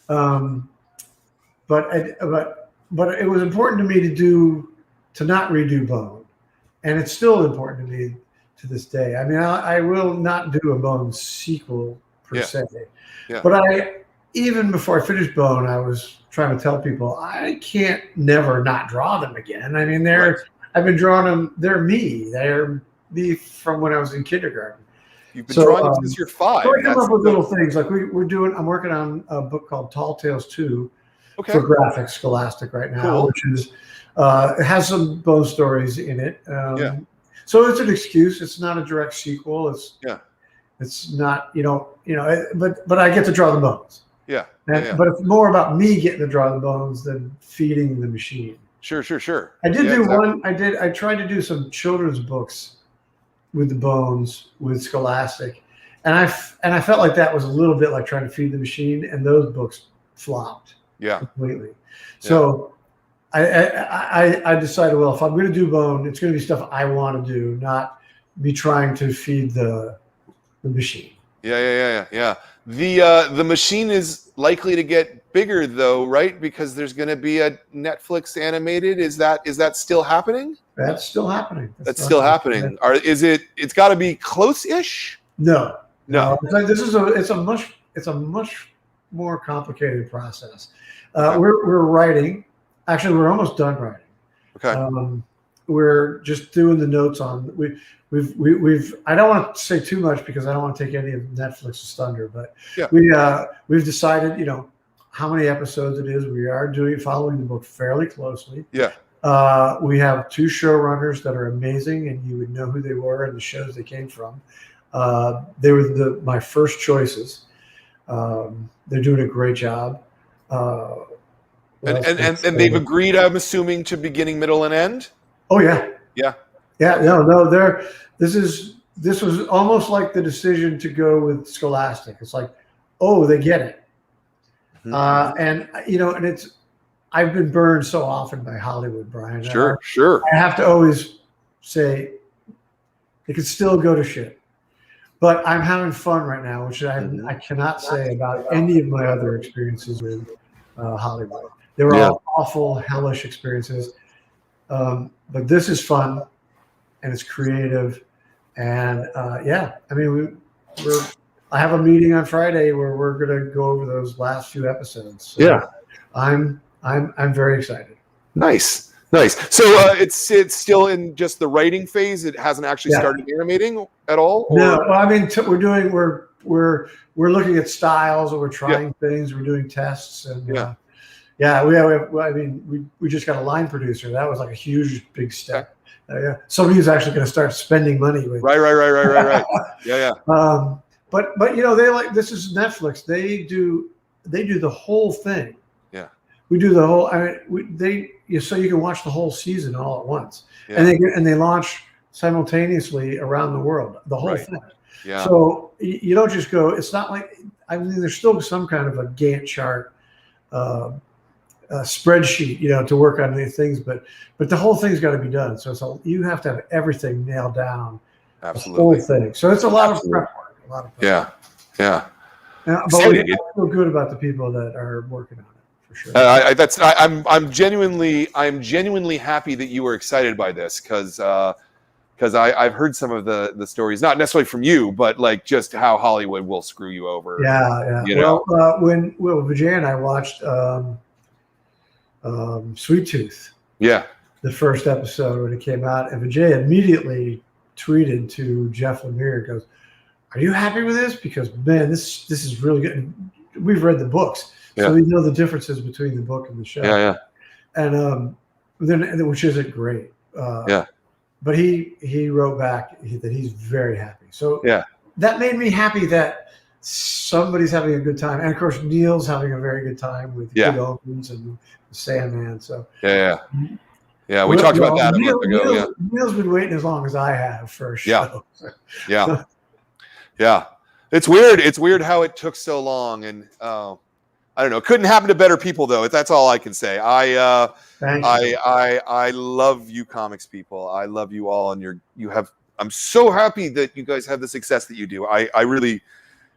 But it was important to me to not redo Bone, and it's still important to me to this day. I mean, I will not do a Bone sequel per se, but even before I finished Bone, I was trying to tell people I can't never not draw them again. I mean, I've been drawing them. They're me. They're me from when I was in kindergarten. You've been drawing them since you're 5. So I come up with little things like I'm working on a book called Tall Tales 2 for Graphics Scholastic right now, which is it has some Bone stories in it. So it's an excuse. It's not a direct sequel. It's not but I get to draw the bones. But it's more about me getting to draw the bones than feeding the machine. Sure. I did do one. I tried to do some children's books with the bones with Scholastic, and I felt like that was a little bit like trying to feed the machine, and those books flopped completely. So I decided, well, if I'm going to do Bone, it's going to be stuff I want to do, not be trying to feed the machine. Yeah. The machine is likely to get bigger though, right? Because there's going to be a Netflix animated. Is that still happening? That's still happening. That's still happening. It's got to be close-ish? No. It's a much more complicated process. We're writing. Actually, we're almost done writing. Okay. We're just doing the notes on. We've. I don't want to say too much because I don't want to take any of Netflix's thunder, but we've decided, how many episodes it is. We are following the book fairly closely. Yeah. We have 2 showrunners that are amazing, and you would know who they were and the shows they came from. They were my first choices. They're doing a great job. And they've agreed, I'm assuming, to beginning, middle, and end? Oh yeah. Yeah. No. This was almost like the decision to go with Scholastic. It's like, oh, they get it. Mm-hmm. And it's. I've been burned so often by Hollywood, Brian. Sure. I have to always say it could still go to shit. But I'm having fun right now, which I cannot say about any of my other experiences with Hollywood. They were all awful, hellish experiences. But this is fun, and it's creative. And I mean, I have a meeting on Friday where we're going to go over those last few episodes. So I'm very excited. Nice. So it's still in just the writing phase. It hasn't actually started animating at all. Or? No, I mean we're looking at styles, and we're trying things. We're doing tests, and we just got a line producer. That was like a huge big step. Somebody who's actually going to start spending money with. Right. Yeah. But they this is Netflix. They do the whole thing. We do the whole. So you can watch the whole season all at once, and they launch simultaneously around the world, the whole thing. Yeah. So you don't just go. It's not like there's still some kind of a Gantt chart, spreadsheet, to work on these things, but the whole thing's got to be done. So you have to have everything nailed down. Absolutely. The whole thing. So it's a lot of prep work. Yeah. But we feel good about the people that are working on it. Sure. I'm genuinely happy that you were excited by this because I've heard some of the stories, not necessarily from you, but like just how Hollywood will screw you over. Yeah. When Vijay and I watched Sweet Tooth, the first episode when it came out, and Vijay immediately tweeted to Jeff Lemire and goes, "Are you happy with this? Because man, this is really good. And we've read the books." So we know the differences between the book and the show. And then which isn't great. But he wrote back that he's very happy. So that made me happy that somebody's having a good time. And of course, Neil's having a very good time with Good Omens and the Sandman. So we talked about that a month ago. Neil's been waiting as long as I have for a show. Yeah. It's weird. It's weird how it took so long, and I don't know. It couldn't happen to better people, though. That's all I can say. Thank you. I love you, comics people. I love you all, and you have. I'm so happy that you guys have the success that you do. I really,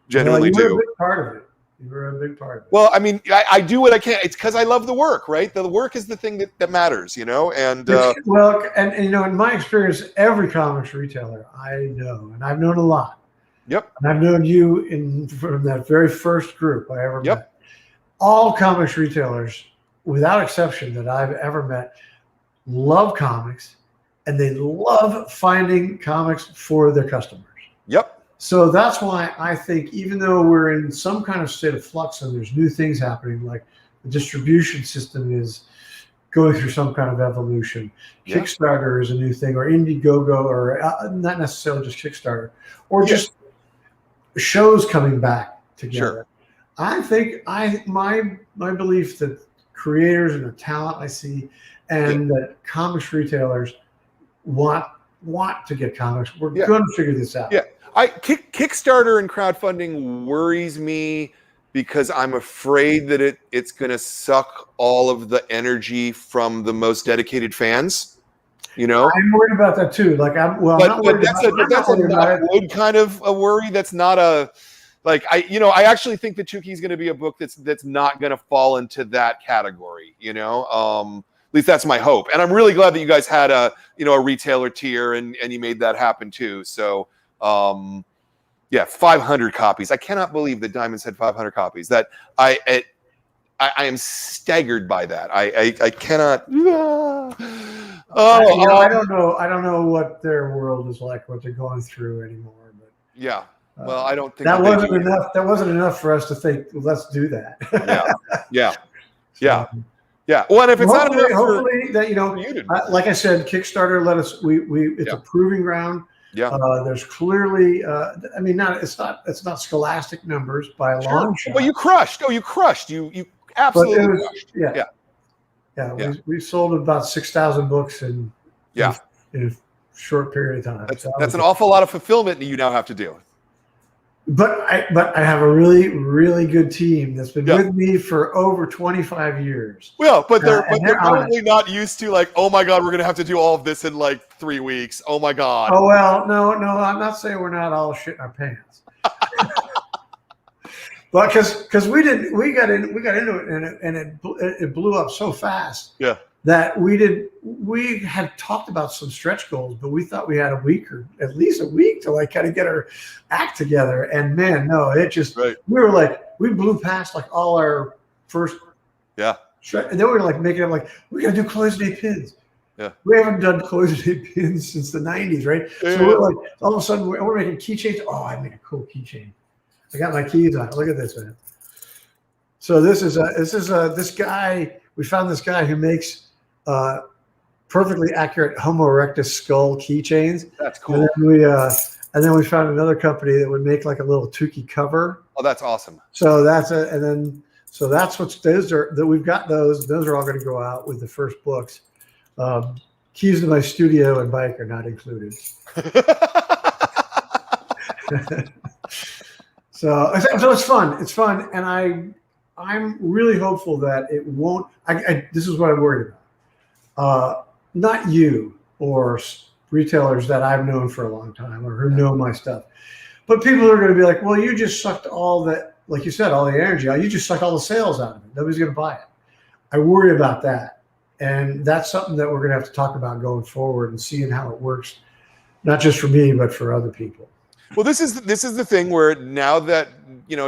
genuinely you were do. a big part of it. You were a big part of it. Well, I mean, I do what I can. It's because I love the work, right? The work is the thing that matters, you know. And well, and you know, in my experience, every comics retailer I know, and I've known a lot. Yep. And I've known you from that very first group I ever Yep. met. All comics retailers, without exception, that I've ever met, love comics, and they love finding comics for their customers. Yep. So that's why I think, even though we're in some kind of state of flux and there's new things happening, like the distribution system is going through some kind of evolution. Yeah. Kickstarter is a new thing, or Indiegogo, or not necessarily just Kickstarter, or just shows coming back together. Sure. I think my belief that creators and the talent I see, and that comics retailers want to get comics. We're going to figure this out. Yeah. Kickstarter and crowdfunding worries me because I'm afraid that it's going to suck all of the energy from the most dedicated fans. You know, I'm worried about that too. Like I'm not worried that's a not good kind of a worry. That's not a I actually think that Tuki is going to be a book that's not going to fall into that category. You know, at least that's my hope. And I'm really glad that you guys had a retailer tier and you made that happen too. So 500 copies. I cannot believe that Diamond said 500 copies. That I am staggered by that. I cannot. I don't know. I don't know what their world is like, what they're going through anymore. But yeah. Well, I don't think that wasn't enough. That wasn't enough for us to think, well, let's do that. Yeah. Well, and if it's not enough, hopefully that like I said, Kickstarter let us. It's a proving ground. Yeah. There's clearly. I mean, it's not Scholastic numbers by a long shot. But you crushed. Oh, you crushed. You absolutely crushed. Yeah. We sold about 6,000 books in a short period of time. That's an awful lot of fulfillment that you now have to do. But I have a really, really good team that's been with me for over 25 years. Well, but they're probably not used to like, oh my God, we're gonna have to do all of this in like 3 weeks. Oh my God. Oh well, no, I'm not saying we're not all shit in our pants. But because we got into it and it blew up so fast. Yeah. That we had talked about some stretch goals, but we thought we had a week or at least a week to like kind of get our act together. And man, no, it just we blew past like all our first and then we were like making it like we gotta do cloisonne pins. Yeah, we haven't done cloisonne pins since the 90s, right? So we're like all of a sudden we're making keychains. Oh, I made a cool keychain. I got my keys on. Look at this, man. So this is this guy. We found this guy who makes perfectly accurate Homo erectus skull keychains. That's cool. And then we found another company that would make like a little Tuki cover. Oh, that's awesome. So that's those are that we've got those. Those are all going to go out with the first books. Keys to my studio and bike are not included. So it's fun. It's fun, and I'm really hopeful that it won't. This is what I'm worried about. Not you or retailers that I've known for a long time or who know my stuff, but people are going to be like, well, you just sucked all that, like you said, all the energy out. You just sucked all the sales out of it. Nobody's going to buy it. I worry about that, and that's something that we're going to have to talk about going forward and seeing how it works, not just for me but for other people. Well, this is the thing where now that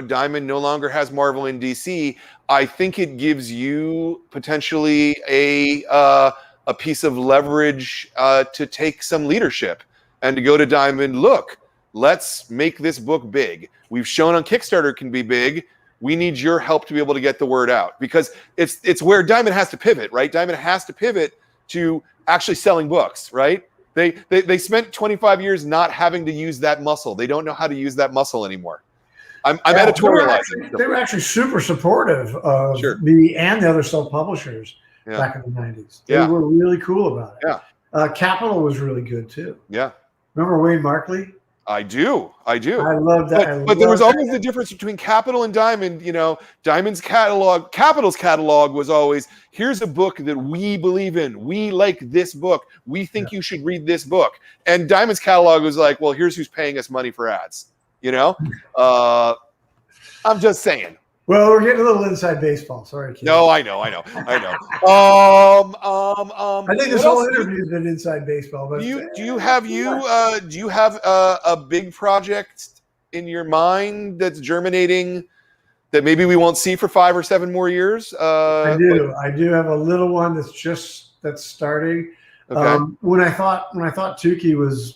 Diamond no longer has Marvel and DC, I think it gives you potentially a piece of leverage to take some leadership and to go to Diamond. Look, let's make this book big. We've shown on Kickstarter can be big. We need your help to be able to get the word out, because it's where Diamond has to pivot, right? Diamond has to pivot to actually selling books, right? They spent 25 years not having to use that muscle. They don't know how to use that muscle anymore. I'm editorializing. They were actually super supportive of me and the other self-publishers back in the 90s. They were really cool about it. Yeah. Capital was really good too. Yeah. Remember Wayne Markley? I do. I love that. But there was always the difference between Capital and Diamond. You know, Diamond's catalog, Capital's catalog was always, here's a book that we believe in. We like this book. We think you should read this book. And Diamond's catalog was like, well, here's who's paying us money for ads. You know, I'm just saying. Well, we're getting a little inside baseball. Sorry, kid. No, I know. I think this whole interview has been inside baseball. But do you have a big project in your mind that's germinating that maybe we won't see for 5 or 7 more years? I do. I do have a little one that's starting. Okay. When I thought Tuki was,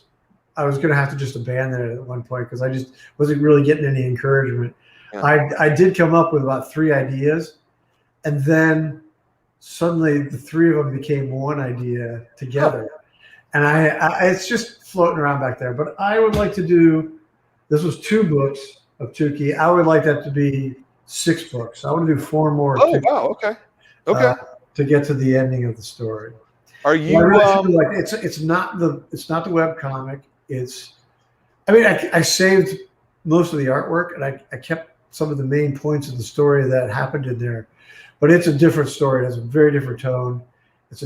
I was going to have to just abandon it at one point because I just wasn't really getting any encouragement. Yeah. I did come up with about 3 ideas, and then suddenly the 3 of them became one idea together. And it's just floating around back there. But I would like to do, this was 2 books of Tuki. I would like that to be 6 books. I want to do 4 more. Oh, wow. Okay. Okay. To get to the ending of the story. Are you it's not the web comic. I saved most of the artwork, and I kept some of the main points of the story that happened in there, but it's a different story. It has a very different tone. It's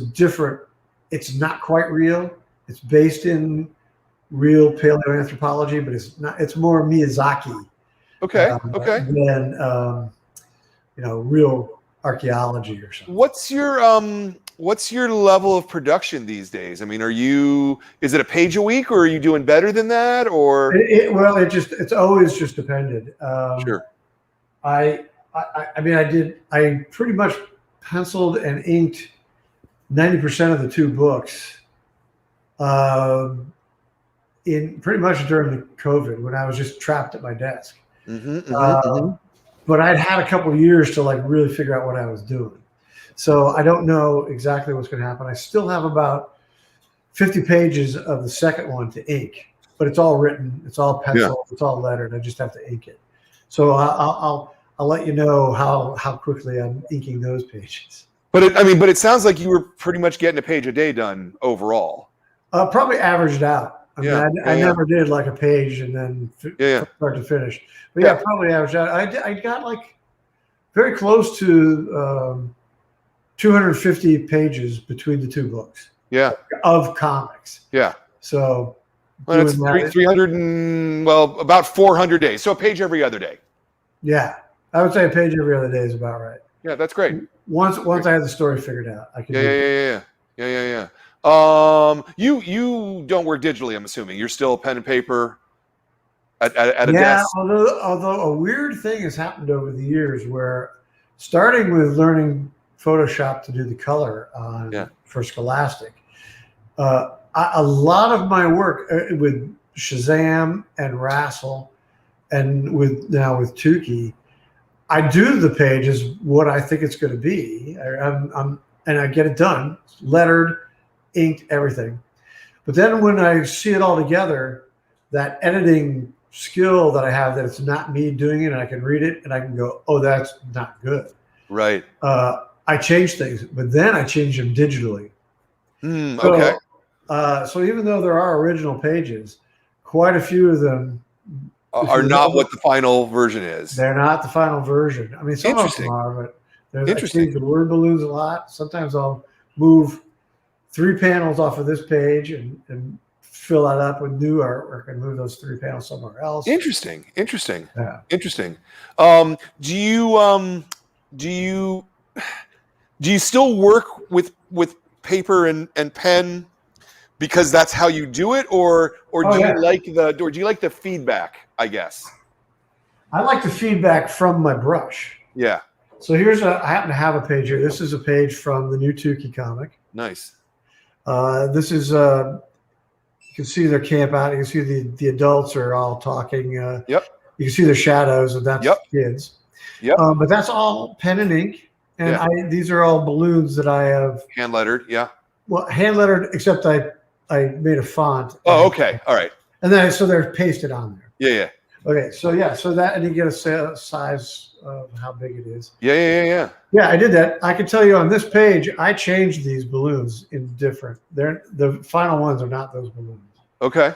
not quite real. It's based in real paleoanthropology, but it's more Miyazaki. Okay. Than real archaeology or something. What's your level of production these days? I mean, is it a page a week, or are you doing better than that, or? It's always just depended. Sure. I pretty much penciled and inked 90% of the 2 books in pretty much during the COVID when I was just trapped at my desk. But I'd had a couple of years to really figure out what I was doing. So I don't know exactly what's going to happen. I still have about 50 pages of the second one to ink, but it's all written, it's all penciled, it's all lettered. I just have to ink it. So I'll let you know how quickly I'm inking those pages. But it sounds like you were pretty much getting a page a day done overall. Probably averaged out. I never did a page and then start to finish. But probably averaged out. I got very close to 250 pages between the 2 books. Yeah. Of comics. Yeah. So. Well, it's 300 and about 400 days. So a page every other day. Yeah. I would say a page every other day is about right. Yeah, that's great. Once I had the story figured out, I could. Yeah. You don't work digitally, I'm assuming. You're still pen and paper at a desk. Although a weird thing has happened over the years where, starting with learning Photoshop to do the color for Scholastic, a lot of my work with Shazam and Rassel, and now with Tuki, I do the page as what I think it's going to be, and I get it done, lettered, inked, everything. But then when I see it all together, that editing skill that I have, that it's not me doing it, and I can read it and I can go, oh, that's not good. Right. I change things, but then I change them digitally. Okay. So even though there are original pages, quite a few of them are not what the final version is. They're not the final version. I mean, some of them are, but interesting. I the word balloons a lot. Sometimes I'll move 3 panels off of this page and fill that up with new artwork and move those 3 panels somewhere else. Interesting. Yeah. Interesting. Do you still work with paper and pen because that's how you do it, or do you like the feedback, I guess? I like the feedback from my brush. Yeah. So I happen to have a page here. This is a page from the new Tuki comic. Nice. This is you can see their camp out. You can see the adults are all talking. Yep. You can see their shadows, and that's kids. Yep. But that's all pen and ink, and these are all balloons that I have hand lettered. Yeah. Well, hand lettered, except I made a font. Oh, okay. All right. And then so they're pasted on there. Yeah. Okay. So and you get a size of how big it is. Yeah. Yeah, I did that. I can tell you on this page, I changed these balloons in different. The final ones are not those balloons. Okay.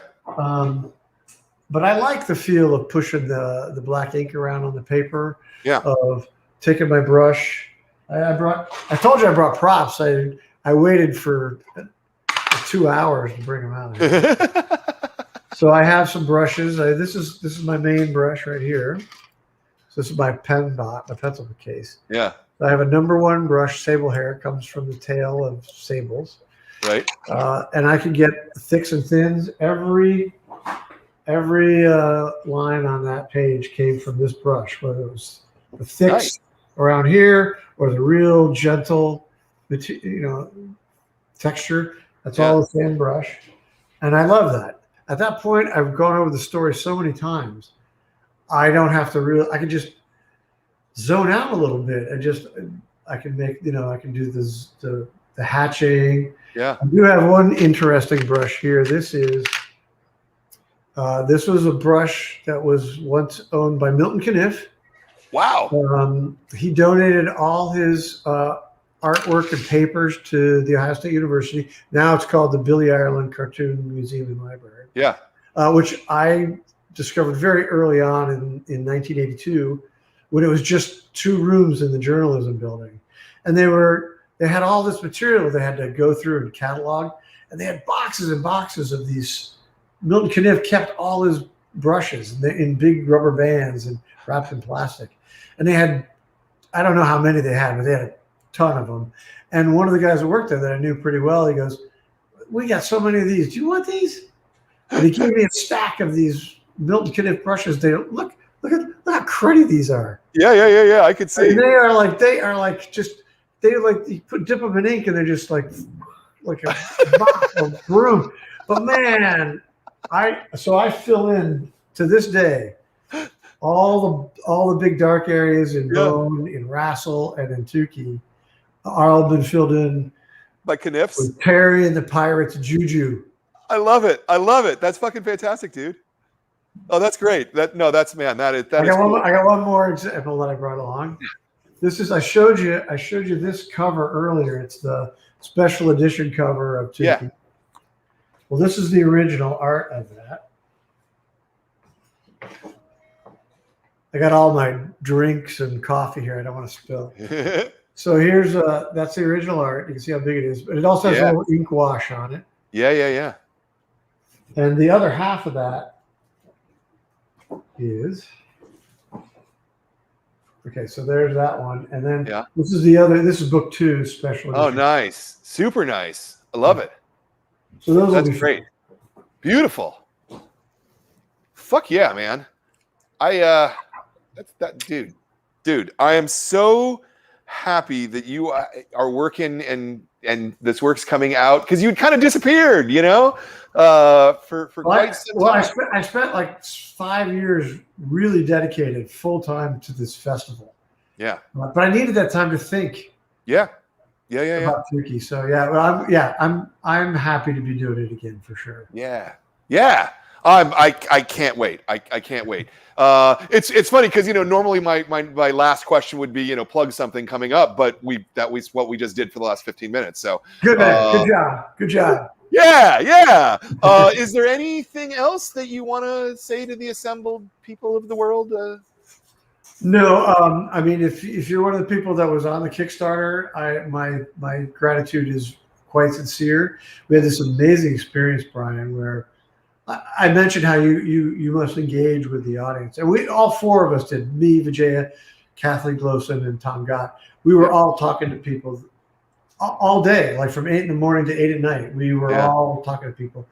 but I like the feel of pushing the black ink around on the paper. Yeah. Of taking my brush. I told you I brought props. I waited for 2 hours to bring them out. So I have some brushes. This is my main brush right here. So this is my my pencil case. Yeah. I have a line brush, sable hair, comes from the tail of sables. Right. And I can get thicks and thins. Every line on that page came from this brush, whether it was the thicks around here or the real gentle, texture. That's all the same brush. And I love that. At that point, I've gone over the story so many times. I don't have to I can just zone out a little bit and I can make, I can do the hatching. Yeah. I do have one interesting brush here. This was a brush that was once owned by Milton Caniff. Wow. He donated all his artwork and papers to the Ohio State University. Now it's called the Billy Ireland Cartoon Museum and Library. Yeah. Which I discovered very early on in 1982, when it was just 2 rooms in the journalism building. And they had all this material they had to go through and catalog. And they had boxes and boxes of these. Milton Caniff kept all his brushes in big rubber bands and wrapped in plastic. And they had, I don't know how many they had, but they had a ton of them. And one of the guys that worked there that I knew pretty well, he goes, "We got so many of these. Do you want these?" And he gave me a stack of these Milton Caniff brushes. They look how cruddy these are. Yeah. I could see. And they are like you dip them in ink and they're just like a box of broom. But man, I fill in to this day all the big dark areas in Bone, in Rassel, and in Tuki are all been filled in by Caniffs with Perry and the Pirates Juju. I love it. That's fucking fantastic, dude. Oh, that's great. That is cool. I got one more example that I brought along. This is I showed you this cover earlier. It's the special edition cover of Tuki. Yeah. Well, this is the original art of that. I got all my drinks and coffee here. I don't want to spill. So here's that's the original art. You can see how big it is, but it also has a little ink wash on it. Yeah. And the other half of that is okay. So there's that one, and then this is the other. This is book 2 special edition. Oh, nice, super nice. I love it. So that's great. Beautiful. Fuck yeah, man. Dude, I am so happy that you are working and this work's coming out, because you kind of disappeared, for quite some time. I spent like 5 years really dedicated full time to this festival. Yeah. But I needed that time to think. Yeah. About Tuki. So I'm happy to be doing it again for sure. Yeah. I can't wait. I can't wait. It's funny because normally my last question would be plug something coming up, but that was what we just did for the last 15 minutes. So good man. Good job. Yeah. Is there anything else that you want to say to the assembled people of the world? No, I mean, if you're one of the people that was on the Kickstarter, my gratitude is quite sincere. We had this amazing experience, Brian, where I mentioned how you must engage with the audience, and we all 4 of us did. Me, Vijaya, Kathleen Glowson, and Tom Gott. We were all talking to people all day, like from 8 in the morning to 8 at night. We were all talking to people,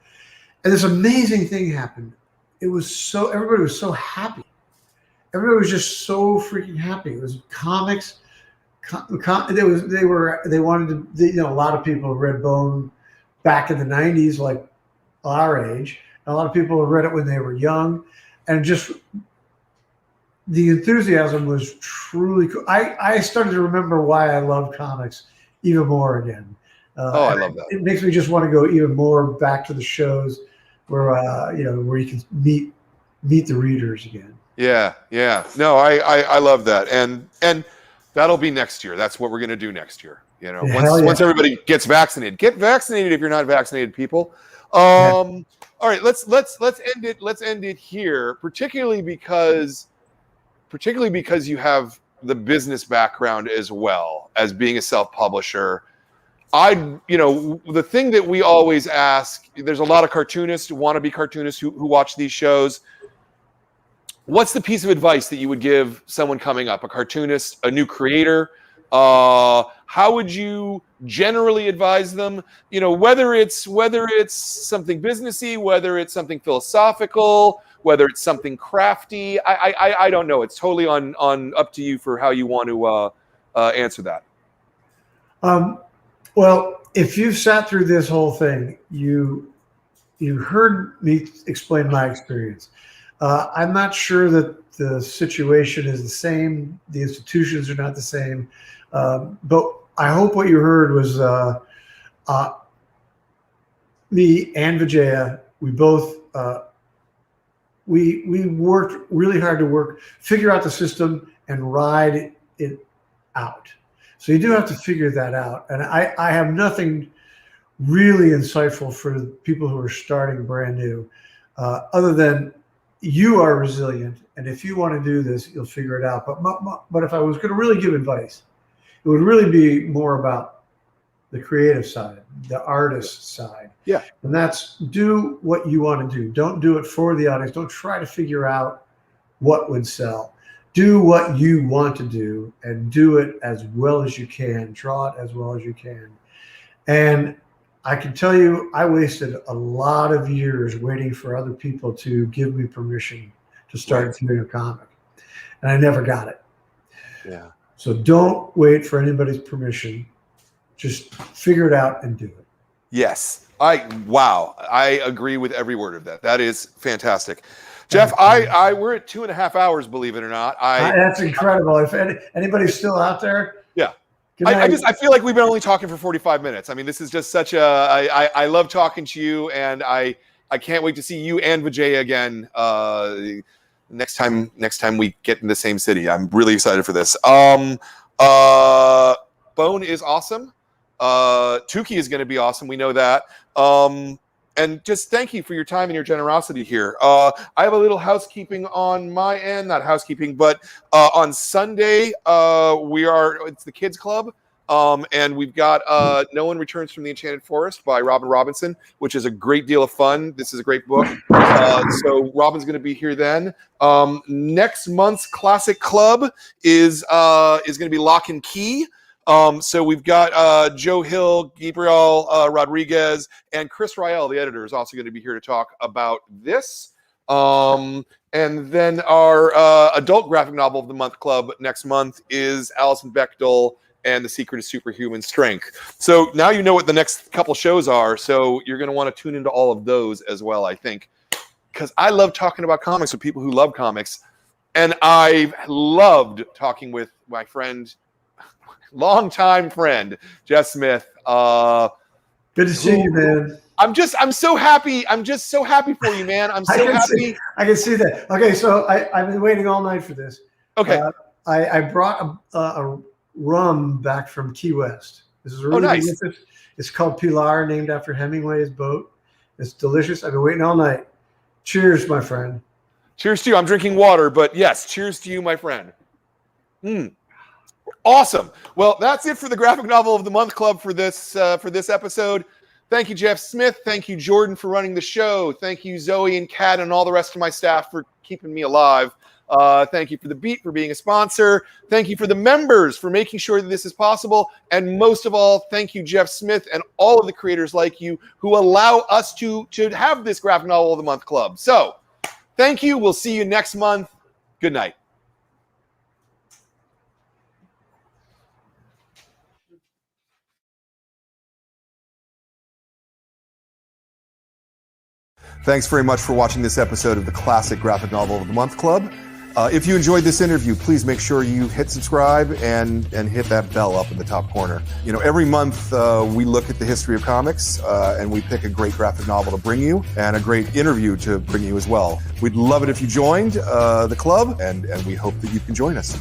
and this amazing thing happened. Everybody was so happy. Everybody was just so freaking happy. It was comics. They wanted to. A lot of people read Bone back in the 90s, like our age. A lot of people read it when they were young, and just the enthusiasm was truly cool. I started to remember why I love comics even more again. I love that. It makes me just want to go even more back to the shows where where you can meet the readers again. Yeah. No, I love that, and that'll be next year. That's what we're gonna do next year. Once everybody gets vaccinated. Get vaccinated if you're not vaccinated, people. All right, let's end it. Let's end it here, particularly because you have the business background as well as being a self-publisher. The thing that we always ask, there's a lot of cartoonists, wannabe cartoonists who watch these shows. What's the piece of advice that you would give someone coming up, a cartoonist, a new creator? How would you generally advise them? Whether it's something businessy, whether it's something philosophical, whether it's something crafty. I don't know. It's totally on up to you for how you want to answer that. Well, if you've sat through this whole thing, you heard me explain my experience. I'm not sure that the situation is the same. The institutions are not the same. But I hope what you heard was me and Vijaya, we both we worked really hard to figure out the system and ride it out. So you do have to figure that out. And I have nothing really insightful for people who are starting brand new, other than you are resilient. And if you want to do this, you'll figure it out. But if I was going to really give advice, it would really be more about the creative side, the artist side. Yeah. And that's do what you want to do. Don't do it for the audience. Don't try to figure out what would sell. Do what you want to do and do it as well as you can. Draw it as well as you can. And I can tell you, I wasted a lot of years waiting for other people to give me permission to start doing a comic. And I never got it. Yeah. So don't wait for anybody's permission. Just figure it out and do it. Yes. I agree with every word of that. That is fantastic. Jeff, we're at 2.5 hours, believe it or not. That's incredible. If anybody's still out there. Yeah. I feel like we've been only talking for 45 minutes. I mean, this is just such I love talking to you, and I can't wait to see you and Vijaya again next time we get in the same city. I'm really excited for this. Bone is awesome. Tuki is going to be awesome. We know that. And just thank you for your time and your generosity here. I have a little housekeeping on my end, not housekeeping, but on Sunday, it's the Kids Club. And we've got No One Returns from the Enchanted Forest by Robin Robinson, which is a great deal of fun. This is a great book. So Robin's going to be here then. Next month's Classic Club is going to be Lock and Key. So we've got Joe Hill, Gabriel Rodriguez, and Chris Rael, the editor, is also going to be here to talk about this. And then our adult graphic novel of the month club next month is Alison Bechdel and The Secret of Superhuman Strength. So now you know what the next couple shows are, so you're going to want to tune into all of those as well, I think. Because I love talking about comics with people who love comics. And I've loved talking with my friend, longtime friend, Jeff Smith. Good to see you, man. I'm so happy. I'm just so happy for you, man. I'm so happy. I can see that. Okay, so I've been waiting all night for this. Okay. I brought a rum back from Key West. This is really nice. delicious. It's called Pilar, named after Hemingway's boat. It's delicious. I've been waiting all night. Cheers, my friend. Cheers to you. I'm drinking water, but yes, cheers to you, my friend. Awesome. Well, that's it for the Graphic Novel of the Month Club for this episode. Thank you, Jeff Smith. Thank you, Jordan, for running the show. Thank you, Zoe and Kat and all the rest of my staff for keeping me alive. Thank you for The Beat for being a sponsor. Thank you for the members for making sure that this is possible. And most of all, thank you, Jeff Smith, and all of the creators like you who allow us to have this Graphic Novel of the Month Club. So, thank you. We'll see you next month. Good night. Thanks very much for watching this episode of the Classic Graphic Novel of the Month Club. If you enjoyed this interview, please make sure you hit subscribe and hit that bell up in the top corner. You know, every month we look at the history of comics and we pick a great graphic novel to bring you and a great interview to bring you as well. We'd love it if you joined the club, and we hope that you can join us.